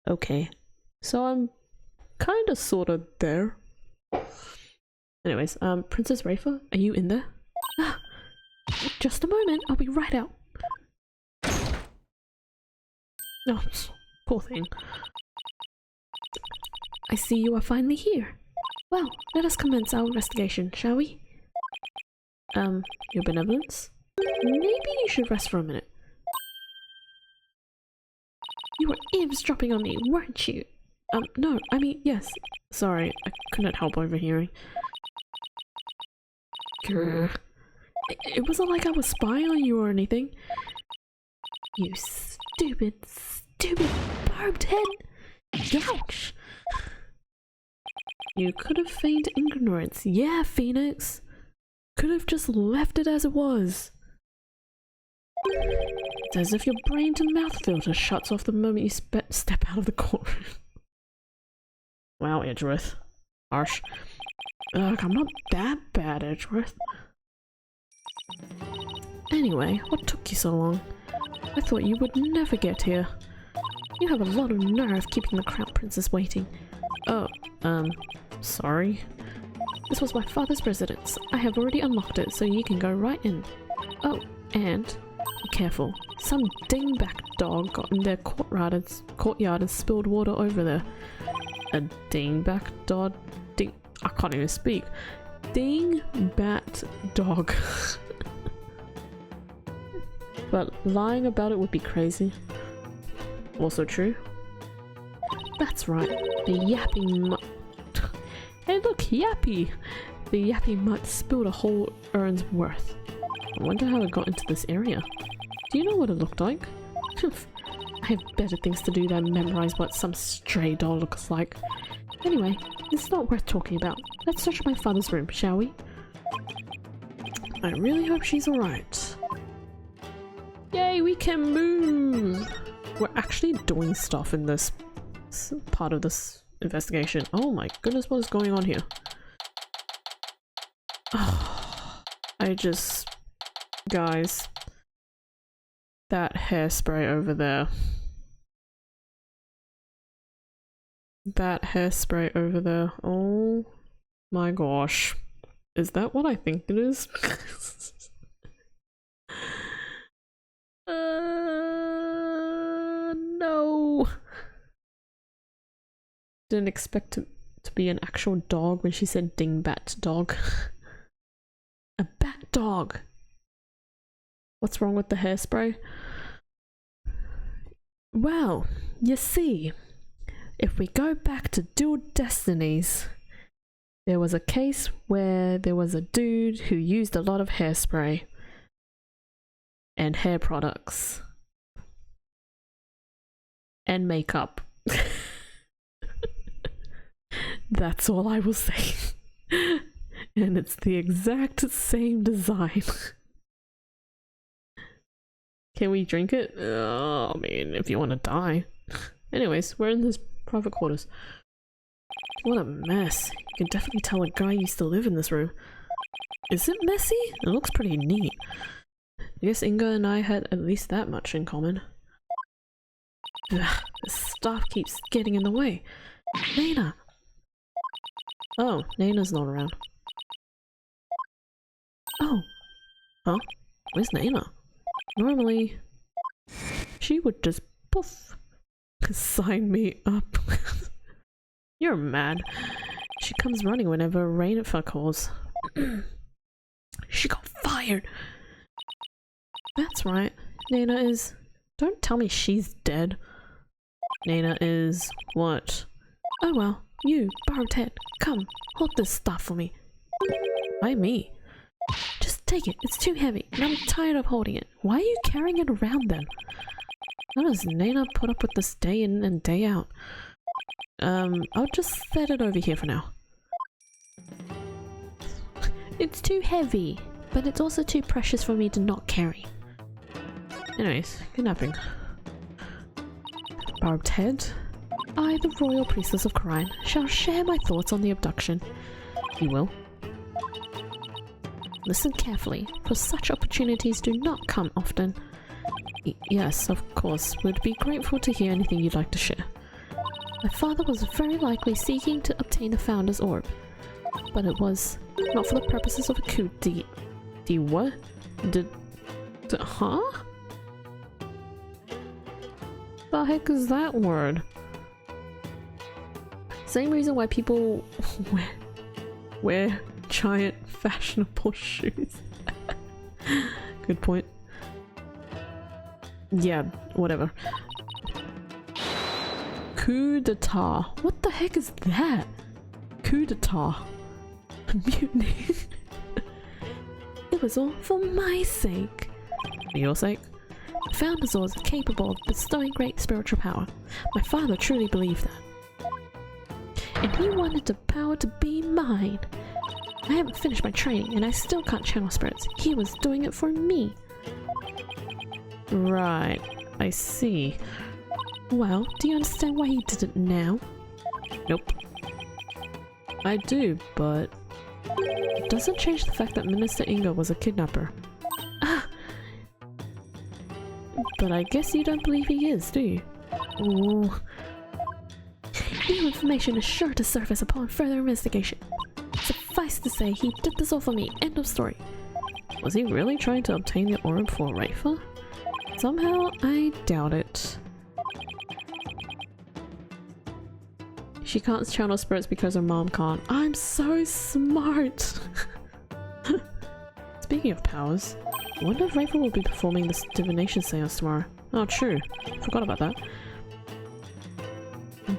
Okay. So I'm kinda sorta there. Anyways, Princess Rafer, are you in there? Ah, just a moment, I'll be right out. Oh, poor thing. I see you are finally here. Well, let us commence our investigation, shall we? Your benevolence? Maybe you should rest for a minute. You were eavesdropping on me, weren't you? No, I mean, yes. Sorry, I couldn't help overhearing. Grr. It wasn't like I was spying on you or anything. You stupid barbed head! Ouch! You could have feigned ignorance. Yeah, Phoenix! Could have just left it as it was. It's as if your brain to mouth filter shuts off the moment you step out of the courtroom. Wow, Edgeworth. Harsh. Ugh, I'm not that bad, Edgeworth. Anyway, what took you so long? I thought you would never get here. You have a lot of nerve keeping the Crown Princess waiting. Oh, sorry. This was my father's residence. I have already unlocked it, so you can go right in. Oh, and be careful. Some dingback dog got in their courtyard and spilled water over there. A dingback dog? I can't even speak. Dingbat dog. But lying about it would be crazy. Also true. That's right. The yapping mutt. Hey look, Yappy! The yappy mutt spilled a whole urn's worth. I wonder how it got into this area. Do you know what it looked like? I have better things to do than memorize what some stray doll looks like. Anyway, it's not worth talking about. Let's search my father's room, shall we? I really hope she's alright. Yay, we can move! We're actually doing stuff in this part of this investigation. Oh my goodness, what is going on here? Guys, that hairspray over there. That hairspray over there. Oh my gosh. Is that what I think it is? No. Didn't expect it to be an actual dog when she said dingbat dog. A bat dog. What's wrong with the hairspray? Well, you see, if we go back to Dual Destinies, there was a case where there was a dude who used a lot of hairspray and hair products and makeup. That's all I will say. And it's the exact same design. Can we drink it? I mean, if you want to die. Anyways, we're in this private quarters. What a mess. You can definitely tell a guy used to live in this room. Is it messy? It looks pretty neat. I guess Inga and I had at least that much in common. Ugh, this stuff keeps getting in the way. Nana! Oh, Nana's not around. Oh. Huh? Where's Nana? Normally, she would just poof, sign me up. You're mad. She comes running whenever Rainifer calls. She got fired. That's right. Nana is... Don't tell me she's dead. Nana is... what? Oh well, you, Borrowed Head, come, hold this stuff for me. Why me? Just take it, it's too heavy, and I'm tired of holding it. Why are you carrying it around then? How does Nana put up with this day in and day out? I'll just set it over here for now. It's too heavy, but it's also too precious for me to not carry. Anyways, kidnapping. Barbed Head, I, the Royal Priestess of Khura'in, shall share my thoughts on the abduction. You will? Listen carefully, for such opportunities do not come often. Yes, of course, would be grateful to hear anything you'd like to share. My father was very likely seeking to obtain the Founder's Orb, but it was not for the purposes of a coup. What? Huh? The heck is that word? Same reason why people wear giant fashionable shoes. Good point. Yeah, whatever. Coup d'etat. What the heck is that? Coup d'etat. Mutiny. It was all for my sake. For your sake? The Founder's Orb is capable of bestowing great spiritual power. My father truly believed that. and he wanted the power to be mine. I haven't finished my training, and I still can't channel spirits. He was doing it for me. Right, I see. Well, do you understand why he did it now? Nope. I do, but it doesn't change the fact that Minister Inga was a kidnapper. Ah! But I guess you don't believe he is, do you? Ooh. New information is sure to surface upon further investigation. Suffice to say, he did this all for me. End of story. Was he really trying to obtain the orb for Wright? Somehow, I doubt it. She can't channel spirits because her mom can't. I'm so smart! Speaking of powers, I wonder if Wright will be performing this divination seance tomorrow. Oh, true. Forgot about that.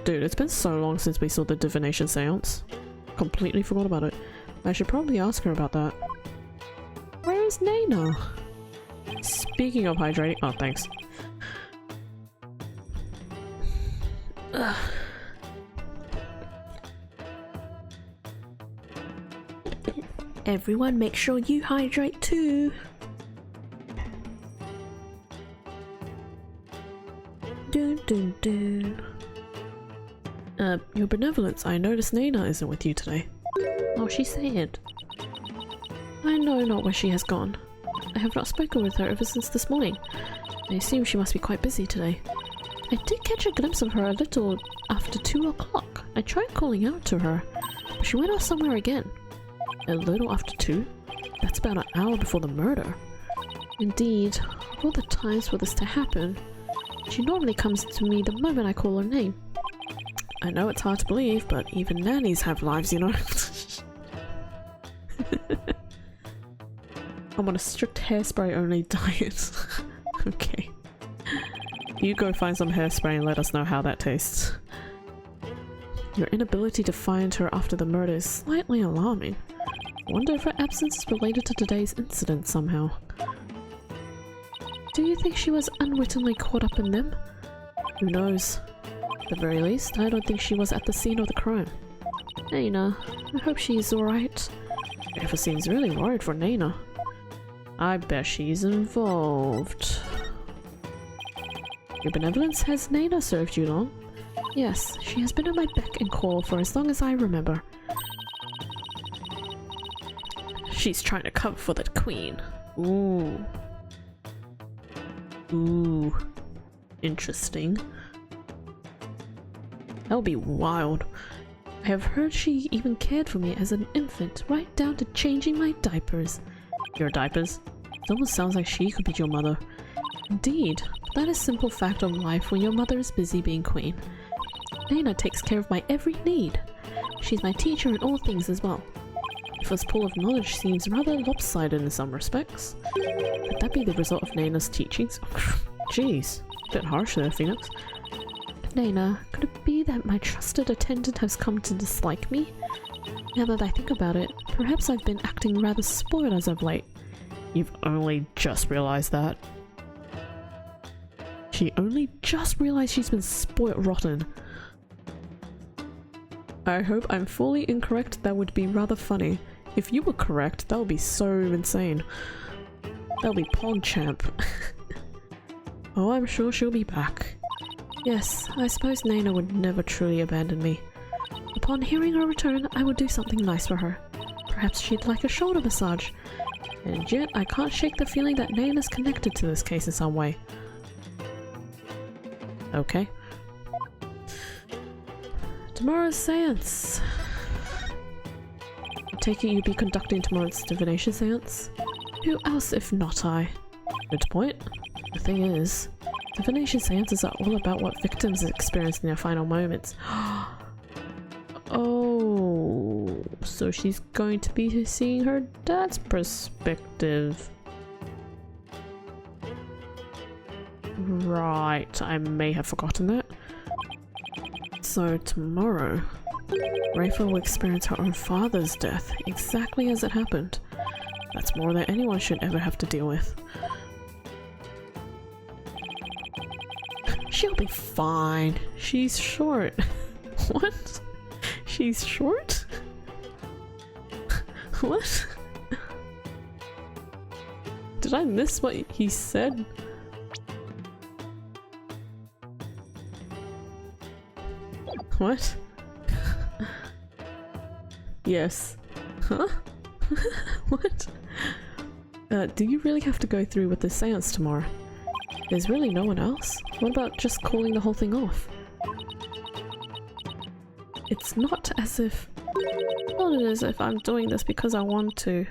Dude, it's been so long since we saw the divination seance. Completely forgot about it. I should probably ask her about that. Where is Nana? Speaking of hydrating— oh, thanks. Ugh. Everyone make sure you hydrate too. Dun dun dun. Your benevolence, I noticed Nana isn't with you today. Oh, she said. I know not where she has gone. I have not spoken with her ever since this morning. I assume she must be quite busy today. I did catch a glimpse of her a little after 2 o'clock. I tried calling out to her, but she went off somewhere again. A little after 2? That's about an hour before the murder. Indeed, of all the times for this to happen, she normally comes to me the moment I call her name. I know it's hard to believe, but even nannies have lives, you know. I'm on a strict hairspray only diet. Okay. You go find some hairspray and let us know how that tastes. Your inability to find her after the murder is slightly alarming. I wonder if her absence is related to today's incident somehow. Do you think she was unwittingly caught up in them? Who knows? At the very least, I don't think she was at the scene of the crime. Nana, I hope she's alright. Eva seems really worried for Nana. I bet she's involved. Your benevolence, has Nana served you long? Yes, she has been at my beck and call for as long as I remember. She's trying to cover for the queen. Ooh. Ooh. Interesting. That would be wild. I have heard she even cared for me as an infant, right down to changing my diapers. Your diapers? It almost sounds like she could be your mother. Indeed, that is a simple fact of life when your mother is busy being queen. Nana takes care of my every need. She's my teacher in all things as well. Eva's pool of knowledge seems rather lopsided in some respects. Could that be the result of Nana's teachings? Jeez, a bit harsh there, Phoenix. Nana, could it be that my trusted attendant has come to dislike me? Now that I think about it, perhaps I've been acting rather spoiled as of late. You've only just realized that. She only just realized she's been spoiled rotten. I hope I'm fully incorrect. That would be rather funny. If you were correct, that would be so insane. That'll be PogChamp. Oh, I'm sure she'll be back. Yes, I suppose Nana would never truly abandon me. Upon hearing her return, I would do something nice for her. Perhaps she'd like a shoulder massage. And yet, I can't shake the feeling that Nana's connected to this case in some way. Okay. Tomorrow's seance. I take it you'd be conducting tomorrow's divination seance? Who else if not I? Good point. The thing is, divination seances are all about what victims experience in their final moments. Oh, so she's going to be seeing her dad's perspective. Right, I may have forgotten that. So tomorrow, Rachel will experience her own father's death exactly as it happened. That's more than anyone should ever have to deal with. She'll be fine. She's short. What? She's short? What? Did I miss what he said? What? Yes. Huh? What? Do you really have to go through with the seance tomorrow? There's really no one else? What about just calling the whole thing off? It's not as if I'm doing this because I want to.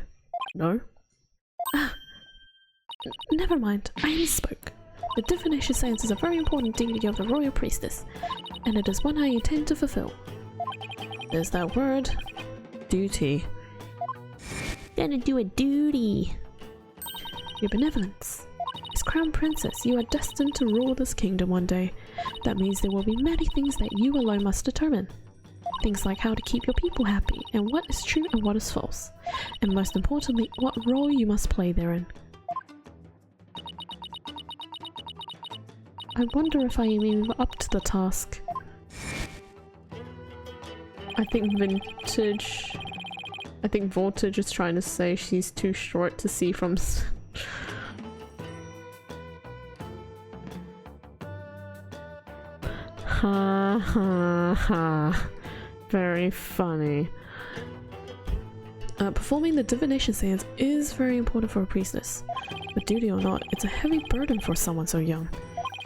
No? Never mind, I misspoke. The divination seance is a very important duty of the royal priestess, and it is one I intend to fulfill. There's that word. Duty. Gonna do a duty. Your benevolence. As crown princess, you are destined to rule this kingdom one day. That means there will be many things that you alone must determine. Things like how to keep your people happy, and what is true and what is false. And most importantly, what role you must play therein. I wonder if I am even up to the task. I think Voltage is trying to say she's too short to see from ha ha ha. Very funny. Performing the divination seance is very important for a priestess. But duty or not, it's a heavy burden for someone so young.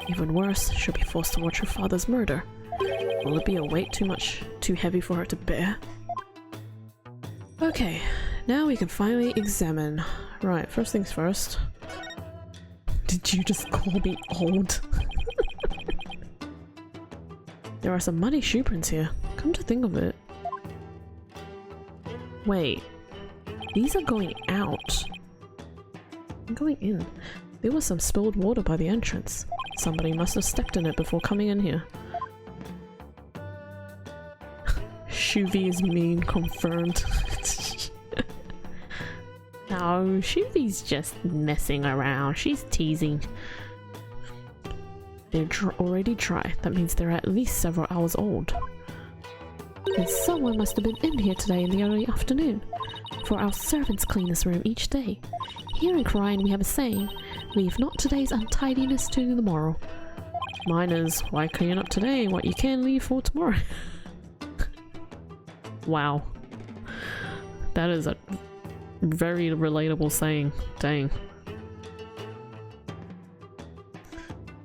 Even worse, she'll be forced to watch her father's murder. Will it be a weight too heavy for her to bear? Okay, now we can finally examine. Right, first things first. Did you just call me old? There are some muddy shoe prints here. Come to think of it. Wait, these are going out. I'm going in. There was some spilled water by the entrance. Somebody must have stepped in it before coming in here. Shuvi is mean, confirmed. No, Shuvi's just messing around. She's teasing. They're already dry. That means they're at least several hours old. And someone must have been in here today in the early afternoon. For our servants clean this room each day. Here in Korean we have a saying, leave not today's untidiness to the morrow. Mine is, why clean up today what you can leave for tomorrow? Wow. That is a very relatable saying. Dang.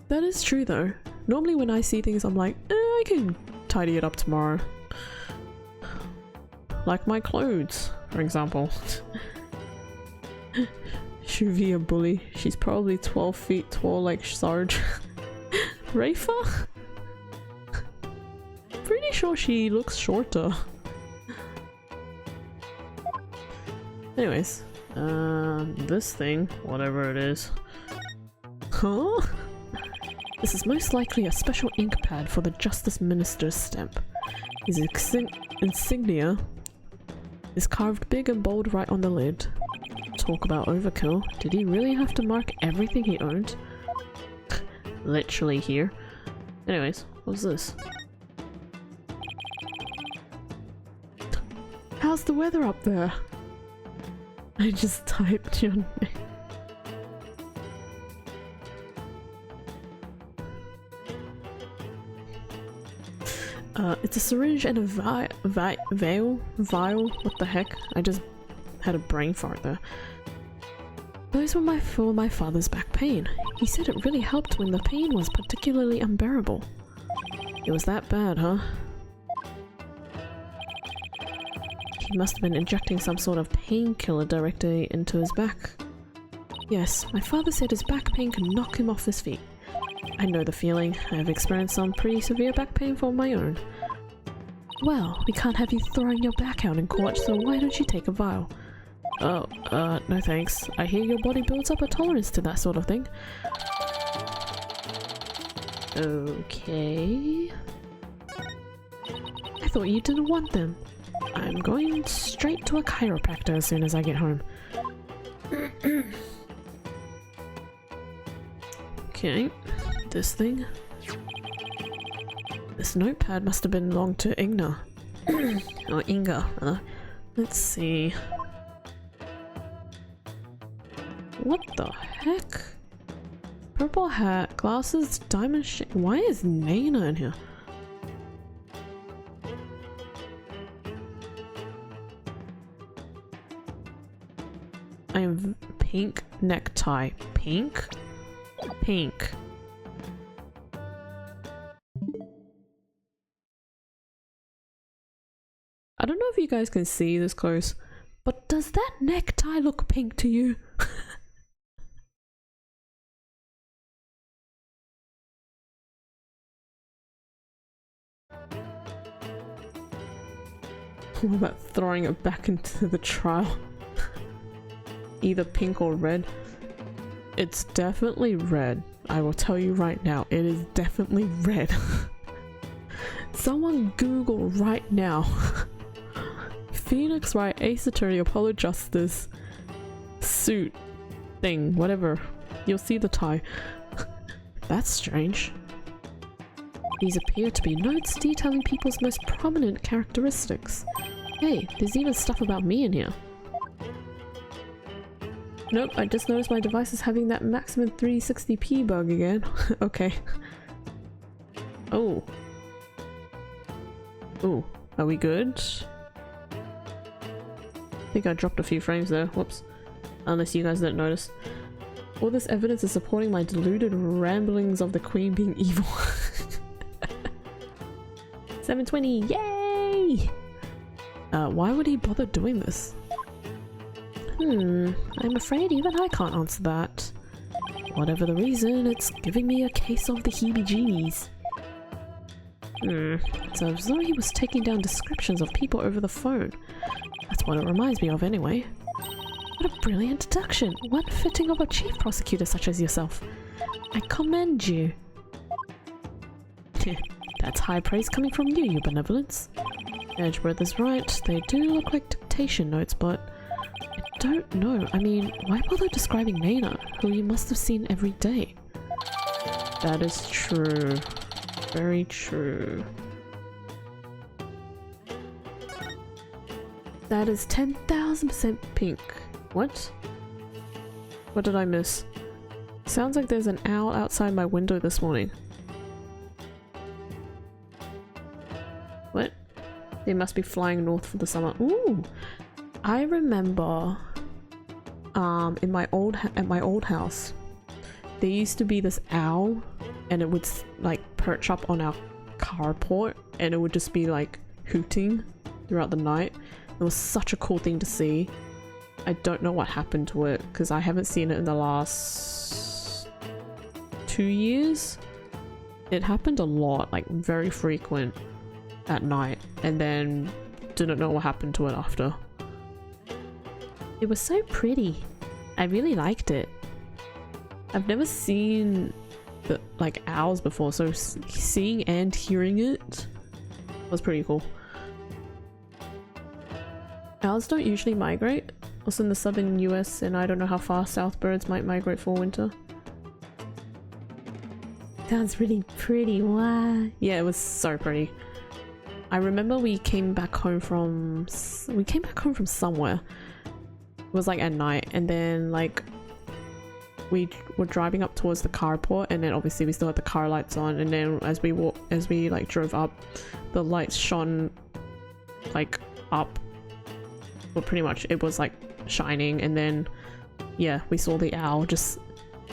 That is true though. Normally when I see things I'm like, I can tidy it up tomorrow. Like my clothes, for example. Shuvi a bully. She's probably 12 feet tall like Sarge. Rafa? Pretty sure she looks shorter. Anyways, this thing, whatever it is. Huh? This is most likely a special ink pad for the Justice Minister's stamp. His insignia is carved big and bold right on the lid. Talk about overkill. Did he really have to mark everything he owned? Literally here. Anyways, what's this? How's the weather up there? I just typed your name. It's a syringe and a vial? What the heck? I just had a brain fart there. Those were for my father's back pain. He said it really helped when the pain was particularly unbearable. It was that bad, huh? He must have been injecting some sort of painkiller directly into his back. Yes, my father said his back pain could knock him off his feet. I know the feeling. I have experienced some pretty severe back pain for my own. Well, we can't have you throwing your back out in court, so why don't you take a vial? Oh, no thanks. I hear your body builds up a tolerance to that sort of thing. Okay. I thought you didn't want them. I'm going straight to a chiropractor as soon as I get home. Okay, this thing. This notepad must have belonged to Igna. Oh, Inga. Let's see. What the heck? Purple hat, glasses, diamond shape. Why is Nana in here? I am pink necktie. Pink? Pink. I don't know if you guys can see this close, but does that necktie look pink to you? What about throwing it back into the trial? Either pink or red. It's definitely red. I will tell you right now, it is definitely red. Someone Google right now. Phoenix Wright, Ace Attorney, Apollo Justice, suit, thing, whatever. You'll see the tie. That's strange. These appear to be notes detailing people's most prominent characteristics. Hey, there's even stuff about me in here. Nope, I just noticed my device is having that maximum 360p bug again. Okay. Oh. Oh, are we good? I think I dropped a few frames there. Whoops. Unless you guys didn't notice. All this evidence is supporting my deluded ramblings of the Queen being evil. 720, yay! Why would he bother doing this? I'm afraid even I can't answer that. Whatever the reason, it's giving me a case of the heebie-jeebies. It's as though he was taking down descriptions of people over the phone. That's what it reminds me of anyway. What a brilliant deduction! One fitting of a chief prosecutor such as yourself. I commend you. That's high praise coming from you, your benevolence. Edgeworth is right, they do look like dictation notes, but I don't know. I mean, why bother describing Nana, who you must have seen every day? That is true. Very true. That is 10,000% pink. What? What did I miss? Sounds like there's an owl outside my window this morning. What? They must be flying north for the summer. Ooh! I remember at my old house there used to be this owl, and it would like perch up on our carport and it would just be like hooting throughout the night. It was such a cool thing to see. I don't know what happened to it because I haven't seen it in the last 2 years. It happened a lot, like very frequent at night, and then didn't know what happened to it after. It was so pretty. I really liked it. I've never seen the like owls before, so seeing and hearing it was pretty cool. Owls don't usually migrate. Also in the southern US, and I don't know how far south birds might migrate for winter. Sounds really pretty. Wow. Yeah, it was so pretty. I remember we came back home from somewhere. It was like at night, and then like we were driving up towards the carport, and then obviously we still had the car lights on, and then as we like drove up, the lights shone like up. Well, pretty much it was like shining, and then yeah, we saw the owl just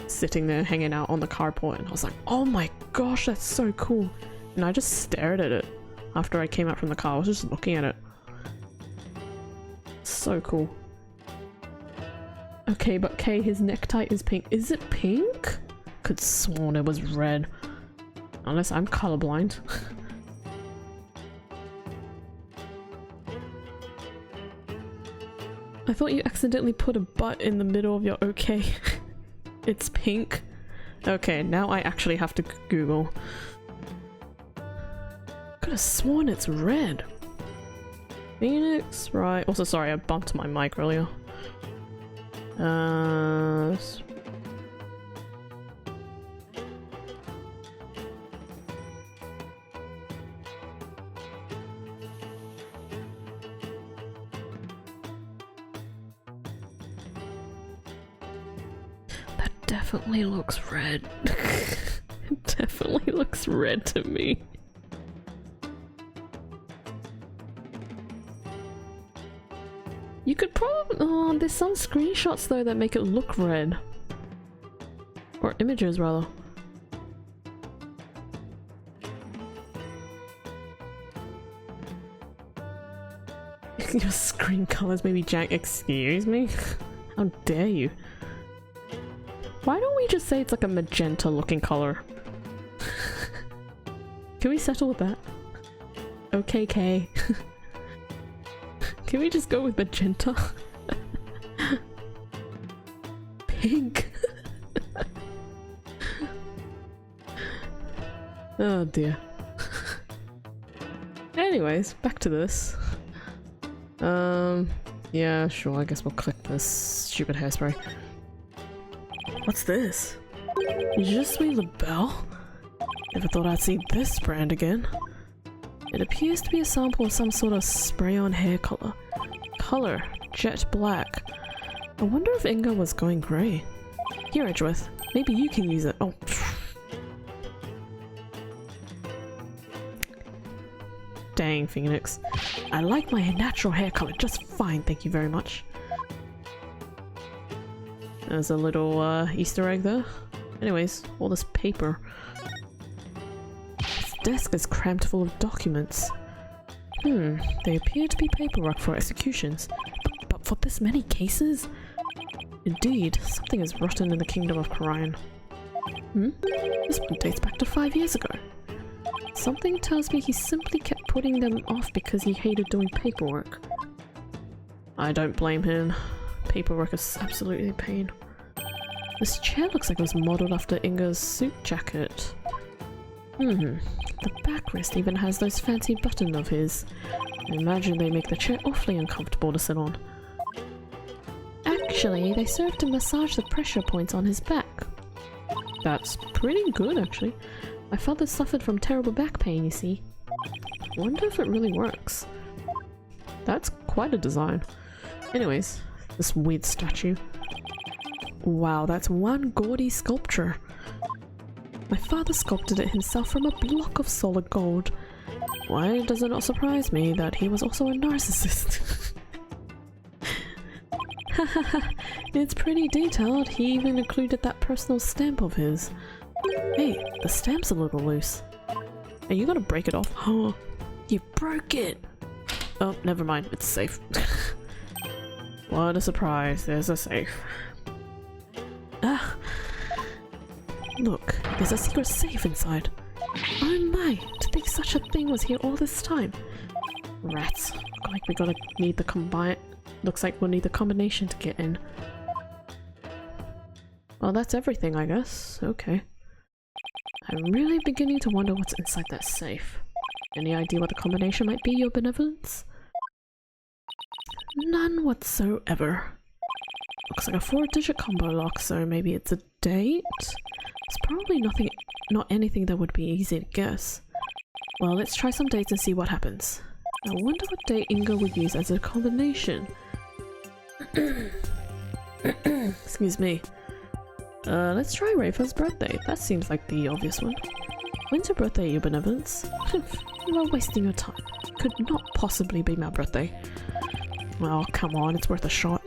sitting there hanging out on the carport, and I was like, oh my gosh, that's so cool. And I just stared at it after I came out from the car. I was just looking at it. So cool. Okay, but Kay, his necktie is pink. Is it pink? Could sworn it was red. Unless I'm colorblind. I thought you accidentally put a butt in the middle of your okay. It's pink. Okay, now I actually have to Google. Could have sworn it's red. Phoenix, right. Also, sorry, I bumped my mic earlier. definitely looks red. It definitely looks red to me. You could probably... Oh, there's some screenshots though that make it look red. Or images rather. Your screen colors maybe Jack. Excuse me? How dare you? Why don't we just say it's like a magenta looking color? Can we settle with that? OKK. Can we just go with magenta? Pink. Oh dear. Anyways, back to this. Yeah, sure, I guess we'll click this stupid hairspray. What's this? Je suis le belle? Never thought I'd see this brand again. It appears to be a sample of some sort of spray-on hair color. Color, jet black. I wonder if Inga was going grey. Here, Edgeworth, maybe you can use it. Oh. Dang, Phoenix. I like my natural hair color just fine, thank you very much. There's a little Easter egg there. Anyways, all this paper. This desk is crammed full of documents. They appear to be paperwork for executions. But for this many cases? Indeed, something is rotten in the kingdom of Kharian. This one dates back to 5 years ago. Something tells me he simply kept putting them off because he hated doing paperwork. I don't blame him. Paperwork is absolutely a pain. This chair looks like it was modeled after Inga's suit jacket. The backrest even has those fancy buttons of his. I imagine they make the chair awfully uncomfortable to sit on. Actually, they serve to massage the pressure points on his back. That's pretty good, actually. My father suffered from terrible back pain, you see. Wonder if it really works. That's quite a design. Anyways, this weird statue. Wow, that's one gaudy sculpture. My father sculpted it himself from a block of solid gold. Why does it not surprise me that he was also a narcissist? Hahaha, it's pretty detailed. He even included that personal stamp of his. Hey, the stamp's a little loose. Are you gonna break it off? Oh, you broke it! Oh, never mind, it's safe. What a surprise, there's a safe. Ah! Look, there's a secret safe inside. Oh my, to think such a thing was here all this time. Rats, look like we'll need the combination to get in. Well, that's everything, I guess. Okay. I'm really beginning to wonder what's inside that safe. Any idea what the combination might be, Your Benevolence? None whatsoever. Looks like a 4-digit combo lock, so maybe it's a date? It's probably not anything that would be easy to guess. Well, let's try some dates and see what happens. I wonder what date Inga would use as a combination. Excuse me. Let's try Rafa's birthday. That seems like the obvious one. When's your birthday, Your Benevolence? You are wasting your time. It could not possibly be my birthday. Well, come on, it's worth a shot.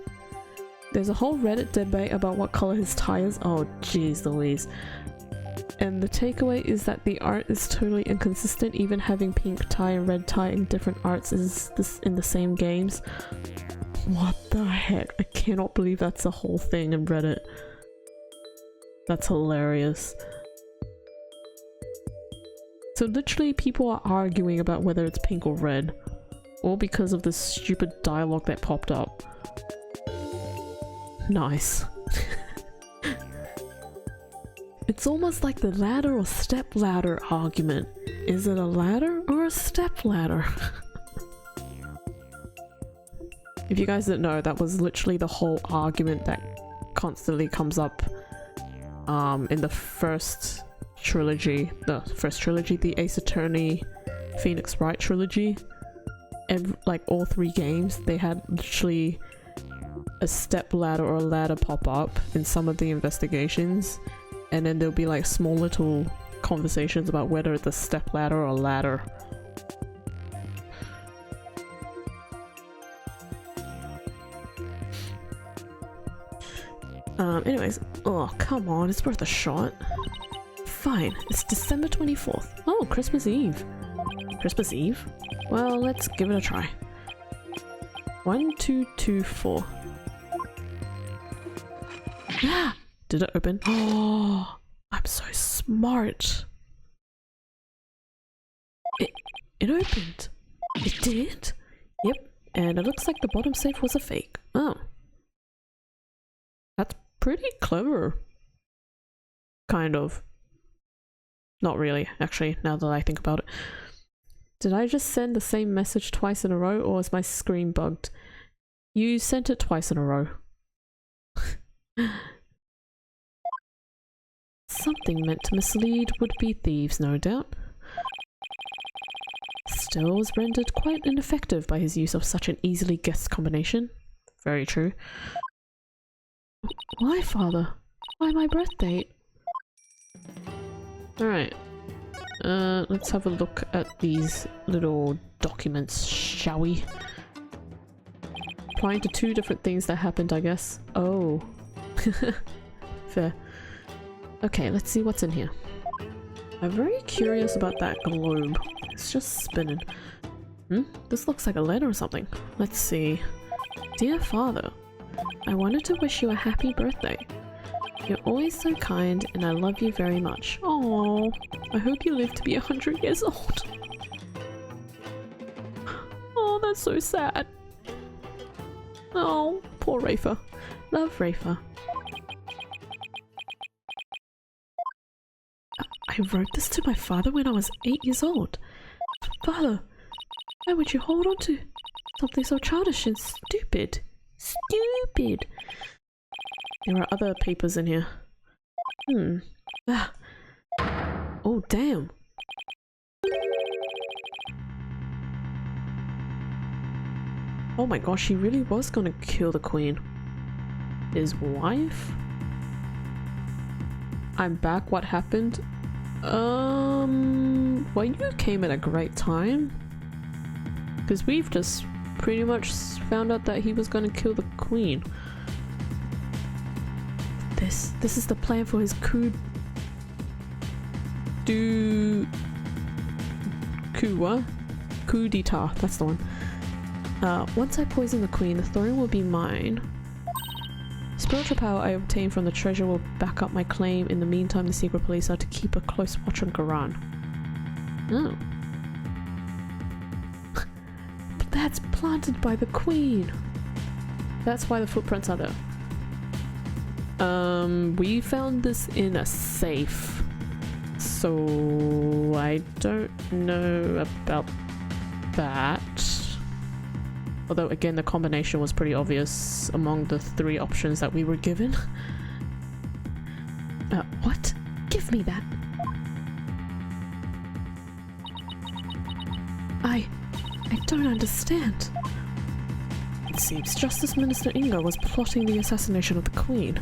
There's a whole Reddit debate about what color his tie is. Oh, jeez Louise. And the takeaway is that the art is totally inconsistent. Even having pink tie and red tie in different arts is in the same games. What the heck? I cannot believe that's a whole thing in Reddit. That's hilarious. So literally people are arguing about whether it's pink or red. All because of this stupid dialogue that popped up. Nice. It's almost like the ladder or step ladder argument. Is it a ladder or a step ladder? If you guys didn't know, that was literally the whole argument that constantly comes up in the first trilogy, the Ace Attorney Phoenix Wright trilogy. Like all 3 games, they had literally a step ladder or a ladder pop up in some of the investigations, and then there'll be like small little conversations about whether it's a step ladder or a ladder. Anyways, oh come on, it's worth a shot. Fine, it's December 24th. Oh, Christmas Eve. Christmas Eve? Well, let's give it a try. 1224. Ah! Did it open? Oh, I'm so smart. It opened. It did? Yep, and it looks like the bottom safe was a fake. Oh. That's pretty clever. Kind of. Not really, actually, now that I think about it. Did I just send the same message twice in a row, or is my screen bugged? You sent it twice in a row. Something meant to mislead would-be thieves, no doubt. Still was rendered quite ineffective by his use of such an easily guessed combination. Very true. Why, father? Why my birth date? Alright. Let's have a look at these little documents, shall we? Applying to two different things that happened, I guess. Oh. Fair. Okay, let's see what's in here. I'm very curious about that globe. It's just spinning. This looks like a letter or something. Let's see. Dear father, I wanted to wish you a happy birthday. You're always so kind and I love you very much. Oh, I hope you live to be 100 years old. Oh, that's so sad. Oh, poor Rafa. Love, Rafa. I wrote this to my father when I was 8 years old. Father, why would you hold on to something so childish and stupid? Stupid! There are other papers in here. Ah. Oh, damn. Oh my gosh, he really was gonna kill the queen. His wife? I'm back, what happened? Well, you came at a great time. Because we've just pretty much found out that he was gonna kill the queen. This is the plan for his coup d'etat, that's the one. Once I poison the queen, the throne will be mine. Spiritual power I obtain from the treasure will back up my claim. In the meantime, the secret police are to keep a close watch on Garan. Oh. But that's planted by the queen. That's why the footprints are there. We found this in a safe, so I don't know about that. Although again, the combination was pretty obvious among the three options that we were given. What? Give me that. I don't understand. It seems Justice Minister Inga was plotting the assassination of the Queen.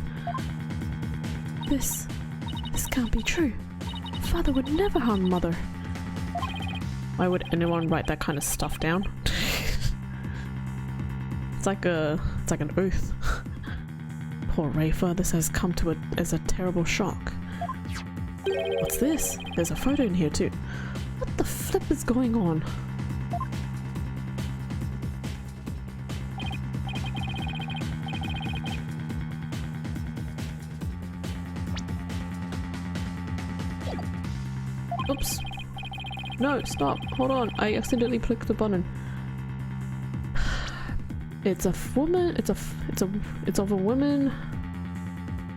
This can't be true. Father would never harm Mother. Why would anyone write that kind of stuff down? It's like an oath. Poor Rafa, this has come to as a terrible shock. What's this? There's a photo in here too. What the flip is going on? Oops. No, stop. Hold on. I accidentally clicked the button. It's a woman. It's of a woman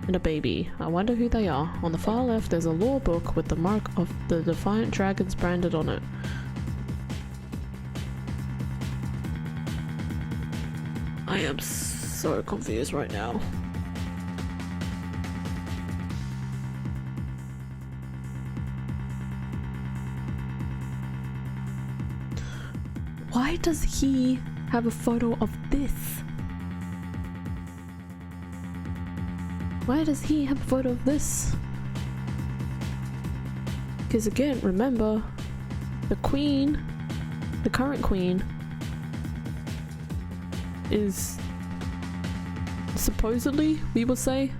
and a baby. I wonder who they are. On the far left, there's a law book with the mark of the Defiant Dragons branded on it. I am so confused right now. Why does he have a photo of this? Why does he have a photo of this? Because again, remember, the queen, the current queen, is supposedly, we will say,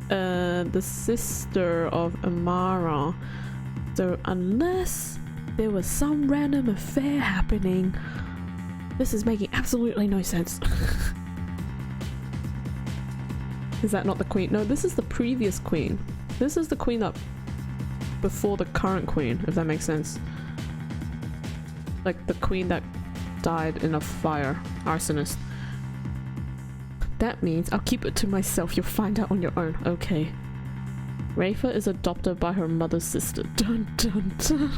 the sister of Amara. So unless there was some random affair happening, this is making absolutely no sense. Is that not the queen? No, this is the previous queen. This is the queen that before the current queen, if that makes sense. Like the queen that died in a fire, arsonist. That means I'll keep it to myself. You'll find out on your own. Okay. Rafa is adopted by her mother's sister. Dun dun dun.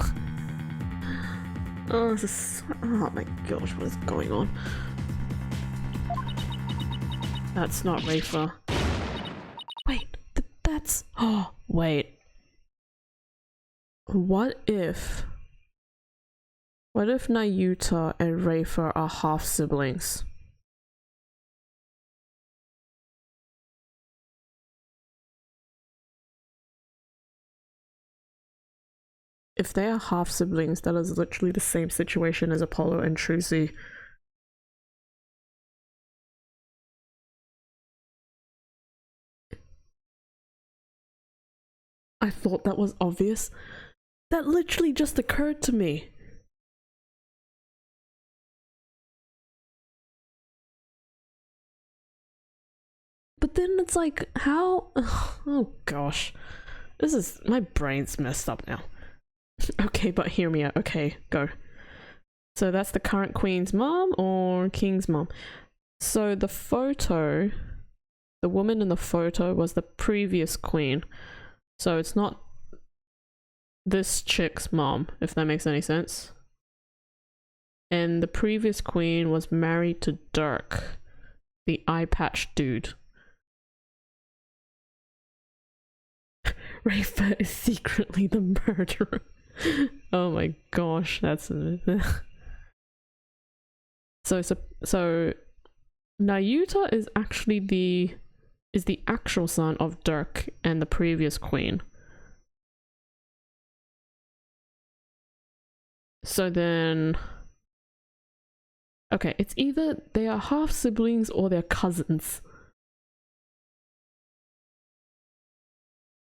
Oh, this is, oh my gosh, what is going on? That's not Rafa. Wait, that's... Oh, wait. What if Nayuta and Rafa are half siblings? If they are half siblings, that is literally the same situation as Apollo and Trucy. I thought that was obvious. That literally just occurred to me. But then it's like, how? Oh gosh. This is, my brain's messed up now. Okay, but hear me out. Okay, go. So that's the current queen's mom or king's mom? So the photo, the woman in the photo was the previous queen. So it's not this chick's mom, if that makes any sense. And the previous queen was married to Dirk, the eye patch dude. Rafa is secretly the murderer. Oh my gosh, that's so Nayuta is actually the actual son of Dirk and the previous queen. So then, okay, it's either they are half siblings or they're cousins.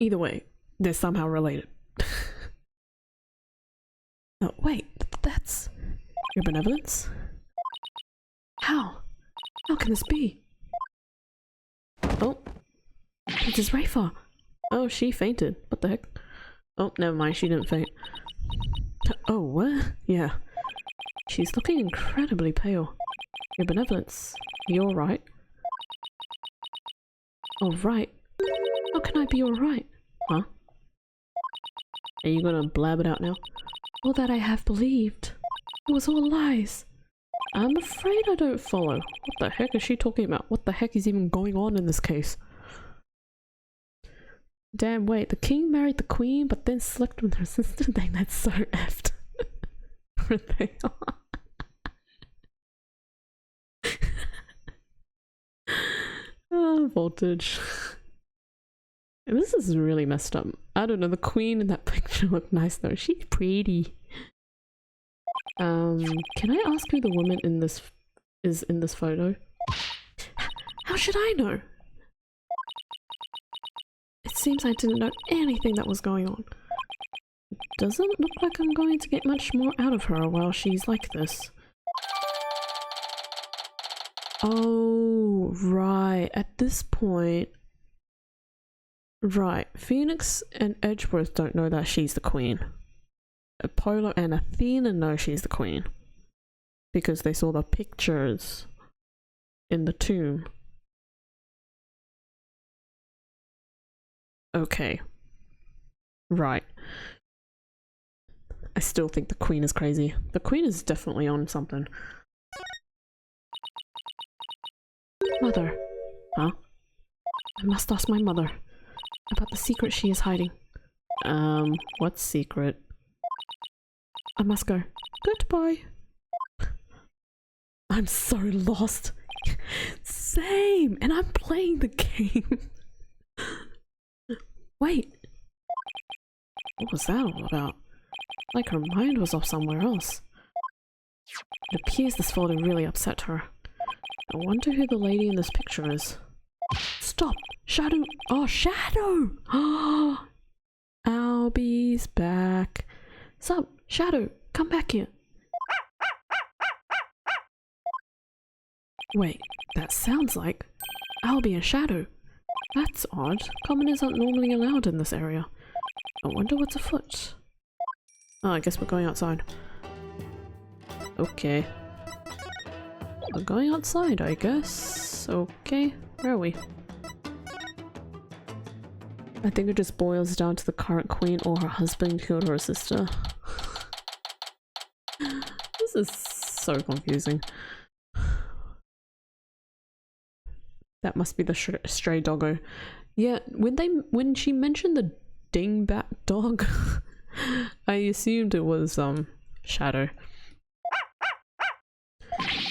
Either way, they're somehow related. Oh, wait, that's your benevolence? How? How can this be? Oh, it is Rafa. Oh, she fainted. What the heck? Oh, never mind, she didn't faint. Oh, what? Yeah. She's looking incredibly pale. Your benevolence. You're right. All right. How can I be alright? Huh? Are you gonna blab it out now? All that I have believed. It was all lies. I'm afraid I don't follow. What the heck is she talking about? What the heck is even going on in this case? Damn, wait, the king married the queen but then slept with her sister? Dang, that's so effed. They are. Oh, voltage. This is really messed up. I don't know, the queen in that picture looked nice though. She's pretty. Can I ask who the woman in this is in this photo? How should I know? It seems I didn't know anything that was going on. It doesn't look like I'm going to get much more out of her while she's like this. Oh, right. At this point... Right. Phoenix and Edgeworth don't know that she's the queen. Apollo and Athena know she's the queen. Because they saw the pictures in the tomb. Okay. Right. I still think the queen is crazy. The queen is definitely on something. Mother. Huh? I must ask my mother about the secret she is hiding. What secret? I must go. Goodbye. I'm so lost. Same! And I'm playing the game. Wait! What was that all about? Like her mind was off somewhere else. It appears this photo really upset her. I wonder who the lady in this picture is. Stop! Shadow! Oh, Shadow! Albie's back. Sup, Shadow? Come back here. Wait, that sounds like Albie and Shadow. That's odd. Commoners aren't normally allowed in this area. I wonder what's afoot. Oh, I guess we're going outside. Okay. We're going outside, I guess. Okay, where are we? I think it just boils down to the current queen or her husband killed her sister. This is so confusing. That must be the stray doggo. Yeah, when she mentioned the dingbat dog, I assumed it was Shadow.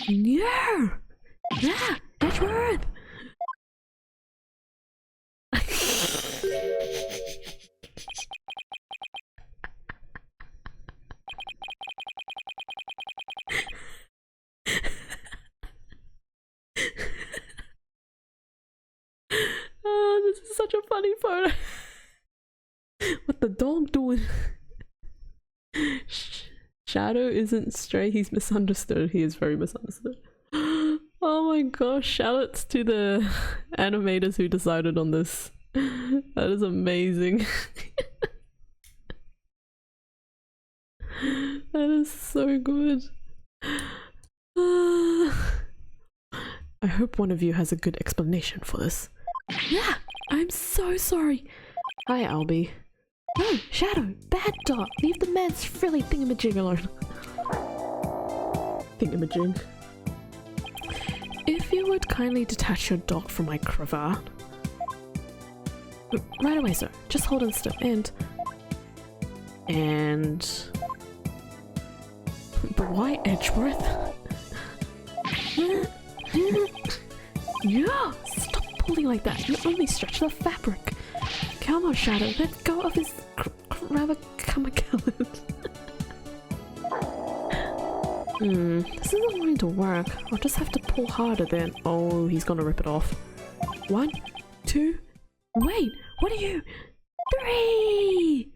Yeah! Yeah! Edgeworth! Oh, this is such a funny photo. What the dog doing? Shadow isn't stray, he's misunderstood. He is very misunderstood. Oh my gosh, shoutouts to the animators who decided on this. That is amazing. That is so good. I hope one of you has a good explanation for this. Yeah, I'm so sorry. Hi, Albie. No, Shadow, bad dog. Leave the man's frilly thingamajig alone. Thingamajig. If you would kindly detach your dog from my cravat. Right away, sir. Just hold on still. And... But why Edgeworth? Yeah! Stop pulling like that. You only stretch the fabric. Come on, Shadow. Let go of his rather kamikaze. This isn't going to work. I'll just have to pull harder then. Oh, he's gonna rip it off. 1, 2... Wait! What are you? 3!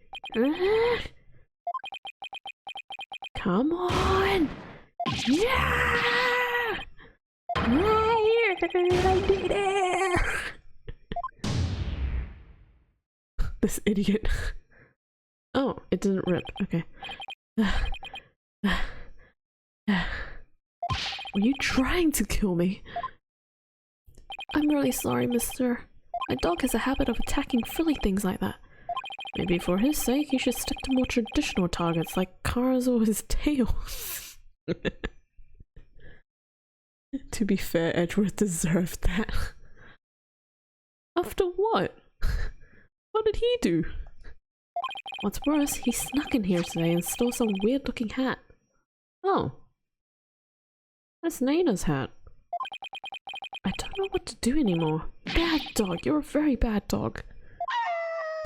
Come on! Yeah! I did it! This idiot. Oh, it didn't rip. Okay. Were you trying to kill me? I'm really sorry, mister. My dog has a habit of attacking frilly things like that. Maybe for his sake, you should stick to more traditional targets like cars or his tail. To be fair, Edgeworth deserved that. After what? What did he do? What's worse, he snuck in here today and stole some weird looking hat. Oh. That's Nana's hat. I don't know what to do anymore. Bad dog, you're a very bad dog.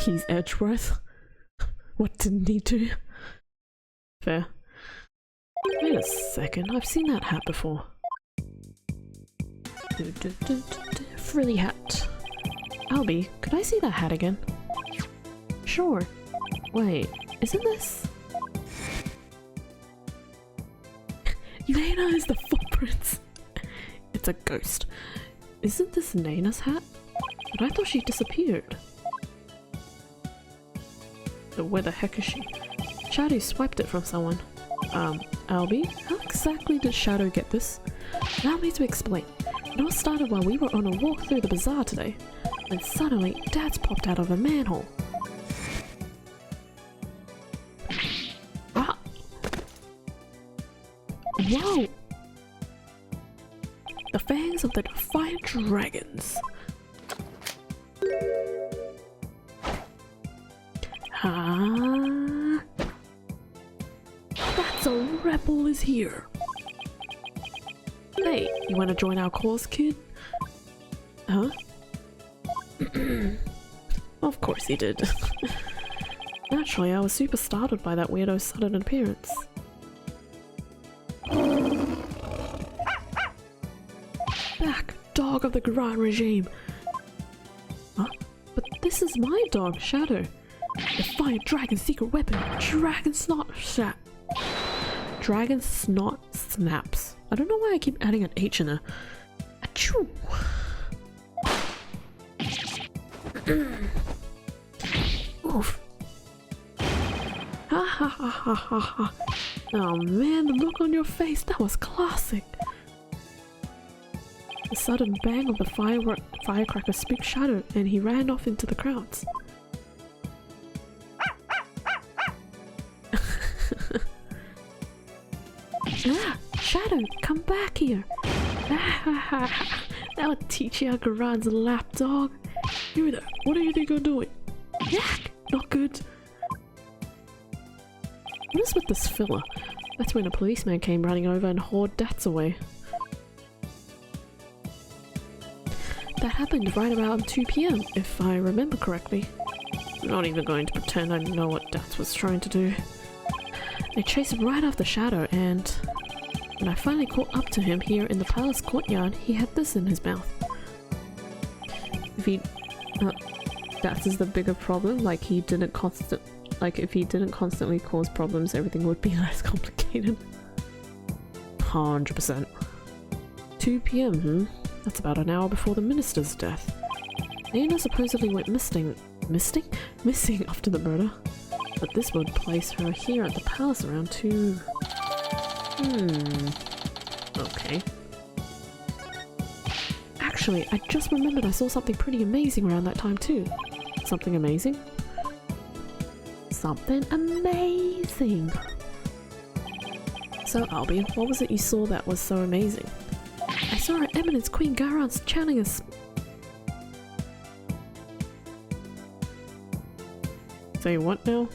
He's Edgeworth. What didn't he do? Fair. Wait a second, I've seen that hat before. Frilly hat. Albie, could I see that hat again? Sure. Wait, isn't this? Nana is the footprints. It's a ghost. Isn't this Nana's hat? But I thought she disappeared. So where the heck is she? Shadow swiped it from someone. Albie, how exactly did Shadow get this? Allow me to explain. It all started while we were on a walk through the bazaar today, and suddenly Dad's popped out of a manhole. Ah! Whoa! The fangs of the defiant dragons. Ah! That's a rebel is here. Hey, you wanna join our cause, kid? Huh? Of course he did. Naturally, I was super startled by that weirdo's sudden appearance. Back, dog of the Grand regime! Huh? But this is my dog, Shadow. Defiant dragon secret weapon, dragon snot snap. Dragon snot snaps. I don't know why I keep adding an H in there. Achoo! Oof. Ha ha ha ha ha ha. Oh man, the look on your face, that was classic. The sudden bang of the firecracker spooked Shadow and he ran off into the crowds. Ah, Shadow, come back here. That would teach you how Garan's lapdog. You there, what do you think you're doing? Yak! Not good. What is with this filler? That's when a policeman came running over and hauled Dats away. That happened right about 2 PM, if I remember correctly. I'm not even going to pretend I know what Dats was trying to do. They chased him right after Shadow, and when I finally caught up to him here in the palace courtyard, he had this in his mouth. If he... that is the bigger problem, like if he didn't constantly cause problems, everything would be less complicated. 100%. 2 PM, That's about an hour before the minister's death. Nana supposedly went missing after the murder. But this would place her here at the palace around 2... Okay. Actually, I just remembered I saw something pretty amazing around that time too. Something amazing? Something amazing! So Albie, what was it you saw that was so amazing? I saw Her Eminence Queen Garan's channeling us. Say what now?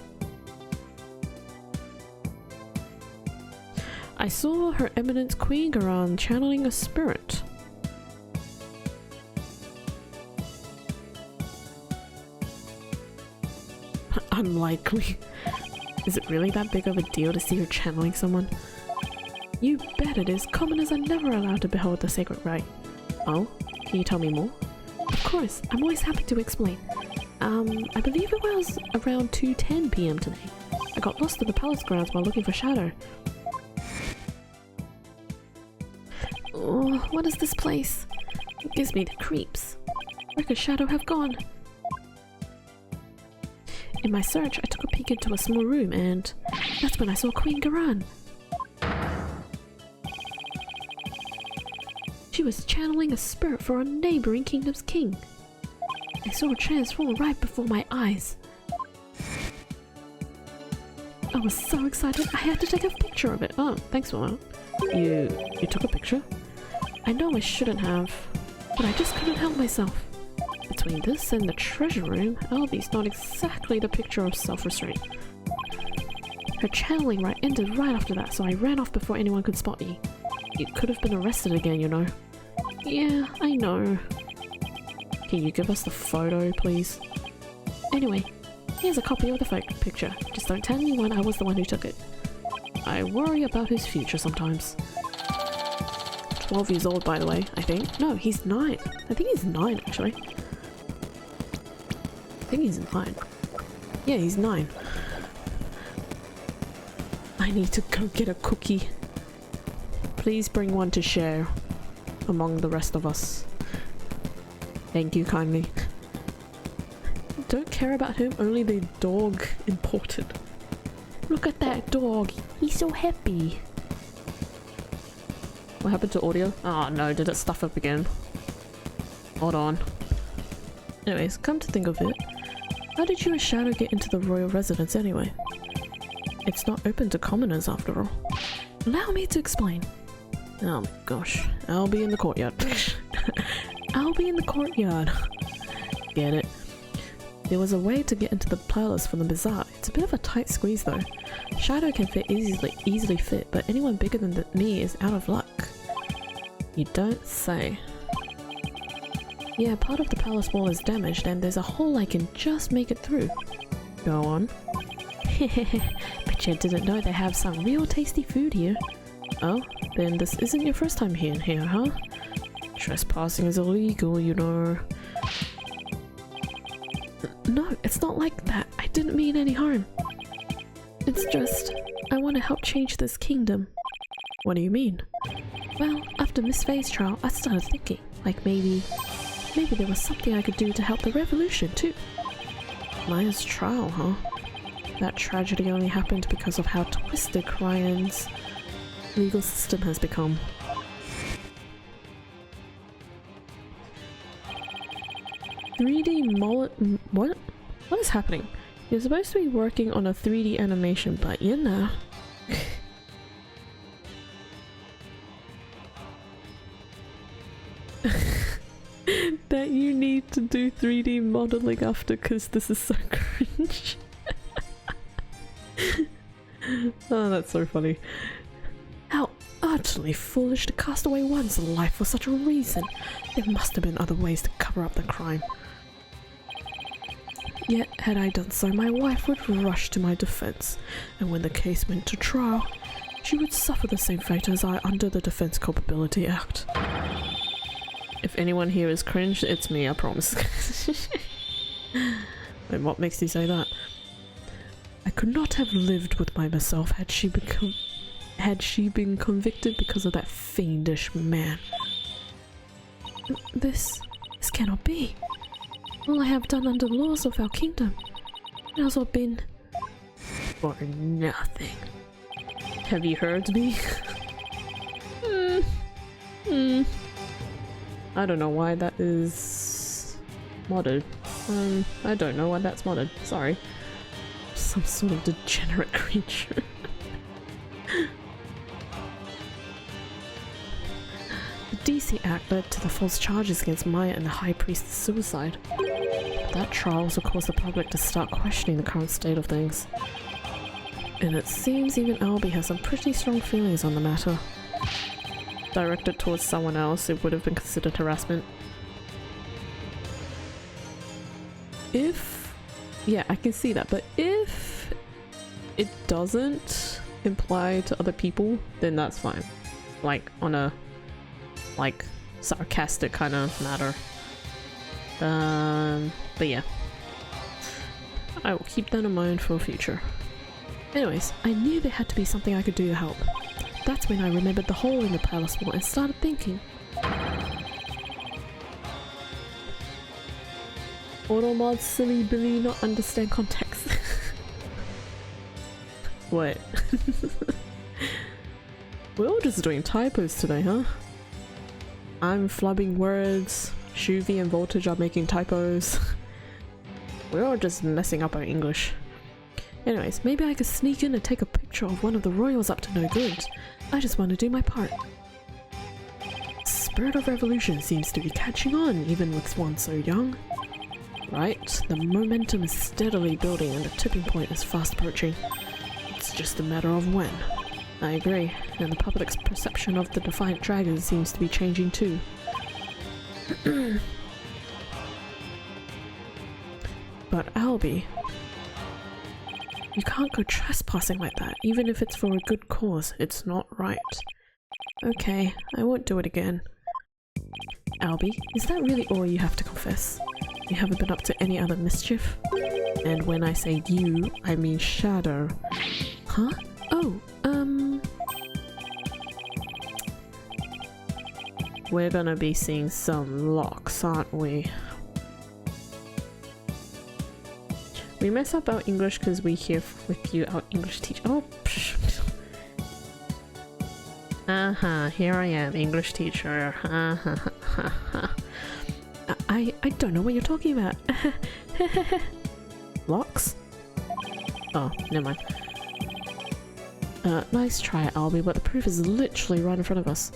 I saw Her Eminence Queen Garan channeling a spirit. Unlikely. Is it really that big of a deal to see her channeling someone? You bet it is. Commoners are never allowed to behold the sacred rite. Oh? Can you tell me more? Of course, I'm always happy to explain. I believe it was around 2:10 PM today. I got lost in the palace grounds while looking for Shadow. Oh, what is this place? It gives me the creeps. Where could Shadow have gone? In my search, I took a peek into a small room and that's when I saw Queen Garan. She was channeling a spirit for a neighboring kingdom's king. I saw her transform right before my eyes. I was so excited I had to take a picture of it. Oh, thanks for that. You took a picture? I know I shouldn't have, but I just couldn't help myself. Between this and the treasure room, Albie's not exactly the picture of self-restraint. Her channeling right ended right after that, so I ran off before anyone could spot me. You could have been arrested again, you know. Yeah, I know. Can you give us the photo, please? Anyway, here's a copy of the picture. Just don't tell anyone I was the one who took it. I worry about his future sometimes. 12 years old, by the way, I think. No, he's 9. I think he's 9, actually. I think he's 9. Yeah, he's 9. I need to go get a cookie. Please bring one to share among the rest of us. Thank you kindly. Don't care about him, only the dog important. Look at that dog, he's so happy. What happened to audio? Oh no, did it stuff up again? Hold on. Anyways, come to think of it, how did you and Shadow get into the royal residence anyway? It's not open to commoners after all. Allow me to explain. Oh my gosh, I'll be in the courtyard. I'll be in the courtyard. Get it? There was a way to get into the palace from the bazaar. It's a bit of a tight squeeze though. Shadow can fit easily fit, but anyone bigger than me is out of luck. You don't say. Yeah, part of the palace wall is damaged and there's a hole I can just make it through. Go on. Bet you didn't know they have some real tasty food here. Oh, then this isn't your first time here, huh? Trespassing is illegal, you know. No, it's not like that. I didn't mean any harm. It's just, I want to help change this kingdom. What do you mean? Well, after Miss Faye's trial, I started thinking, like maybe there was something I could do to help the revolution too. Maya's trial, huh? That tragedy only happened because of how twisted Ryan's legal system has become. What? What is happening? You're supposed to be working on a 3D animation, but you know. That you need to do 3D modeling after, because this is so cringe. Oh, that's so funny. How utterly foolish to cast away one's life for such a reason. There must have been other ways to cover up the crime. Yet, had I done so, my wife would rush to my defense, and when the case went to trial, she would suffer the same fate as I under the Defense Culpability Act. If anyone here is cringe, it's me, I promise. Wait, what makes you say that? I could not have lived with myself had she been convicted because of that fiendish man. This cannot be. All I have done under the laws of our kingdom has all been for nothing. Have you heard me? I don't know why that is modded. I don't know why that's modded. Sorry. Some sort of degenerate creature. The DC Act led to the false charges against Maya and the High Priest's suicide. That trial also caused the public to start questioning the current state of things. And it seems even Albie has some pretty strong feelings on the matter. Directed towards someone else, it would have been considered harassment. Yeah, I can see that, but if it doesn't imply to other people, then that's fine. Like, on a, like, sarcastic kind of matter. But yeah. I will keep that in mind for the future. Anyways, I knew there had to be something I could do to help. That's when I remembered the hole in the palace wall and started thinking. Automod silly Billy not understand context. What? We're all just doing typos today, huh? I'm flubbing words, Shuvi and Voltage are making typos. We're all just messing up our English. Anyways, maybe I could sneak in and take a picture of one of the royals up to no good. I just want to do my part. The spirit of revolution seems to be catching on, even with one so young. Right, the momentum is steadily building and the tipping point is fast approaching. It's just a matter of when. I agree, and the public's perception of the Defiant Dragon seems to be changing too. But Albie, you can't go trespassing like that, even if it's for a good cause. It's not right. Okay, I won't do it again. Albie, is that really all you have to confess? You haven't been up to any other mischief? And when I say you, I mean Shadow. Huh? Oh, we're gonna be seeing some locks, aren't we? We mess up our English because we hear with you, our English teacher. Oh, psh. Here I am, English teacher. I don't know what you're talking about. Locks? Oh, never mind. Nice try, Albie, but the proof is literally right in front of us.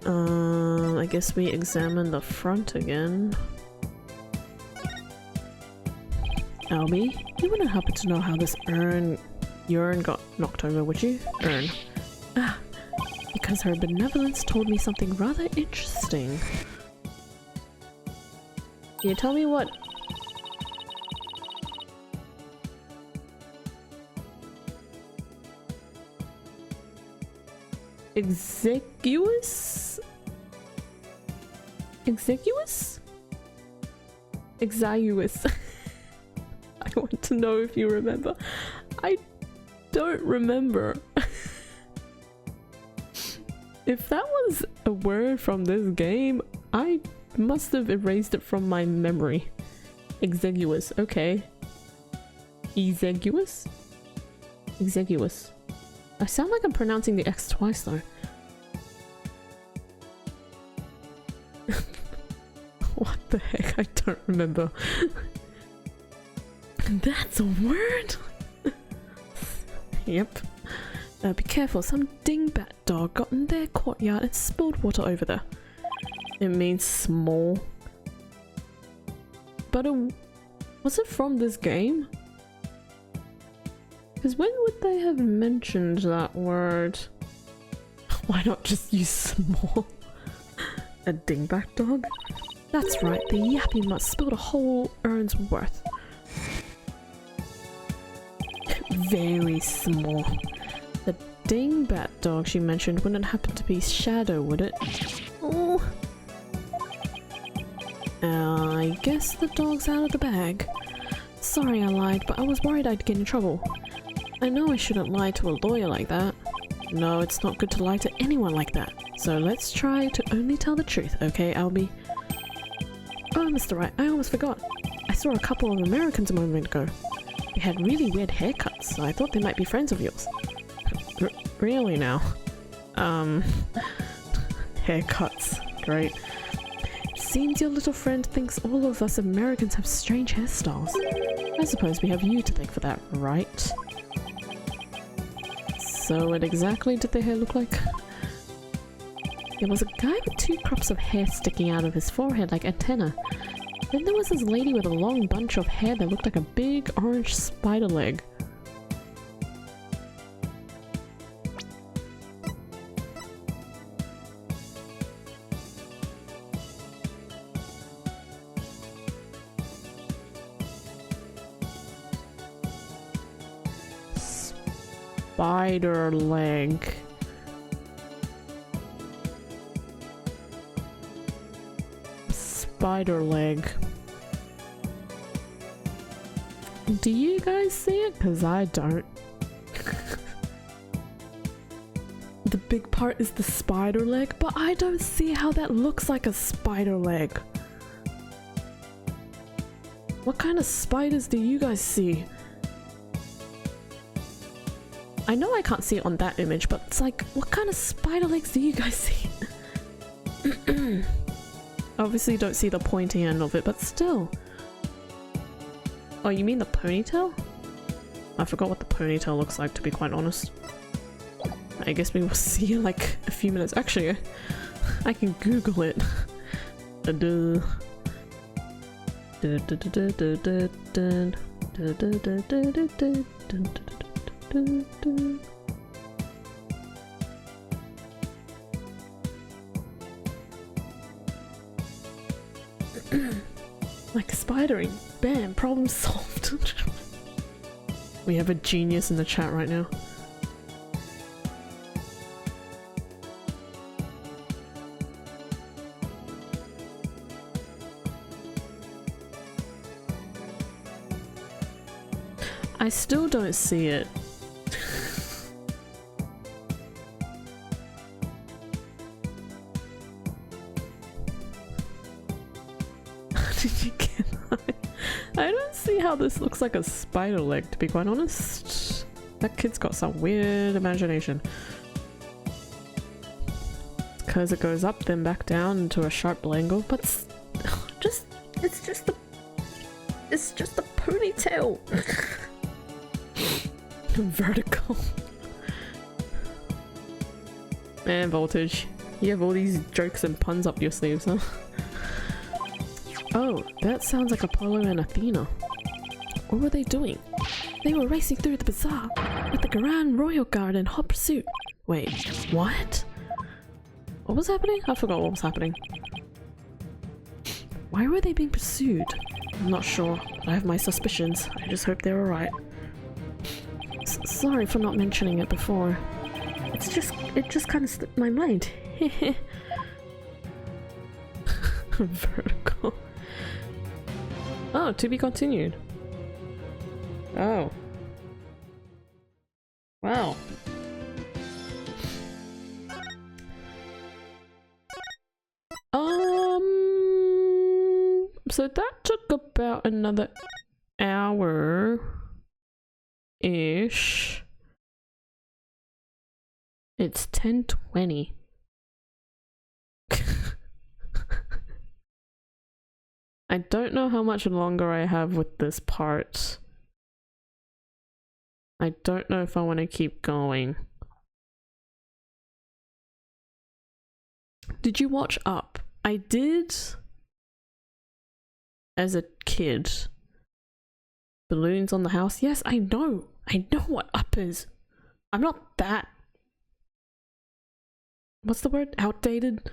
I guess we examine the front again. Albie, you wouldn't happen to know how this urn got knocked over, would you? Urn. Ah, because her benevolence told me something rather interesting. Can you tell me what? Exiguous? Exiguous? Exiguous. I want to know if you remember. I don't remember. If that was a word from this game, I must have erased it from my memory. Exiguous, okay. Exiguous? Exiguous. I sound like I'm pronouncing the X twice though. What the heck? I don't remember. That's a word? Yep. Be careful, some dingbat dog got in their courtyard and spilled water over there. It means small. But was it from this game? Because when would they have mentioned that word? Why not just use small? A dingbat dog? That's right, the yappy mutt spilled a whole urn's worth. Very small. The dingbat dog she mentioned wouldn't happen to be Shadow, would it? Oh. I guess the dog's out of the bag. Sorry I lied, but I was worried I'd get in trouble. I know I shouldn't lie to a lawyer like that. No, it's not good to lie to anyone like that. So let's try to only tell the truth, okay, Albie? Oh, Mr. Wright, I almost forgot. I saw a couple of Americans a moment ago. They had really weird haircuts, so I thought they might be friends of yours. Really now? Haircuts. Great. Seems your little friend thinks all of us Americans have strange hairstyles. I suppose we have you to thank for that, right? So what exactly did their hair look like? There was a guy with 2 crops of hair sticking out of his forehead like antennae. Then there was this lady with a long bunch of hair that looked like a big orange spider leg. Spider leg. Spider leg. Do you guys see it? Because I don't. The big part is the spider leg, but I don't see how that looks like a spider leg. What kind of spiders do you guys see? I know I can't see it on that image, but it's like, what kind of spider legs do you guys see? Obviously don't see the pointy end of it, but still. Oh, you mean the ponytail? I forgot what the ponytail looks like, to be quite honest. I guess we will see in like a few minutes. Actually, I can Google it. Like spidering. Bam, problem solved. We have a genius in the chat right now. I still don't see it. Did you get that? I don't see how this looks like a spider leg, to be quite honest. That kid's got some weird imagination. Because it goes up then back down into a sharp angle, but it's just the ponytail. Vertical. Man, Voltage, you have all these jokes and puns up your sleeves, huh? Oh, that sounds like Apollo and Athena. What were they doing? They were racing through the bazaar with the Grand Royal Guard in hot pursuit. Wait, what? What was happening? I forgot what was happening. Why were they being pursued? I'm not sure, but I have my suspicions. I just hope they're alright. Sorry for not mentioning it before. It just kind of slipped my mind. Vertical. Oh, to be continued. Oh. Wow. So that took about another hour-ish. It's 10:20. I don't know how much longer I have with this part. I don't know if I want to keep going. Did you watch Up? I did as a kid. Balloons on the house? Yes, I know. I know what Up is. I'm not that... What's the word? Outdated?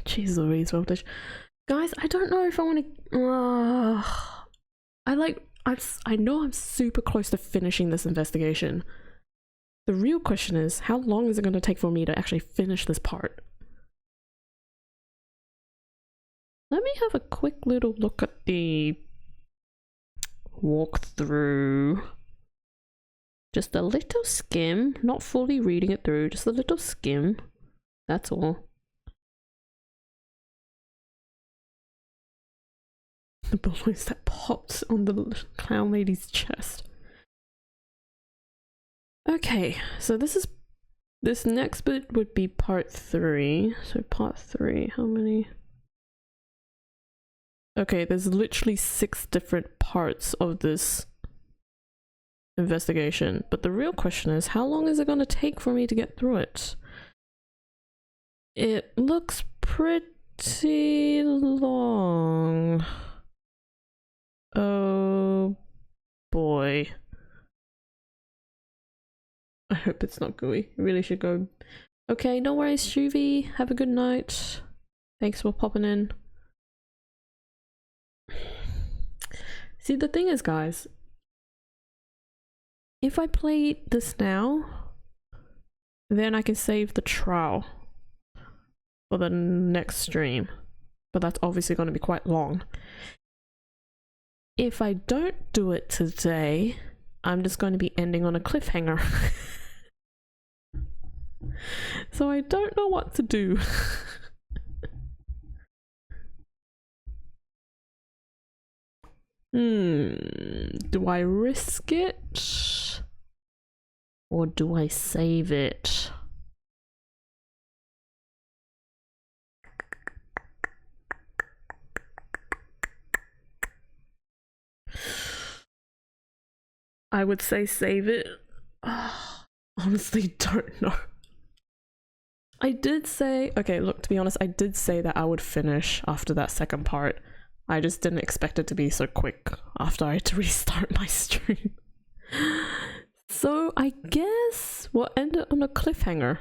Jeez Louise, Voltage. Guys, I don't know if I want to... I know I'm super close to finishing this investigation. The real question is, how long is it going to take for me to actually finish this part? Let me have a quick little look at the walkthrough. Just a little skim, not fully reading it through, just a little skim. That's all. The balloons that popped on the clown lady's chest. Okay, so this next bit would be part 3. So part 3, how many? Okay, there's literally 6 different parts of this investigation, but the real question is, how long is it going to take for me to get through it? It looks pretty long. Oh boy. I hope it's not gooey. I really should go. Okay, no worries, Shuvi. Have a good night. Thanks for popping in. See, the thing is, guys, if I play this now, then I can save the trial for the next stream. But that's obviously going to be quite long. If I don't do it today, I'm just going to be ending on a cliffhanger. So I don't know what to do. Do I risk it? Or do I save it? I would say save it. Honestly, don't know. I did say, okay, look, to be honest, I did say that I would finish after that second part. I just didn't expect it to be so quick after I had to restart my stream. So I guess we'll end it on a cliffhanger.